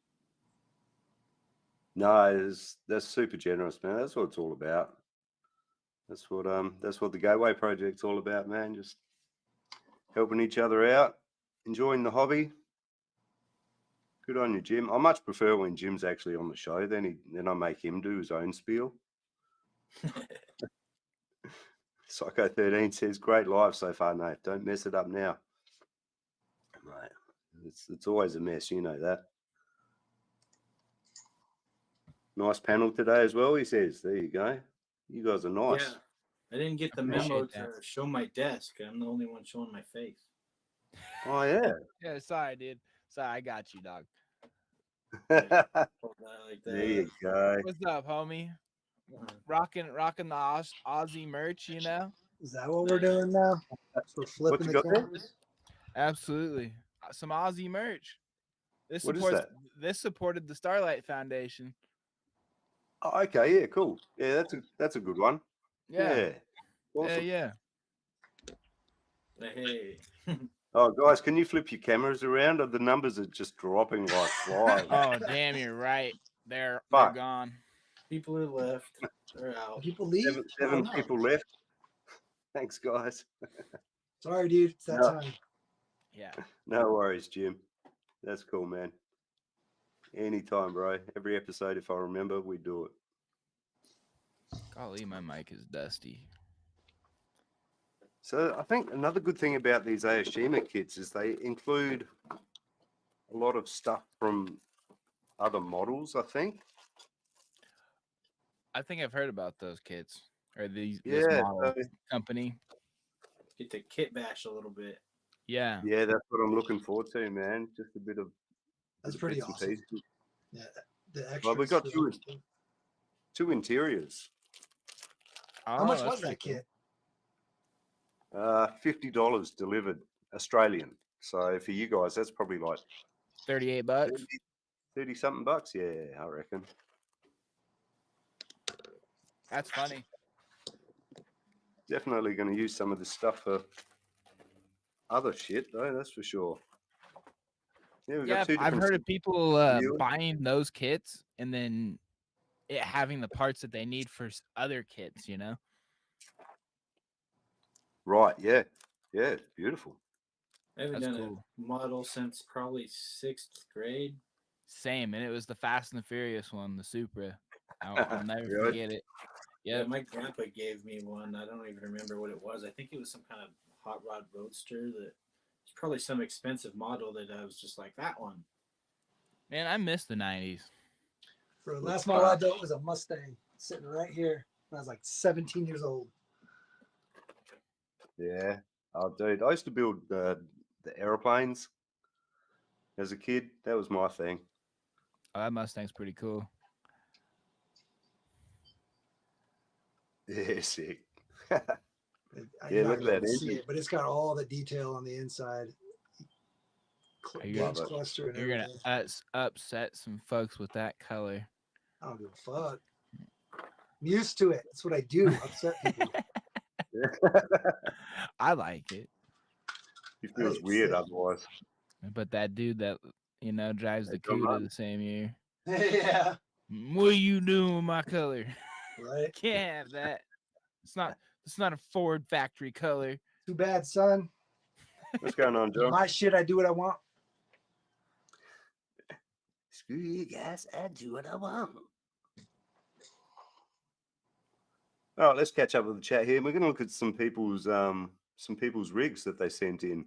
No, that's super generous, man. That's what it's all about. That's what the Gateway Project's all about, man. Just helping each other out, enjoying the hobby. Good on you, Jim. I much prefer when Jim's actually on the show. Then I make him do his own spiel. Psycho 13 says, "Great live so far, Nate. Don't mess it up now." Right, it's always a mess, you know that. Nice panel today as well, he says. There you go. You guys are nice. Yeah. I didn't get the Appreciate memo that. to show my desk. I'm the only one showing my face. Oh yeah. Yeah, sorry, dude. Sorry, I got you, dog. Hold that like There you that. go. What's up, homie? Rocking the Aussie merch, you know? Is that what we're doing now? So we're flipping you the got there? cameras. Absolutely. Some Aussie merch. This What is supports that? this supported the Starlight Foundation. Oh, okay, yeah, cool. Yeah, that's a good one. Yeah. Yeah. Awesome. Yeah. Hey. Oh, guys, can you flip your cameras around? Or the numbers are just dropping like flies. Oh, damn, you're right. They're Fuck. gone. People are left. They're out. People leave. Seven Oh, no. people left. Thanks, guys. Sorry, dude. It's that No. time. Yeah. No worries, Jim. That's cool, man. Anytime, bro. Every episode, if I remember, we do it. Golly, my mic is dusty. So I think another good thing about these Aoshima kits is they include a lot of stuff from other models, I think. I think I've heard about those kits or this Yeah, model company. Get the kit bash a little bit. Yeah. yeah, that's what I'm looking forward to, man. Just a bit of That's bit of pretty bits and awesome. pieces. Yeah, the extras. Well, we got two interiors. How much Oh, was that's that pretty kit? $50 delivered Australian. So for you guys, that's probably like cool. $38. 30 something bucks. Yeah, I reckon. That's funny. Definitely going to use some of this stuff for other shit, though. That's for sure. Yeah, we've Yeah, got two I've different. heard of people viewers. buying those kits and then it having the parts that they need for other kits, you know? Right. Yeah. Yeah. It's beautiful. I haven't That's done cool. a model since probably 6th grade. Same, and it was the Fast and the Furious one, the Supra. I'll never Really? forget it. Yeah, Yep. my grandpa gave me one. I don't even remember what it was. I think it was some kind of hot rod roadster that it's probably some expensive model that I was just like, that one. Man, I miss the 90s. For the last model I built was a Mustang sitting right here when I was like 17 years old. Yeah. Oh, dude, I used to build the aeroplanes as a kid. That was my thing. Oh, that Mustang's pretty cool. Yeah, sick. Yeah, Yeah, look at that see engine. it, but it's got all the detail on the inside. Are you Gauge gonna- cluster and You're gonna everything. upset some folks with that color. I don't give a fuck. I'm used to it. That's what I do. Upset people. I like it. He feels Hey, weird sick. otherwise. But that dude that drives Hey, the John CUDA Martin. the same year. Yeah. What are you doing with my color? Right. Can't have that. It's not a Ford factory color. Too bad, son. What's going on, John? My shit, I do what I want. Screw you guys, I do what I want. All right, let's catch up with the chat here. We're going to look at some people's rigs that they sent in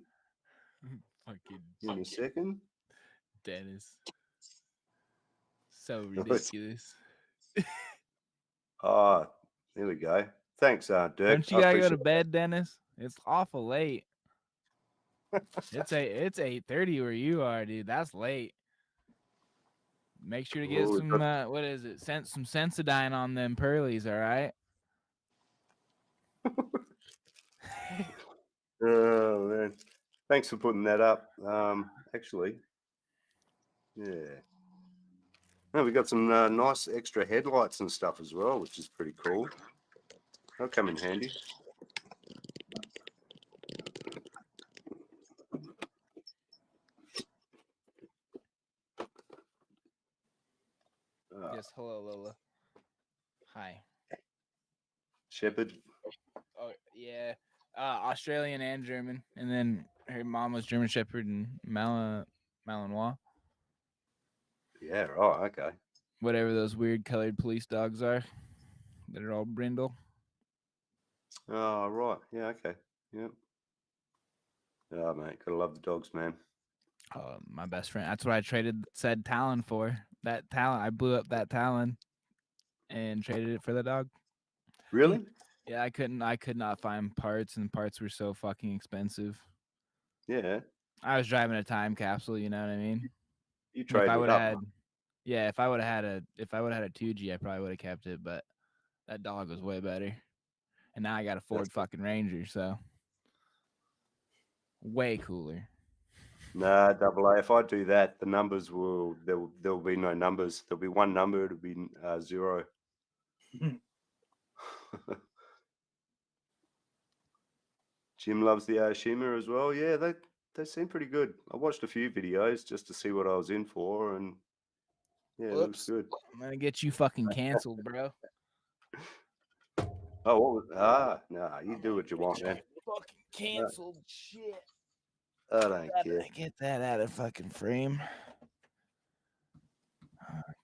Fucking a second. Dennis. So ridiculous. Oh, there we go. Thanks, Dirk. Don't you I gotta go to appreciate bed, Dennis? It's awful late. It's 8:30 where you are, dude. That's late. Make sure to get Oh, some what is it? Some Sensodyne on them pearlies, all right? Oh man, thanks for putting that up. Actually, yeah. No, we got some nice extra headlights and stuff as well, which is pretty cool. They'll come in handy. Yes, hello, Lola. Hi. Shepherd. Oh yeah, Australian and German, and then her mom was German Shepherd and Malinois, Yeah, right. Okay. whatever those weird colored police dogs are that are all brindle. Oh, right. Yeah. Okay. Yeah. Oh, mate, gotta love the dogs, man. My best friend. That's what I traded said Talon for. That Talon, I blew up that Talon and traded it for the dog. Really? Yeah, I could not find parts, and parts were so fucking expensive. Yeah. I was driving a time capsule, you know what I mean? You If traded I it would have up. had, yeah, if I would have had a 2G, I probably would have kept it. But that dog was way better, and now I got a Ford fucking Ranger, so way cooler. Nah, double A. If I do that, the numbers there'll be no numbers. There'll be one number. It'll be 0. Jim loves the Shimmer as well. Yeah, they seem pretty good. I watched a few videos just to see what I was in for, and yeah, it looks Whoops. good. I'm gonna get you fucking canceled, bro. Oh, what was? Nah, you do what you want, man. Fucking canceled. Shit. I don't care. Get that out of fucking frame.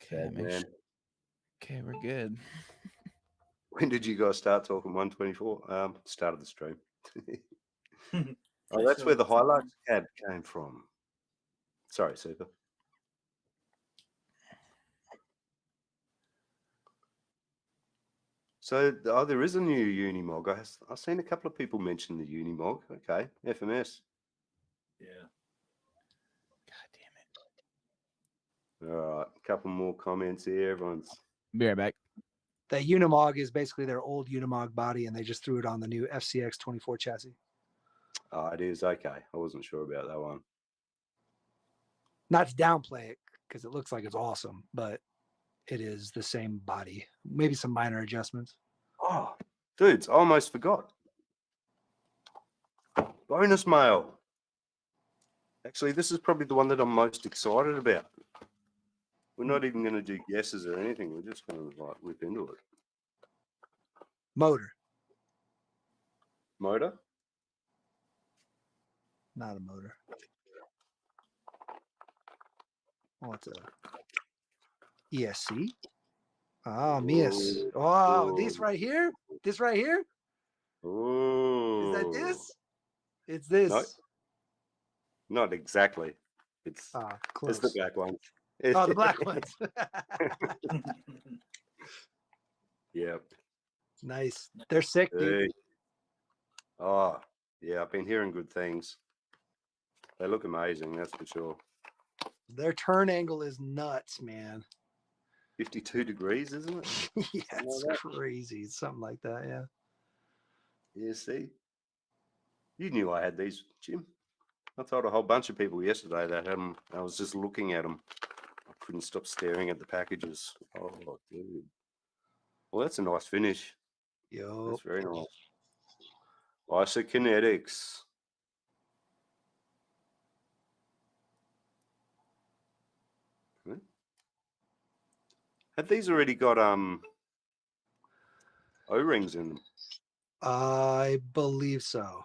Okay, Bad man. Okay, we're good. When did you guys start talking 124? Start of the stream. Oh, that's where the Hilux cab came from. Sorry, Super. So, there is a new Unimog. I've seen a couple of people mention the Unimog. Okay, FMS. Yeah. God damn it. All right, a couple more comments here. Everyone's. Be right back. The Unimog is basically their old Unimog body, and they just threw it on the new FCX 24 chassis. Oh, it is okay. I wasn't sure about that one. Not to downplay it, because it looks like it's awesome, but it is the same body. Maybe some minor adjustments. Oh, dudes, I almost forgot. Bonus mail. Actually, this is probably the one that I'm most excited about. We're not even going to do guesses or anything. We're just going to whip into it. Motor, Motor? not a motor. Oh, it's a ESC. Oh, Mias. Oh, this right here? This right here? Oh. Is that this? It's this. No, not exactly. It's close. the black one. Oh, the black ones. Yep. Nice. They're sick, dude. Hey. Oh, yeah. I've been hearing good things. They look amazing, that's for sure. Their turn angle is nuts, man. 52 degrees, isn't it? Yeah, it's crazy. It's something like that, yeah. Yeah, see? You knew I had these, Jim. I told a whole bunch of people yesterday that had them. I was just looking at them. couldn't stop staring at the packages. Oh, dude. Well, that's a nice finish. Yo. That's very nice. Isokinetics. Have these already got O-rings in them? I believe so.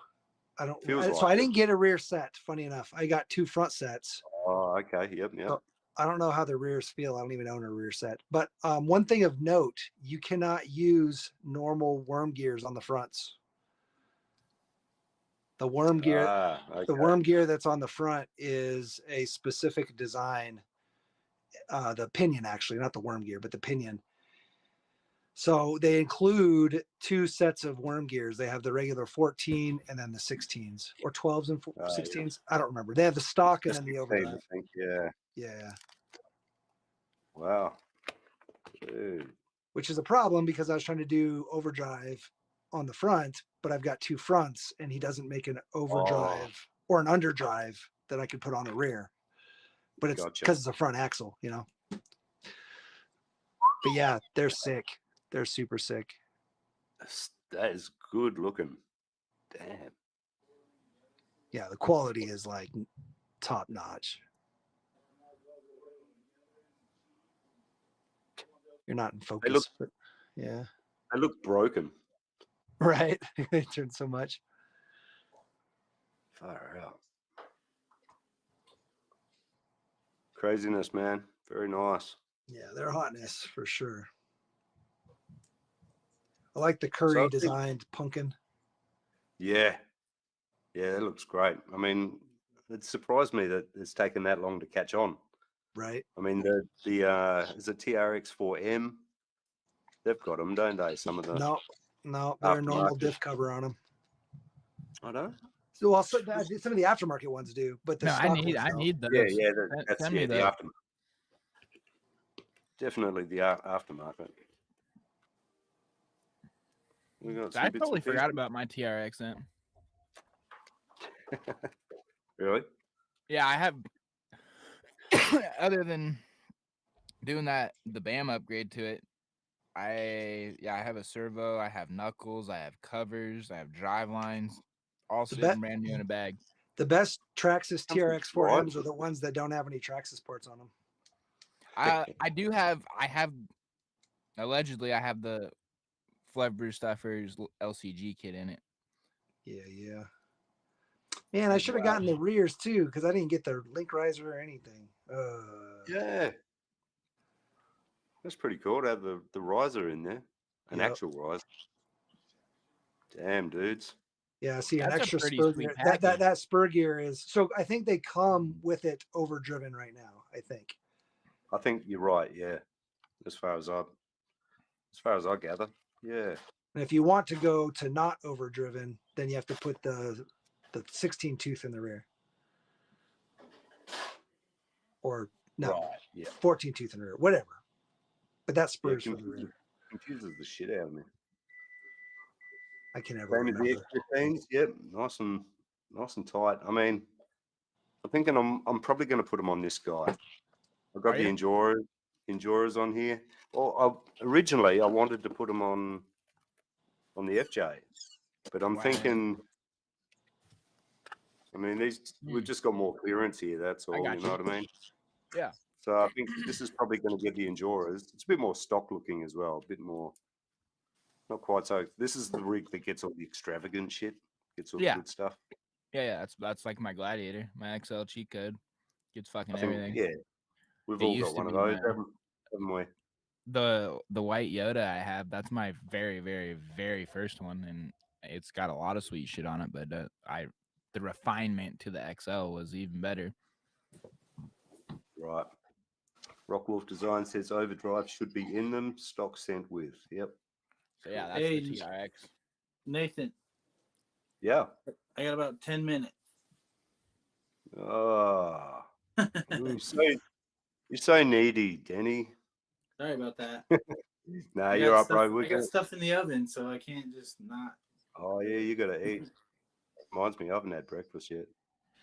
I don't. Feels So like I it. didn't get a rear set. Funny enough, I got 2 front sets. Oh, okay. Yep. Oh, I don't know how the rears feel. I don't even own a rear set. But one thing of note, you cannot use normal worm gears on the fronts. The worm gear, Okay. the worm gear that's on the front is a specific design. The pinion, actually, not the worm gear, but the pinion. So they include 2 sets of worm gears. They have the regular 14 and then the 16s or 12s and 16s. I don't remember. They have the stock and then the 16, overdrive. I think. Yeah. Yeah. Wow. Dude. Which is a problem because I was trying to do overdrive on the front, but I've got 2 fronts and he doesn't make an overdrive or an underdrive that I could put on the rear. But it's because it's a front axle, you know. But yeah, they're sick. They're super sick. That is good looking. Damn. Yeah, the quality is like top notch. You're not in focus, but yeah. They look broken. Right. They turn so much. Far out. Craziness, man. Very nice. Yeah, they're hotness for sure. I like the Curry designed pumpkin. Yeah. Yeah, that looks great. I mean, it surprised me that it's taken that long to catch on. Right. I mean, the is it TRX4M? They've got them, don't they? Some of the no, they're a normal diff cover on them. I don't. So also some of the aftermarket ones do, but the I need those. Yeah, that's Send me the those. aftermarket. Definitely the aftermarket. We got some I bits totally and forgot pieces. about my TRX then. Really? Yeah, I have. Other than doing the BAM upgrade to it, I have a servo, I have knuckles, I have covers, I have drive lines, all sitting brand new in a bag. The best Traxxas TRX4Ms are the ones that don't have any Traxxas ports on them. I have allegedly I have the Flever Stuffers LCG kit in it. Yeah. Man, I should have gotten the rears too because I didn't get the link riser or anything. Yeah. That's pretty cool to have the riser in there. An actual riser. Damn, dudes. Yeah, see, an That's extra a pretty spur sweet gear. That package. spur gear is so I think they come with it overdriven right now, I think. I think you're right, yeah. As far as I gather. Yeah. And if you want to go to not overdriven, then you have to put the 16 tooth in the rear. Or no, Right, yeah. 14 tooth in the rear, whatever. But that spurs for the rear. Confuses the shit out of me. I can never Same as remember. the X15s, yep, nice and tight. I mean, I'm thinking I'm probably going to put them on this guy. I've got the Endurers on here. Well, originally I wanted to put them on the FJ, but I'm thinking. I mean, we've just got more clearance here. That's all. You know what I mean? Yeah. So I think this is probably going to get the Endurers. It's a bit more stock looking as well. A bit more. Not quite so. This is the rig that gets all the extravagant shit. Gets all the good stuff. Yeah. That's like my Gladiator, my XL cheat code. Gets fucking everything. Yeah, we've all got one of those, haven't we? The white Yoda I have, that's my very, very, very first one, and it's got a lot of sweet shit on it. But the refinement to the XL was even better. Right. Rockwolf Design says overdrive should be in them. Stock sent with. Yep. So yeah, that's the TRX. Nathan. Yeah. I got about 10 minutes. Oh. You're so needy, Denny. Sorry about that. Nah, you're up, bro. I got stuff in the oven, so I can't just not. Oh yeah, you gotta eat. Reminds me, I haven't had breakfast yet.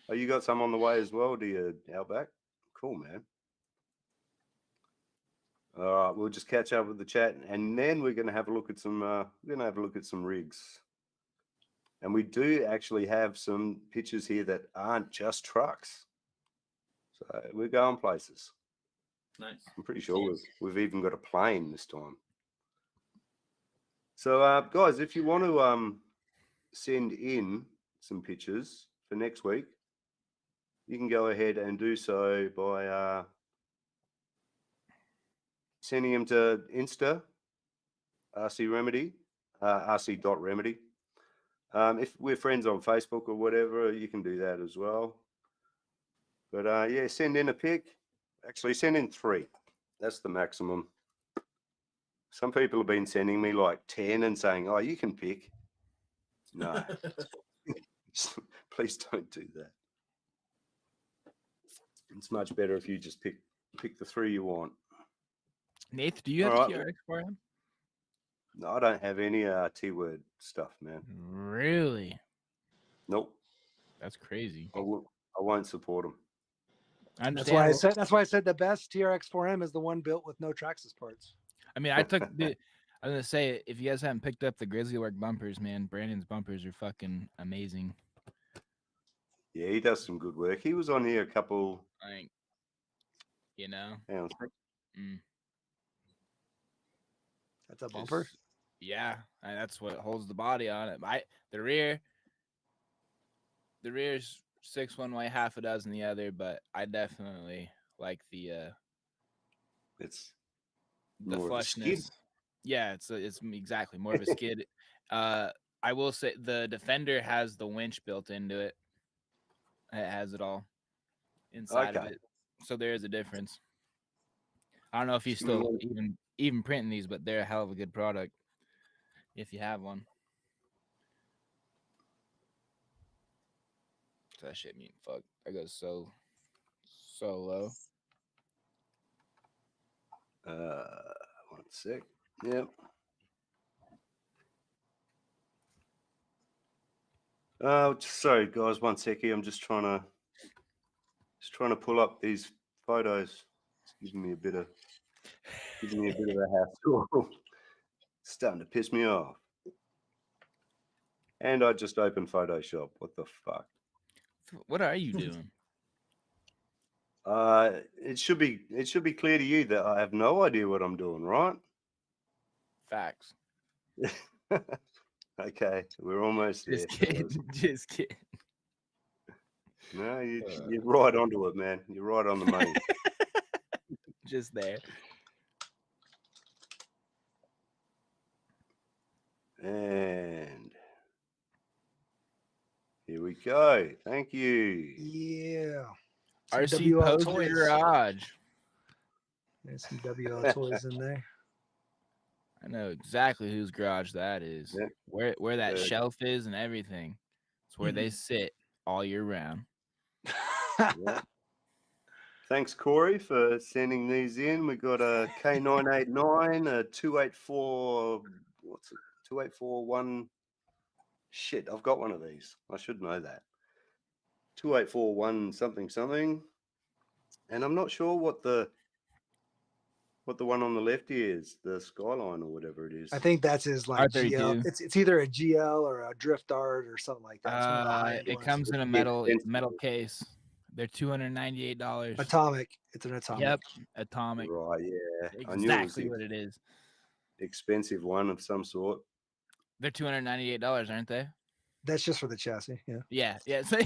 Oh, you got some on the way as well? Do you Outback? Cool, man. All right, we'll just catch up with the chat, and then we're going to have a look at some. We're going to have a look at some rigs, and we do actually have some pictures here that aren't just trucks. So we're going places. Nice. I'm pretty sure we've even got a plane this time. So, guys, if you want to send in some pictures for next week, you can go ahead and do so by sending them to Insta, RC Remedy, rc.remedy. If we're friends on Facebook or whatever, you can do that as well. But yeah, send in a pic. Actually, send in 3. That's the maximum. Some people have been sending me like 10 and saying, "Oh, you can pick." No, please don't do that. It's much better if you just pick the 3 you want. Nath, do you have All a right. TRX for him? No, I don't have any T-word stuff, man. Really? Nope. That's crazy. I won't support them. That's why I said the best TRX 4M is the one built with no Traxxas parts. I mean, I was gonna say, if you guys haven't picked up the Grizzly Work bumpers, man, Brandon's bumpers are fucking amazing. Yeah, he does some good work. He was on here a couple. Like, you know. Hang on. That's a bumper. Yeah, and that's what holds the body on it. The rear's 6 one way, half a dozen the other, but I definitely like the more of a skid. flushness. Yeah, it's exactly more of a skid. I will say the Defender has the winch built into it. It has it all inside of it, so there is a difference. I don't know if he's still even printing these, but they're a hell of a good product if you have one. So that shit mean fuck. I go so low. 1 sec. Yep. Sorry guys, 1 sec here. I'm just trying to pull up these photos. It's giving me a bit of a hassle. Starting to piss me off. And I just opened Photoshop. What the fuck? What are you doing? It should be clear to you that I have no idea what I'm doing, right? Facts. Okay, we're almost there. Just kidding. No, you're right onto it, man. You're right on the money. Just there. And here we go. Thank you. Yeah. RC Post Garage. There's some WL toys in there. I know exactly whose garage that is. Yeah. Where that shelf is and everything. It's where they sit all year round. Yeah. Thanks, Corey, for sending these in. We got a K989, a 284. What's it? 2841. Shit, I've got one of these. I should know that. 2841 something. And I'm not sure what the one on the left is, the Skyline or whatever it is. I think that's his like R32. GL. It's either a GL or a Drift Art or something like that. It comes in a metal case. They're $298. Atomic. It's an Atomic. Yep, Atomic. Right, yeah. Exactly what it is. Expensive one of some sort. They're $298, aren't they? That's just for the chassis. Yeah. Yeah. So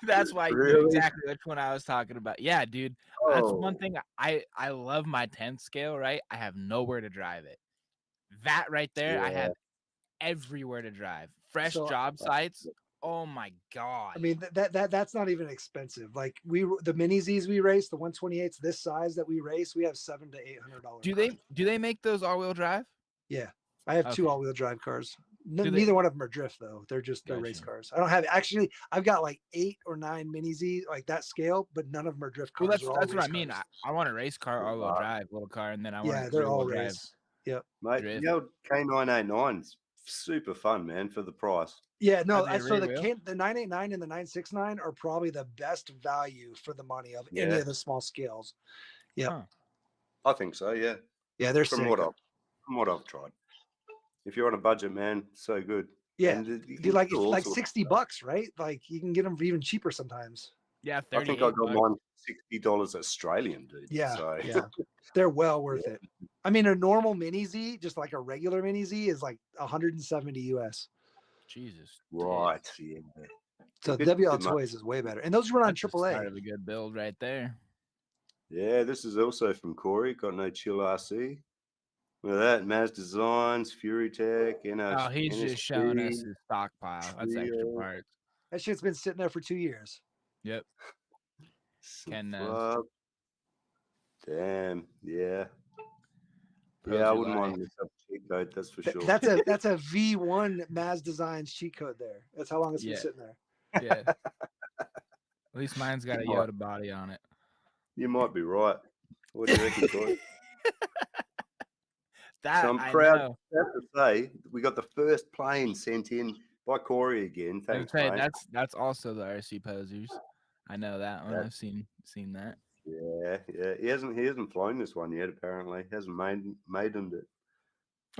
that's why you Really? knew exactly which one I was talking about. Yeah, dude. That's one thing. I love my 10th scale, right? I have nowhere to drive it. That right there, I have everywhere to drive. Fresh job sites. Oh my god. I mean that's not even expensive. Like the mini Z's we race, the 128s this size that we race, we have $700 to $800. Do they make those all-wheel drive? Yeah. I have 2 all-wheel drive cars. Neither one of them are drift though. They're race cars. I don't have I've got like 8 or 9 mini Z like that scale, but none of them are drift cars. Well, that's what I mean. I want a race car, all-wheel drive little car, and then I want they're all race. Yep. Mate, drift. you know, K989's super fun, man, for the price. Yeah, no. So the 989 and the 969 are probably the best value for the money of any of the small scales. Yep. Huh. I think so. Yeah. Yeah, they're From sick. what I've tried. If you're on a budget, man, so good. Yeah, And you dude, can like do it's all like sorts of $60, right? Like you can get them for even cheaper sometimes. Yeah, I think I 38 got bucks. mine $60 Australian, dude. Yeah, So yeah, they're well worth it. I mean, a normal mini Z, just like a regular mini Z, is like 170 US. Jesus. right, yeah. So Bit WL much. Toys is way better, and those run on That's the start AAA. of a good build right there. Yeah, this is also from Corey. Got no chill RC. Look at that, Maz Designs, Fury Tech, Oh, he's just showing us his stockpile. That's extra Trio. parts. That shit's been sitting there for 2 years. Yep. Ken knows. Flub. Damn, yeah. Poser Yeah, I wouldn't life. mind this up cheat code, that's for sure. That's a V1 Maz Designs cheat code there. That's how long it's been Yeah. sitting there. Yeah. At least mine's got a Yoda body on it. You might be right. What do you reckon, Corey? That So I'm I proud know. to say we got the first plane sent in by Corey again. I was Thanks, gonna say, mate. that's also the RC posers. I know that one. That- I've seen that. Yeah. He hasn't flown this one yet. Apparently, he hasn't maidened it.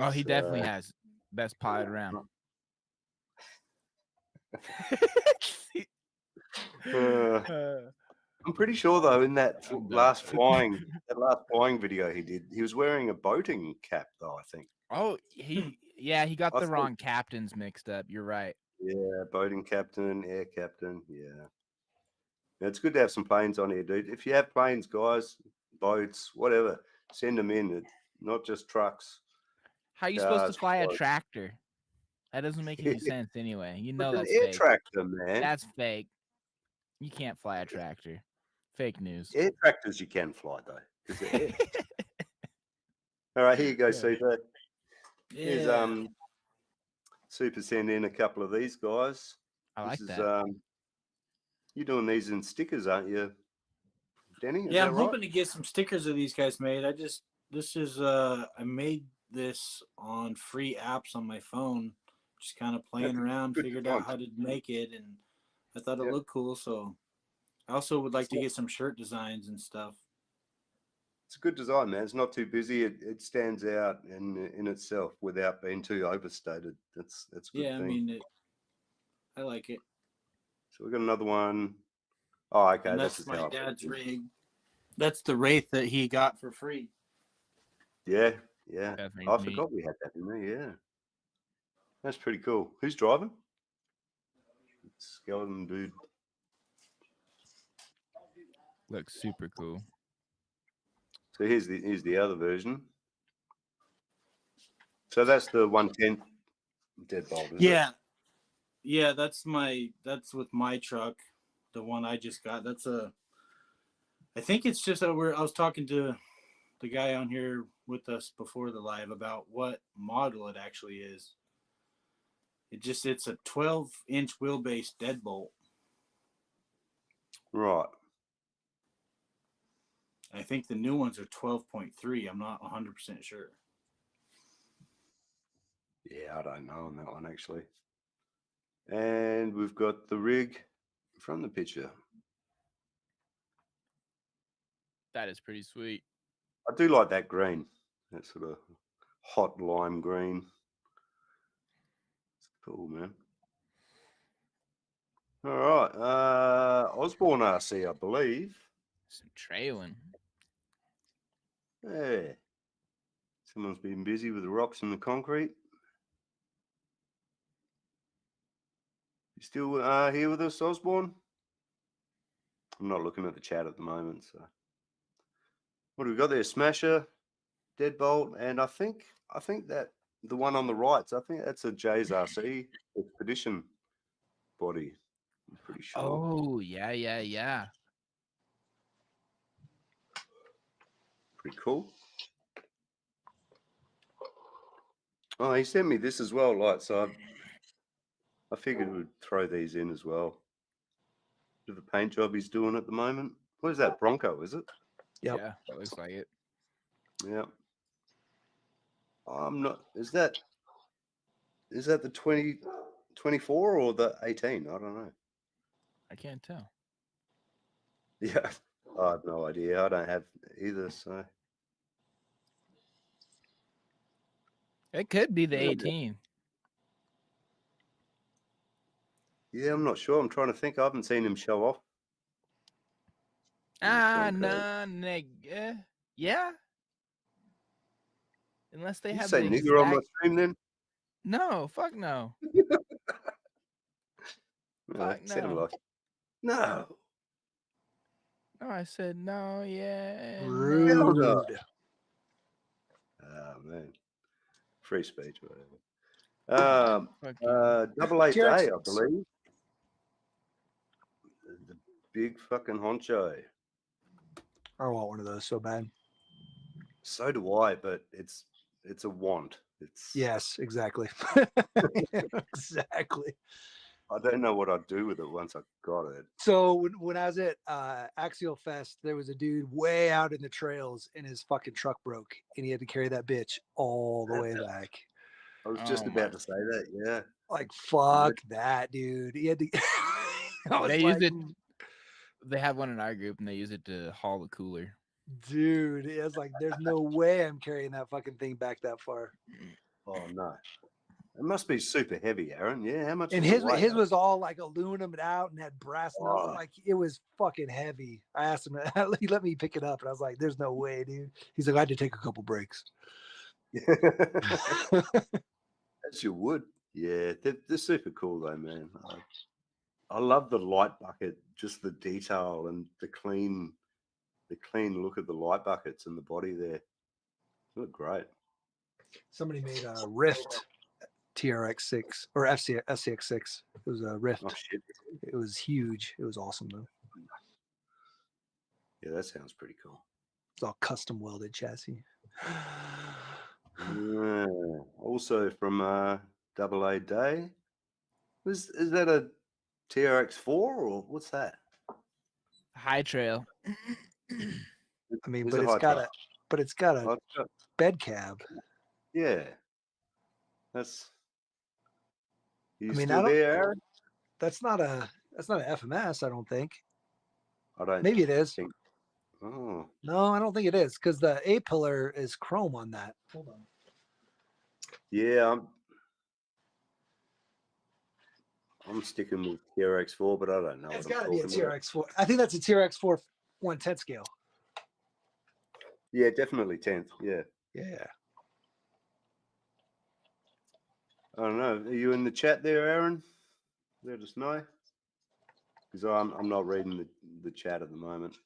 Oh, he definitely So- has. Best pilot around. I'm pretty sure though, in that I'm done. last flying video he did, he was wearing a boating cap though. I think. Oh, he got I the thought- wrong captains mixed up. You're right. Yeah, boating captain, air captain. Yeah. It's good to have some planes on here, dude. If you have planes, guys, boats, whatever, send them in. It's not just trucks. How you supposed Cars, to fly a boats. tractor? That doesn't make any sense anyway. You know It's that's an air fake. tractor, man. That's fake. You can't fly a tractor. Fake news. Air tractors you can fly though. 'Cause they're air. All right, here you go, Yeah. Super. Here's Yeah. Super send in a couple of these guys. I like This is, that. you're doing these in stickers, aren't you, Denny? Is Yeah, that I'm right? hoping to get some stickers of these guys made. I made this on free apps on my phone, just kind of playing That's a around, good figured design. out how to make it, and I thought it Yeah. looked cool. So I also would like to get some shirt designs and stuff. It's a good design, man. It's not too busy. It stands out in itself without being too overstated. That's a good Yeah, I thing. mean, I like it. So we've got another one. Oh, okay. And This that's is how my I put dad's it in. rig. That's the Wraith that he got for free. Yeah. Definitely I neat. forgot we had that in there. Yeah. That's pretty cool. Who's driving? Skeleton dude. Looks super cool. So here's the other version. So that's the 1/10 deadbolt. Is it? Yeah, that's with my truck, the one I just got. I think it's just I was talking to the guy on here with us before the live about what model it actually is. It's a 12-inch wheelbase deadbolt. Right. I think the new ones are 12.3. I'm not 100% sure. Yeah, I don't know on that one actually. And we've got the rig from the picture. That is pretty sweet. I do like that green. That sort of hot lime green. It's cool, man. All right. Osborne RC, I believe. Some trailing. Yeah. Someone's been busy with the rocks and the concrete. You still here with us, Osborne? I'm not looking at the chat at the moment, so. What do we got there? Smasher, Deadbolt, and I think that the one on the right, I think that's a Jay's RC Expedition body. I'm pretty sure. Oh, yeah. Pretty cool. Oh, he sent me this as well, like, so I figured we'd throw these in as well. Bit of a paint job he's doing at the moment. What is that, Bronco, is it? Yep. Yeah, that looks like it. Yeah. I'm not, is that the 2024 or the 18? I don't know. I can't tell. Yeah. I have no idea. I don't have either. So It could be the Yeah. 18. yeah, I'm not sure. I'm trying to think. I haven't seen him show off. Ah, John Curry. no, nigga. Yeah. Unless they You have say the nigger on my exact. stream then? No, fuck no. No, Fuck it sounded no. like no. No, I said no, yeah. Rude. Hell No. no. Oh man, free speech, whatever. Fuck you. Double A TRX Day, I believe. The big fucking honcho. I want one of those so bad. So do I, but it's a want. It's Yes, exactly. Exactly. I don't know what I'd do with it once I got it. So when I was at Axial Fest, there was a dude way out in the trails and his fucking truck broke and he had to carry that bitch all the way back. I was just Oh my about to say that. Yeah. Like, fuck that, dude. He had to. I was They use like, it. They have one in our group and they use it to haul the cooler. dude, it was like, there's no way I'm carrying that fucking thing back that far. Oh no. It must be super heavy, Aaron. Yeah. How much? And was his it weigh? his was all like aluminum out and had brass nuts. Oh. Like, it was fucking heavy. I asked him, he let me pick it up, and I was like, "There's no way, dude." He's like, "I had to take a couple breaks." As you would. Yeah, they're super cool though, man. I love the light bucket, just the detail and the clean look of the light buckets and the body there. They look great. Somebody made a Rift TRX6 or SCX6. It was a Rift. Oh shit. It was huge. It was awesome though. Yeah, that sounds pretty cool. It's all custom welded chassis. Yeah. Also from Double A Day. Is that a TRX4 or what's that? High trail. I mean, Is but it it's high got trail? a Oh, it's got- bed cab. yeah. That's you I mean, still there, Aaron? that's not a FMS, I don't think. I don't Maybe it is. think. Oh. No, I don't think it is because the A pillar is chrome on that. Hold on. Yeah, I'm sticking with TRX4, but I don't know. It's what I'm got to be a talking about. TRX4. I think that's a TRX4 110 scale. Yeah, definitely 10th. Yeah. Yeah. I don't know. Are you in the chat there, Aaron? Let us know. Because I'm not reading the chat at the moment.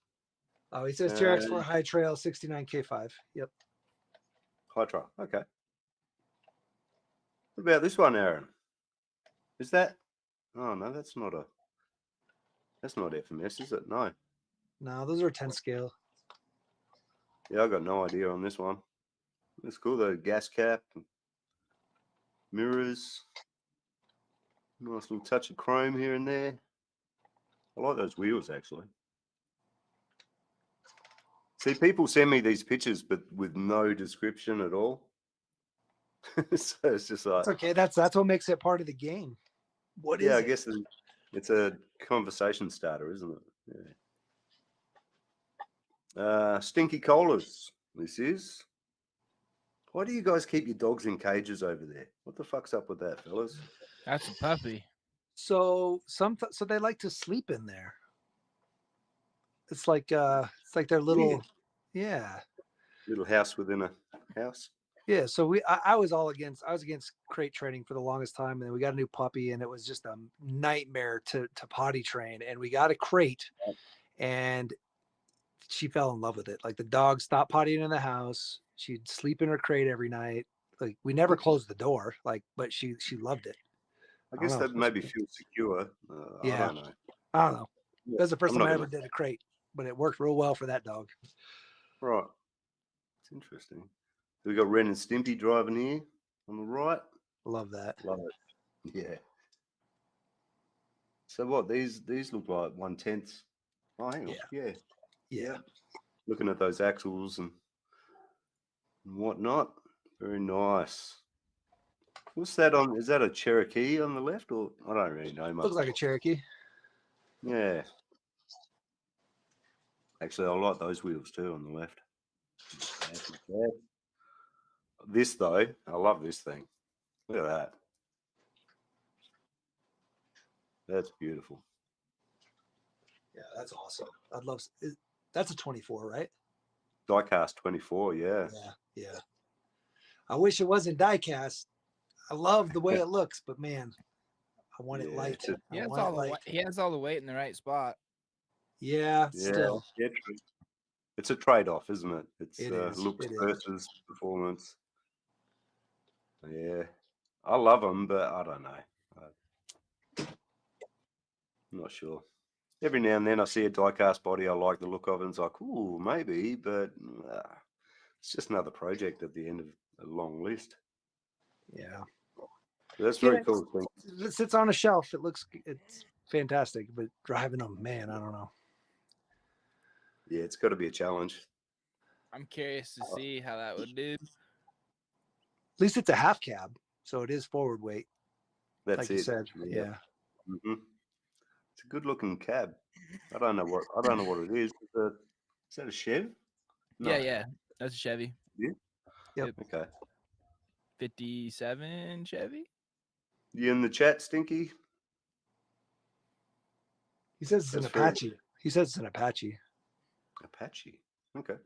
Oh, he says TRX4 High Trail 69K5. Yep. High trail. Okay. What about this one, Aaron? Is that? Oh no, that's not FMS, is it? No. No, those are 10 scale. Yeah, I got no idea on this one. It's cool though. Gas cap, mirrors, nice little touch of chrome here and there. I like those wheels actually. See, people send me these pictures, but with no description at all. So it's just like, It's okay. That's what makes it part of the game. What is yeah, I it? guess it's a conversation starter, isn't it? Yeah. Stinky Colas. This is. Why do you guys keep your dogs in cages over there? What the fuck's up with that, fellas? That's a puppy. So so they like to sleep in there. It's like their little, yeah. Little house within a house. Yeah, so I was against crate training for the longest time, and then we got a new puppy, and it was just a nightmare to potty train. And we got a crate, and she fell in love with it. Like the dog stopped pottying in the house. She'd sleep in her crate every night. Like we never closed the door. Like, but she loved it. I guess don't know. that maybe feels secure. Yeah. I don't know. I don't know. Yeah, That's the first I'm time I not ever gonna- did a crate, but it worked real well for that dog. Right. It's interesting. We got Ren and Stimpy driving here on the right. Love that. Love it. Yeah. So what? These look like 1/10. Oh, hang on. Yeah. Yeah. Looking at those axles and whatnot. Very nice. What's that on? Is that a Cherokee on the left, or I don't really know much. Looks like a Cherokee. Yeah. Actually, I like those wheels too on the left. This though, I love this thing. Look at that. That's beautiful. Yeah, that's awesome. I'd love. That's a 24, right? Diecast 24, yeah. Yeah. I wish it wasn't diecast. I love the way it looks, but man, I want it Yeah, light. it's- I He has want all it the light. weight. He has all the weight in the right spot. Yeah, Yeah, still. yeah, true. It's a trade-off, isn't it? It's It is, looks it is. versus performance. Yeah, I love them, but I don't know. I'm not sure. Every now and then I see a diecast body I like the look of, and it's like, ooh, maybe, but it's just another project at the end of a long list. Yeah. But that's Yeah, very cool. Thing. It sits on a shelf. It's fantastic, but driving them, man, I don't know. Yeah, it's got to be a challenge. I'm curious to see how that would do. At least it's a half cab, so it is forward weight, That's like it. you said. Yeah. Mm-hmm. It's a good-looking cab. I don't know what it is. Is that a Chev? No. Yeah. That's a Chevy. Yep. Okay. 57 Chevy. You in the chat, Stinky? He says it's an That's very- Apache. He says it's an Apache. Apache. Okay.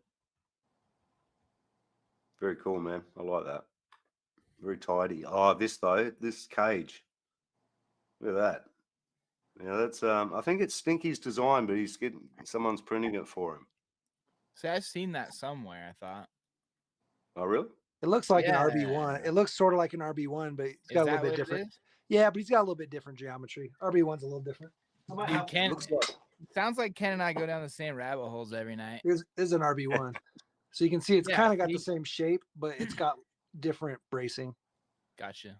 Very cool, man. I like that. Very tidy. Oh, this though, this cage. Look at that. Yeah, that's I think it's Stinky's design, but someone's printing it for him. See, I've seen that somewhere. I thought. Oh, really? It looks like Yeah. an RB1. It looks sort of like an RB1, but it's got a Is little that bit what it different. is? Yeah, but he's got a little bit different geometry. RB1's a little different. I might Dude, have- Ken, Looks like sounds like Ken and I go down the same rabbit holes every night. Here's an RB1. So you can see it's Yeah, kind of got the see? same shape, but it's got different bracing. Gotcha.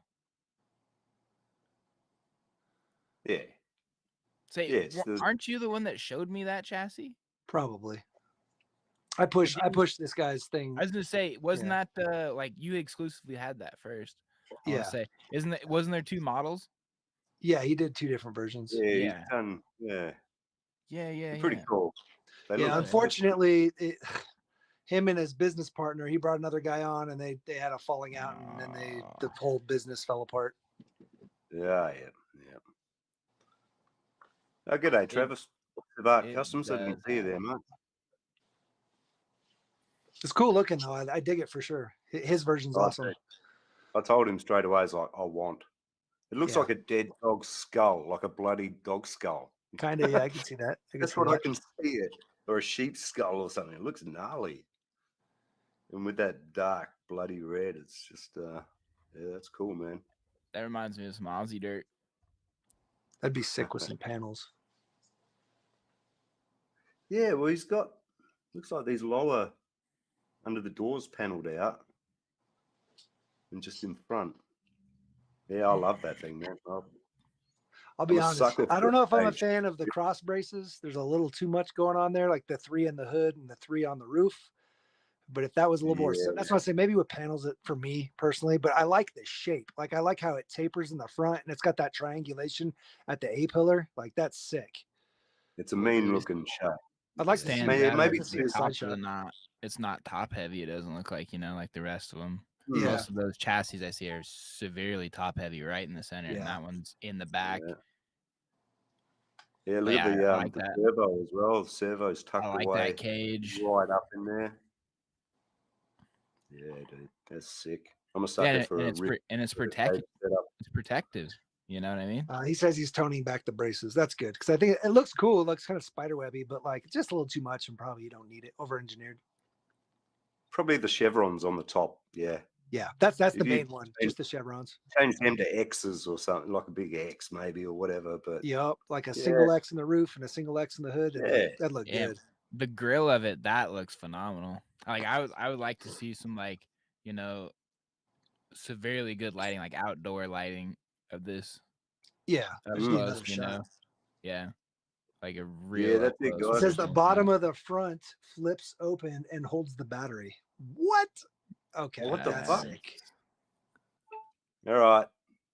yeah. Say, Yeah, it's the- aren't you the one that showed me that chassis? Probably. I pushed this guy's thing. I was gonna say, wasn't that like you exclusively had that first? I wanna Yeah. say, wasn't there two models? Yeah, he did two different versions. Yeah, he's Yeah. done. Yeah, Yeah. pretty cool. They Yeah, look- unfortunately, him and his business partner, he brought another guy on, and they had a falling out, and then the whole business fell apart. Yeah. Oh, g'day, Travis. About it Customs. I didn't does see you there, have- mate. It's cool looking though. I dig it for sure. His version's awesome. I told him straight away, I was like, I want. It looks Yeah. like a dead dog's skull, like a bloody dog skull. Kind of, yeah, I can see that. That's what I can see it. Or a sheep's skull or something. It looks gnarly. And with that dark bloody red, it's just yeah, that's cool, man. That reminds me of some Aussie dirt. That'd be sick with some panels. Yeah, well he's got looks like these lower under the doors paneled out. And just in front. Yeah, I love that thing, man. I'll be I'm a honest. sucker I for don't know if I'm a cage. fan of the cross braces. There's a little too much going on there, like the 3 in the hood and the 3 on the roof. But if that was a little more, Yeah. that's what I say. Maybe with panels, for me personally. But I like the shape. Like I like how it tapers in the front, and it's got that triangulation at the A pillar. Like that's sick. It's a mean looking shape. I'd like to see. Stands Maybe- out I'd like maybe to see the a side tops shot. are not. It's not top heavy. It doesn't look like like the rest of them. Yeah. Most of those chassis I see are severely top heavy, right in the center, Yeah. and that one's in the back. Yeah, look Yeah, at the, I like the that. servo as well. The servo's tucked I like away that cage. right up in there. Yeah, dude, that's sick. I'm a sucker Yeah, for and a it's rip it's cage protected. setup. It's protective. You know what I mean? He says he's toning back the braces. That's good because I think it looks cool. It looks kind of spiderwebby, but like just a little too much, and probably you don't need it. Over engineered. Probably the chevrons on the top. Yeah, Yeah, that's the If you main one. change- Just the chevrons. change them to X's or something, like a big X maybe or whatever. But Yep, like a Yeah. single X in the roof and a single X in the hood. Yeah. That look Yeah. good. The grill of it, that looks phenomenal. Like I would like to see some severely good lighting, like outdoor lighting of this. Yeah, Up just need close, another shot. Yeah. Like a real that's up it, close guys. It says the version. bottom of the front flips open and holds the battery. What? Okay, What the that's fuck? sick. all right,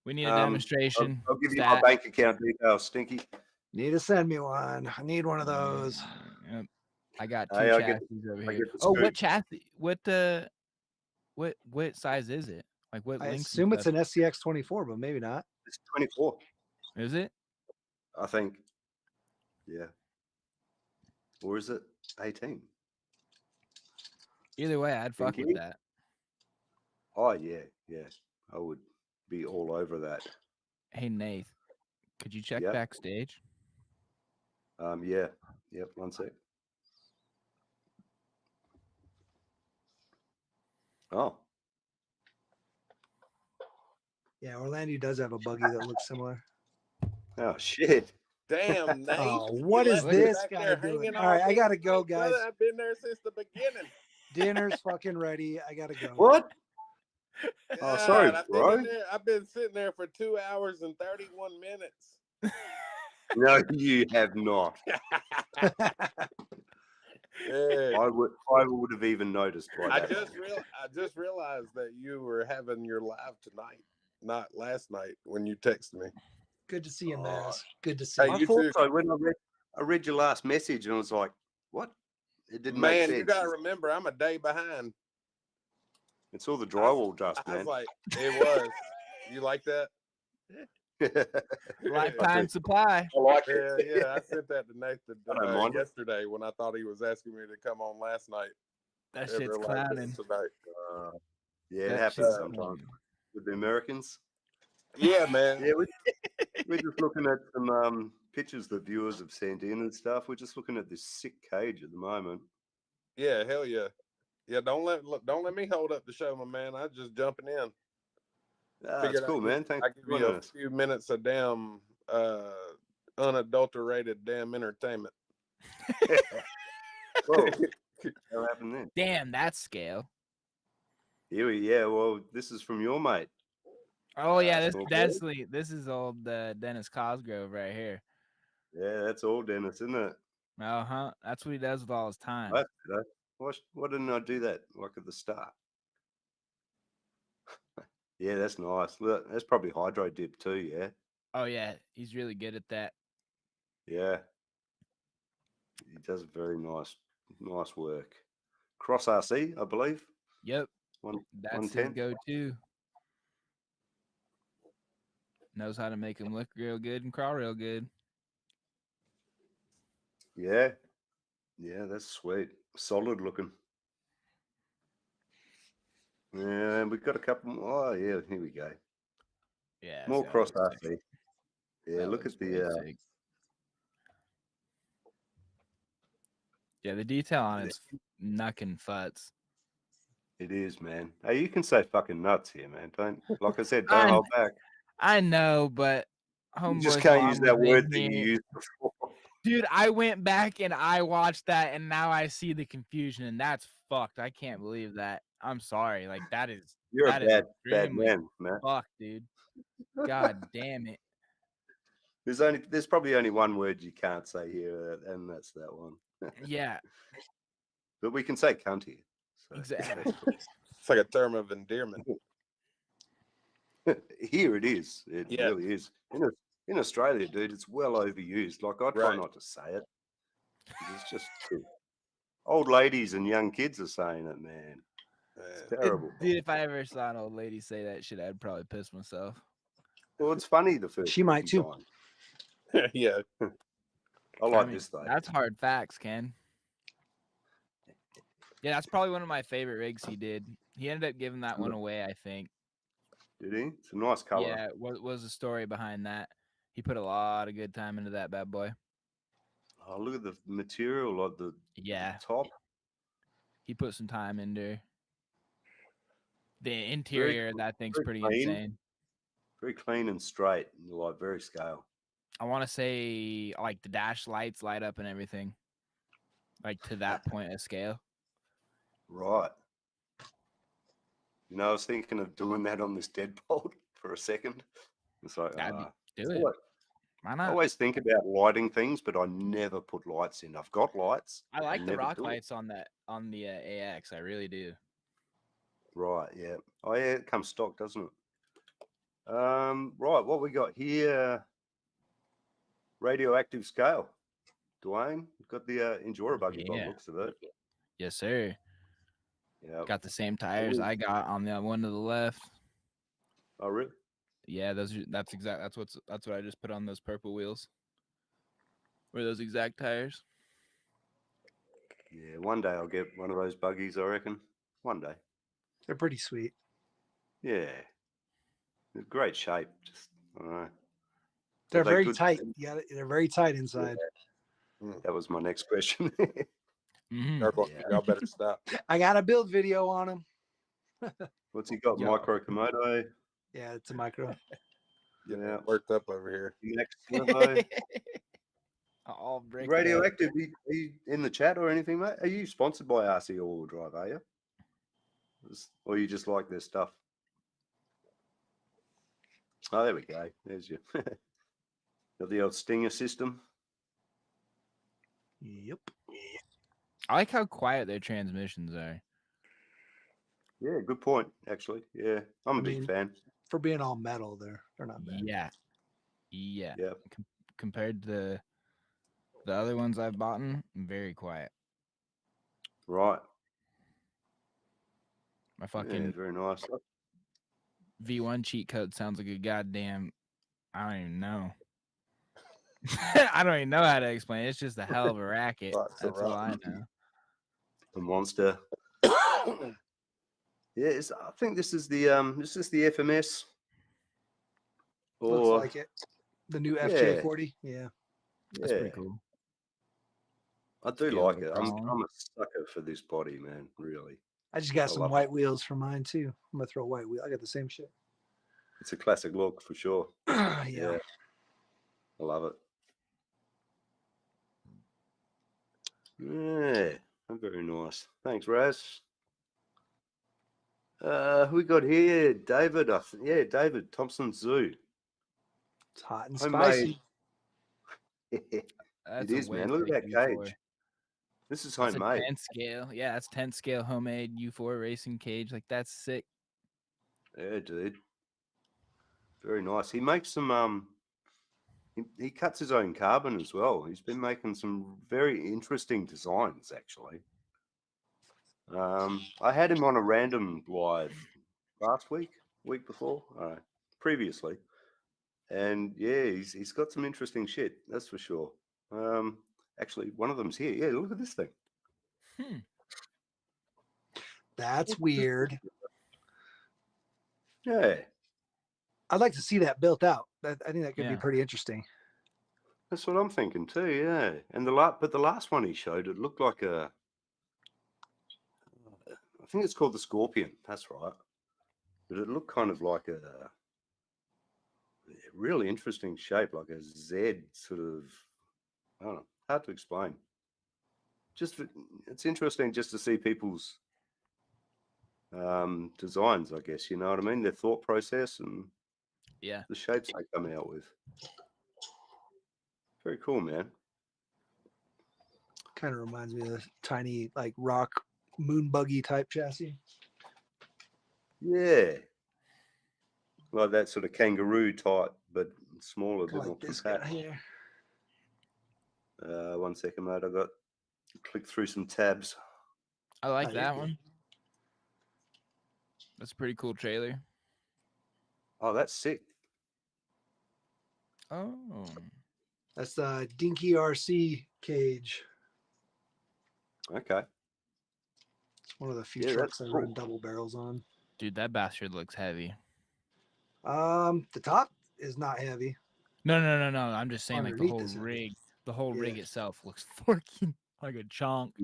We need a I'll, demonstration. I'll give you stat. my bank account details, Stinky. Need to send me one. I need one of those. Yep. I got two Hey, I get chassis over I here. get the Oh, what scoop. chassis? What size is it? Like what I links? assume it's an SCX 24, but maybe not. It's 24, Is it? I think. Yeah. Or is it 18? Either way, I'd fuck with Pinky? that. Oh yeah, yeah. I would be all over that. Hey, Nath, could you check Yep. backstage? Yeah. Yep. One sec. Oh, Yeah, Orlando does have a buggy that looks similar. oh shit. Damn, Nate. Oh, you what is left me this back guy there doing? hanging All right, I damn gotta go, night, brother. guys. I've been there since the beginning. Dinner's fucking ready. I gotta go. What? Oh, sorry, God, bro. I've been sitting there for 2 hours and 31 minutes. No, you have not. Yeah. I would have even noticed by I that. just realized that you were having your live tonight, not last night when you texted me. Good to see you, Oh. Maz. Good to see Hey, you. I you thought too. so when I read your last message and I was like, what? It didn't make Man, sense. you gotta remember, I'm a day behind. It's all the drywall dust, I was man. like, it was. You like that? Lifetime supply. I like Yeah. I sent that to Nathan I don't mind it. yesterday when I thought he was asking me to come on last night. That They shit's were like, clowning. tonight. Yeah, it That happens shit's sometimes clowning. with the Americans. Yeah, man. Yeah, we're just looking at some pictures the viewers have sent in and stuff. We're just looking at this sick cage at the moment. Yeah, hell yeah. Yeah, don't let me hold up the show, my man. I'm just jumping in. Ah, Figured it's cool, man. Thanks I for give you joining a us. few minutes of damn unadulterated damn entertainment. Whoa, what happened then? Damn, that's scale. Yeah, well, this is from your mate. Oh yeah, That's this cool. this is old Dennis Cosgrove right here. Yeah, that's all Dennis, isn't it? Uh-huh. That's what he does with all his time. Why didn't I do that like at the start? Yeah, that's nice. Look, that's probably hydro dip too, yeah. Oh yeah, he's really good at that. Yeah. He does very nice work. Cross RC, I believe. Yep. One, That's his 110. go-to. Knows how to make him look real good and crawl real good. Yeah. Yeah, that's sweet. Solid looking. Yeah, we've got a couple more. Oh, yeah, here we go. Yeah. More see, that cross looks sick. RC. Yeah, That look looks at real the sick. Yeah, the detail on it's knuckin' futs. it is, man. Hey, you can say fucking nuts here, man. Don't, like I said, I don't hold back. I know, but You just homeboy's can't mom use that was word in that you here. used before. Dude, I went back and I watched that, and now I see the confusion, and that's fucked. I can't believe that. I'm sorry. Like that is You're that a is bad extremely man, man. fucked, dude. God damn it. There's probably only one word you can't say here, and that's that one. Yeah, But we can say cunt here. So exactly. It's like a term of endearment. here it is. It Yeah. really is. In Australia, dude, it's well overused. Like I try Right. not to say it. It's just old ladies and young kids are saying it, man. It's terrible. Dude, if I ever saw an old lady say that shit, I'd probably piss myself. Well, it's funny the first She might few too. times. Yeah. I like this though. That's hard facts, Ken. Yeah, that's probably one of my favorite rigs he did. He ended up giving that one away, I think. Did he? It's a nice color. Yeah, what was the story behind that? He put a lot of good time into that bad boy. Oh, look at the material, like the top. He put some time into the interior of that thing's very pretty clean. insane. Very clean and straight, like very scale. I want to say like the dash lights light up and everything, like to that point of scale. Right. You know, I was thinking of doing that on this deadbolt for a second. It's like, Do it. Why I not? always think about lighting things, but I never put lights in. I've got lights. I like the never rock do it. lights on the AX. I really do. Right, yeah. Oh, yeah, it comes stock, doesn't it? Right, what we got here? Radioactive scale. Dwayne, you've got the Enduro buggy by the Yeah. looks of it. Yes, sir. Yeah. Got the same tires Ooh. I got on the one to the left. Oh, really? Yeah, that's what I just put on those purple wheels. Were those exact tires? Yeah. One day I'll get one of those buggies, I reckon. One day. They're pretty sweet. Yeah. They're great shape. Just, I don't know. They're Are they very good? tight. They're very tight inside. That was my next question. Mm-hmm. Y'all better stop. I got a build video on them. What's he got? Yeah. Micro Komodo. Yeah, it's a micro. Getting Yeah. worked up over here. Max Turbo. All break Radioactive, are you in the chat or anything, mate? Are you sponsored by RC All Wheel Drive, are you? Or you just like their stuff? Oh, there we go. There's your got the old Stinger system. Yep. I like how quiet their transmissions are. Yeah, good point, actually. Yeah, I'm a big fan. For being all metal, they're not bad. Yeah. Yeah. Compared to the other ones I've bought, very quiet. Right. My Yeah, fucking very nice. V1 cheat code sounds like a goddamn. I don't even know. I don't even know how to explain it. It's just a hell of a racket. Lots of That's all I know. A monster. Yeah, I think this is the FMS. Looks Or like it. The new FJ40. Yeah. That's pretty cool. I do Scale like of it. the I'm chrome. a sucker for this body, man. Really. I just got I some love white wheels for mine too. I'm gonna throw a white wheel. I got the same shit. It's a classic look for sure. Yeah. I love it. Yeah, very nice. Thanks, Raz. Who we got here? David. David Thompson Zoo. It's hot and Homemade. spicy. That's It is, a way man. Look at sick that U4. cage. This is That's a homemade. 10 scale. Yeah, that's 10 scale homemade U4 racing cage. Like that's sick. Yeah, dude. Very nice. He makes some he cuts his own carbon as well. He's been making some very interesting designs actually. I had him on a random live last week before, previously. And yeah, he's got some interesting shit, that's for sure. Actually, one of them's here. Yeah, look at this thing. That's weird. Yeah, I'd like to see that built out. I think that could be Yeah. pretty interesting. that's what I'm thinking too. Yeah, and the last one he showed, it looked like I think it's called the Scorpion. That's right. But it looked kind of like a really interesting shape, like a Z sort of. I don't know. Hard to explain. It's interesting just to see people's designs, I guess. You know what I mean? Their thought process and Yeah. the shapes they come out with. Very cool, man. Kind of reminds me of a tiny like rock moon buggy type chassis. Yeah. Like that sort of kangaroo type, but smaller, a bit more Like this guy compact. here. 1 second, mate. I got to click through some tabs. I like Oh, that you're one. That's a pretty cool trailer. Oh, that's sick. Oh. That's the Dinky RC cage. Okay. It's one of the few Yeah, trucks that's I cool. run double barrels on. Dude, that bastard looks heavy. The top is not heavy. No. I'm just saying, like the Underneath whole is heavy. rig, the whole rig Yeah. itself looks fucking like a chunk.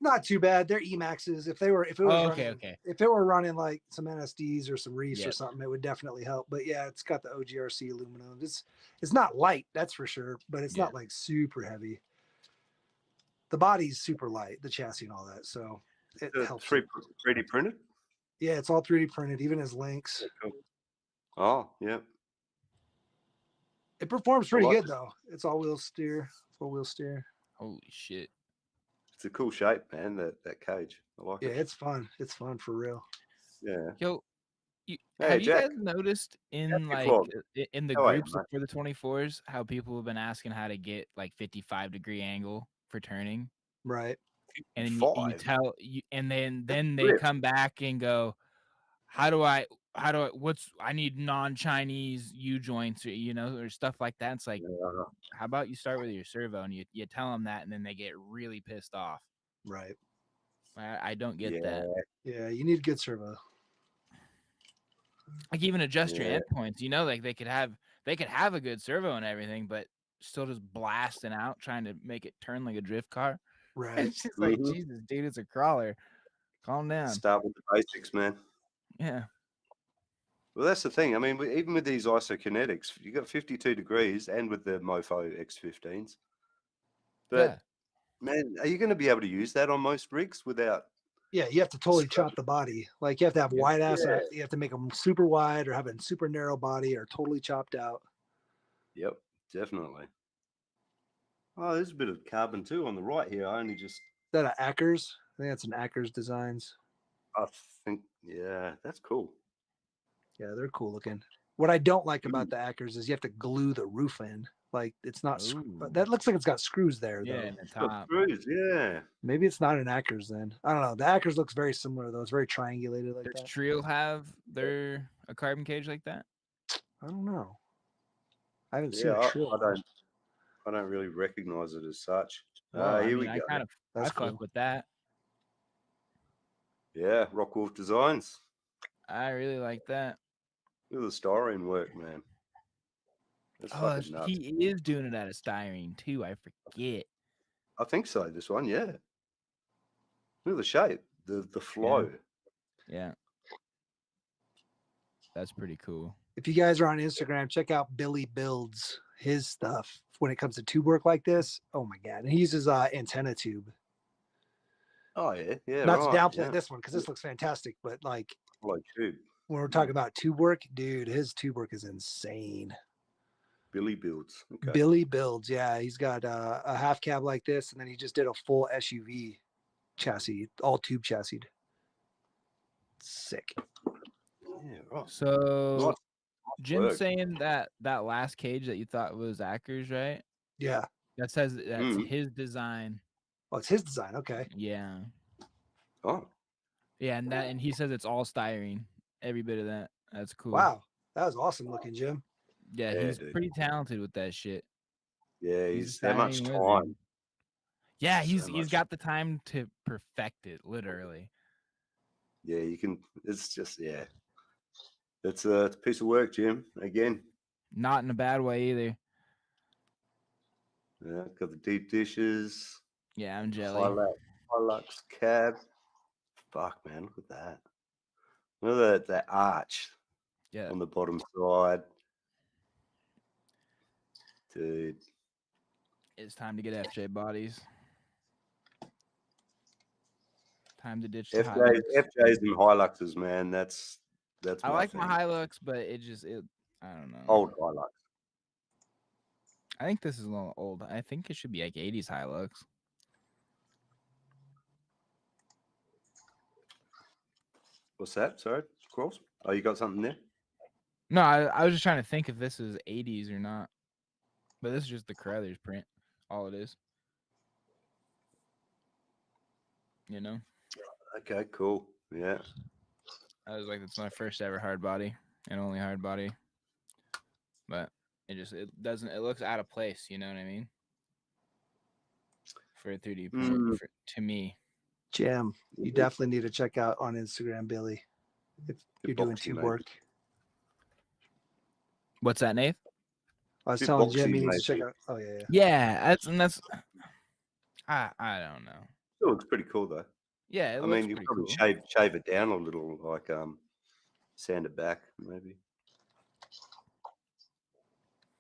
Not too bad. They're Emaxes. If it was Okay. if it were running like some NSDs or some Reefs or Yep. something, it would definitely help. But yeah, it's got the OGRC aluminum. It's not light, that's for sure, but it's Yeah. not like super heavy. The body's super light, the chassis and all that, so it helps. 3D printed? Yeah, it's all 3D printed, even as links. Cool. Oh, yeah. It performs pretty like good it. though. It's all-wheel steer, 4-wheel steer. Holy shit. It's a cool shape, man, that cage. I like Yeah, it. it's fun. It's fun for real. Yeah. Yo, Hey, Have you Jack. guys noticed in Happy like vlog. in the How are you, groups mate? for the 24s how people have been asking how to get like 55-degree angle for turning? Right. And then you 5. tell you, and then That's they ripped. come back and go, how do I I need non-Chinese U joints, or or stuff like that. It's like, Yeah. how about you start with your servo and you tell them that, and then they get really pissed off. Right. I don't get that. Yeah, you need good servo. Like, even adjust your Yeah. endpoints, like they could have a good servo and everything, but still just blasting out trying to make it turn like a drift car. Right. It's just like, Mhm. Jesus, dude, it's a crawler. Calm down. Start with the basics, man. Yeah. Well, that's the thing. I mean, even with these isokinetics, you got 52 degrees, and with the Mofo X15s. But Yeah. man, are you going to be able to use that on most rigs without? Yeah, you have to totally chop the body. Like you have to have Yep. wide ass. Yeah. You have to make them super wide or have a super narrow body or totally chopped out. Yep, definitely. Oh, there's a bit of carbon too on the right here. I only just, Is that an Ackers? I think that's an Ackers Designs. I think, yeah, that's cool. Yeah, they're cool looking. What I don't like Mm. about the Ackers is you have to glue the roof in. Like it's not. Ooh. That looks like it's got screws there Yeah, though. in the It's got top. screws, yeah. Maybe it's not an Ackers then. I don't know. The Ackers looks very similar though. It's very triangulated like Does that. Trio have a carbon cage like that? I don't know. I haven't seen Yeah, a Trill. I don't really recognize it as such. Well, I Here mean, we I go. kind of That's fuck cool. with that. Yeah, Rockwolf Designs. I really like that. Look at the styrene work, man. That's Oh, fucking nuts. he is doing it out of styrene too. I forget. I think so. This one, yeah. Look at the shape, the flow. Yeah. That's pretty cool. If you guys are on Instagram, check out Billy Builds his stuff when it comes to tube work like this. Oh my god. And he uses antenna tube. Oh yeah, yeah. Not right. to downplay Yeah. this one because this looks fantastic, but like Like tube. when we're talking about tube work, dude, his tube work is insane. Billy builds. Okay. Billy Builds, yeah, he's got a half cab like this, and then he just did a full SUV chassis, all tube chassis. Sick. Yeah, right. So Nice Jim's work. saying that last cage that you thought was Ackers, right? Yeah. That says that's Mm. his design. Oh, it's his design. Okay. Yeah. Oh, Yeah, and he says it's all styrene. Every bit of that. That's cool. Wow. That was awesome looking, Jim. Yeah, Yeah, he's dude. pretty talented with that shit. yeah. He's a How much styrene wizard. time? Yeah, So he's much. got the time to perfect it, literally. Yeah, you can. It's just yeah. It's a piece of work, Jim. Again. Not in a bad way either. Yeah, got the deep dishes. Yeah, I'm jelly. Hilux cab. Fuck, man, look at that. Look at that arch Yeah. on the bottom side. Dude. It's time to get FJ bodies. Time to ditch the FJs and Hiluxes, man. That's I my like thing. my Hilux, but I don't know. Old Hilux. I think this is a little old. I think it should be like 80s Hilux. What's that? Sorry, Squirrels? Oh, you got something there? No, I was just trying to think if this is 80s or not. But this is just the Carruthers print. All it is. You know? Okay, cool. Yeah. I was like, it's my first ever hard body and only hard body. But it looks out of place, you know what I mean? For a 3D print, to me. Jim, you definitely need to check out on Instagram, Billy, if you're doing boxy, tube mate. work. What's that, Nate? I was Bit telling Jim boxy, he needs mate. to check out. Oh yeah. Yeah, that's I don't know. Still looks pretty cool though. Yeah, it I looks mean, you pretty probably cool. shave it down a little, like sand it back, maybe.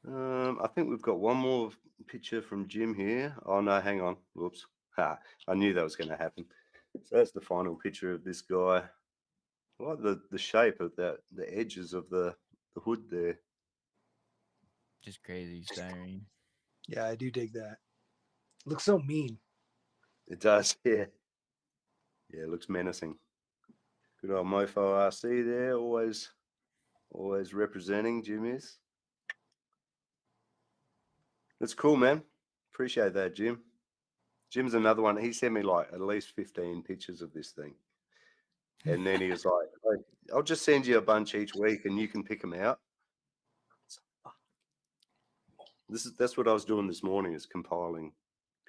I think we've got one more picture from Jim here. Oh no, hang on. Whoops. Ha! I knew that was going to happen. So that's the final picture of this guy. I like the shape of that, the edges of the hood there. Just crazy styrene. Yeah, I do dig that. Looks so mean. It does, yeah. Yeah, it looks menacing. Good old Mofo RC there, always Always representing, Jim is. That's cool, man. Appreciate that, Jim. Jim's another one. He sent me like at least 15 pictures of this thing. And then he was like, "Hey, I'll just send you a bunch each week and you can pick them out." That's what I was doing this morning, is compiling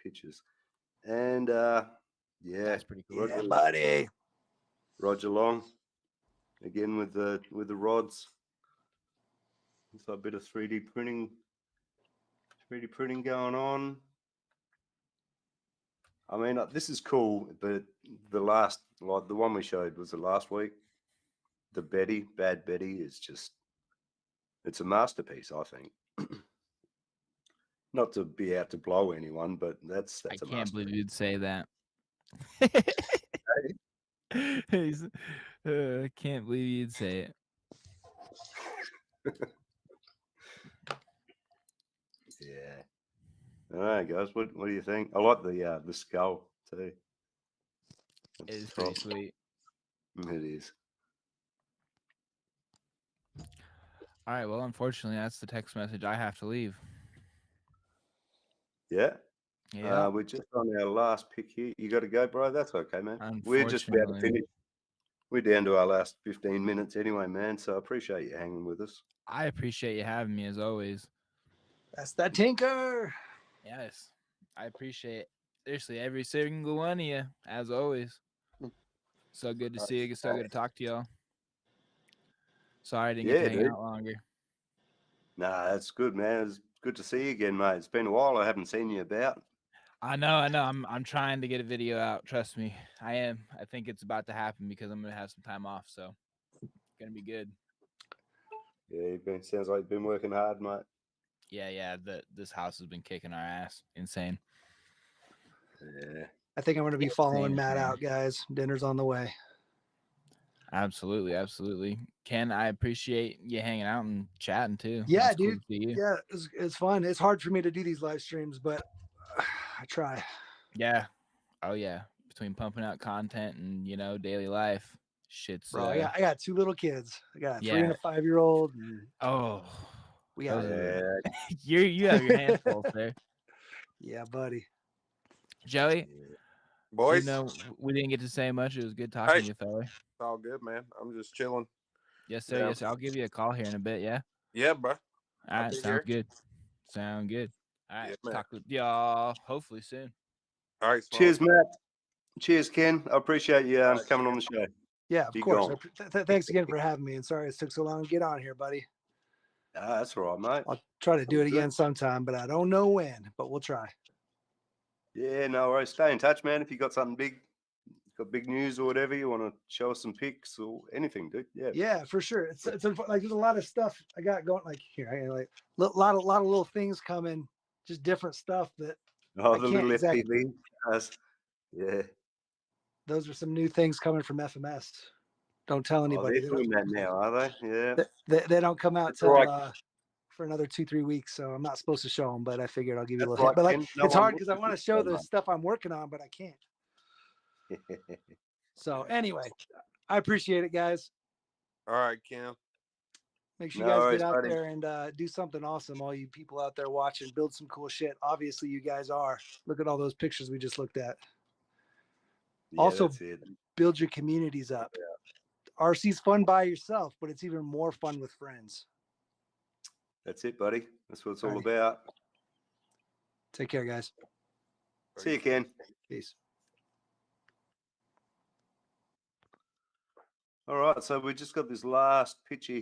pictures. And yeah, That's pretty cool. Yeah, buddy. Roger Long again with the rods. It's a bit of 3D printing going on. I mean, this is cool, but the last, like the one we showed was the last week. The Bad Betty is just, it's a masterpiece, I think. Not to be out to blow anyone, but that's I a can't masterpiece. believe you'd say that. I can't believe you'd say it. Yeah. All right, guys. What do you think? I like the skull too. It is pretty sweet. It is. All right. Well, unfortunately, that's the text message I have to leave. Yeah. Yeah. We're just on our last pick here. You got to go, bro. That's okay, man. We're just about to Unfortunately. finish. We're down to our last 15 minutes anyway, man. So I appreciate you hanging with us. I appreciate you having me as always. That's that Tinker. Yes. I appreciate seriously every single one of you, as always. So good to see you. So good to talk to y'all. Sorry I didn't get to hang out longer. Nah, that's good, man. It's good to see you again, mate. It's been a while. I haven't seen you about. I know. I'm trying to get a video out. Trust me, I am. I think it's about to happen because I'm gonna have some time off, so it's gonna be good. Yeah, sounds like you've been working hard, mate. Yeah. This house has been kicking our ass. Insane. Yeah. I think I'm going to be following Insane, Matt man. out, guys. Dinner's on the way. Absolutely. Ken, I appreciate you hanging out and chatting too. Yeah, That's cool dude. to see you. Yeah, it's fun. It's hard for me to do these live streams, but I try. Yeah. Oh yeah. Between pumping out content and daily life, shit's. Bro, I got 2 little kids. I got a 3 and Yeah. a 5-year-old. And Oh, we got those it. are- you have your hands full there, Yeah, buddy. Joey. Boys, We didn't get to say much. It was good talking to you, fella. it's all good, man. I'm just chilling. Yes, sir. Yeah. Yes, sir. I'll give you a call here in a bit. Yeah. Yeah, bro. All I'll right. be Sounds here. good. Sound good. All right. Yeah, man. Talk with y'all hopefully soon. All right. Small. Cheers, Matt. Cheers, Ken. I appreciate you coming on the show. Yeah, of Keep course. going. Thanks again for having me. And sorry it took so long to get on here, buddy. That's all right, mate. I'll try to do it Good. again sometime, but I don't know when, but we'll try. Yeah, no worries. Stay in touch, man. If you got something big, got big news or whatever, you want to show us some pics or anything, dude. Yeah. Yeah, for sure. It's like there's a lot of stuff I got going. Like here, I got like lot of little things coming, just different stuff that Oh, I the can't little exactly- FPV cars. Yeah. those are some new things coming from FMS. Don't tell Oh, anybody. they're doing that now, are they? Yeah. They don't come out That's till right. for another 2-3 weeks, so I'm not supposed to show them. But I figured I'll give you a That's little right, hint. But like, Ken. No it's one hard because I watches want to it show so the much. stuff I'm working on, but I can't. So anyway, I appreciate it, guys. All right, Kim. Make sure you No guys worries, get out buddy. there and do something awesome. All you people out there watching, build some cool shit. Obviously, you guys are. Look at all those pictures we just looked at. Yeah, Also, that's it. build your communities up. RC's fun by yourself, but it's even more fun with friends. That's it, buddy. That's what it's all Alrighty. about. Take care, guys. See you, Ken. Peace. All right, so we just got this last picture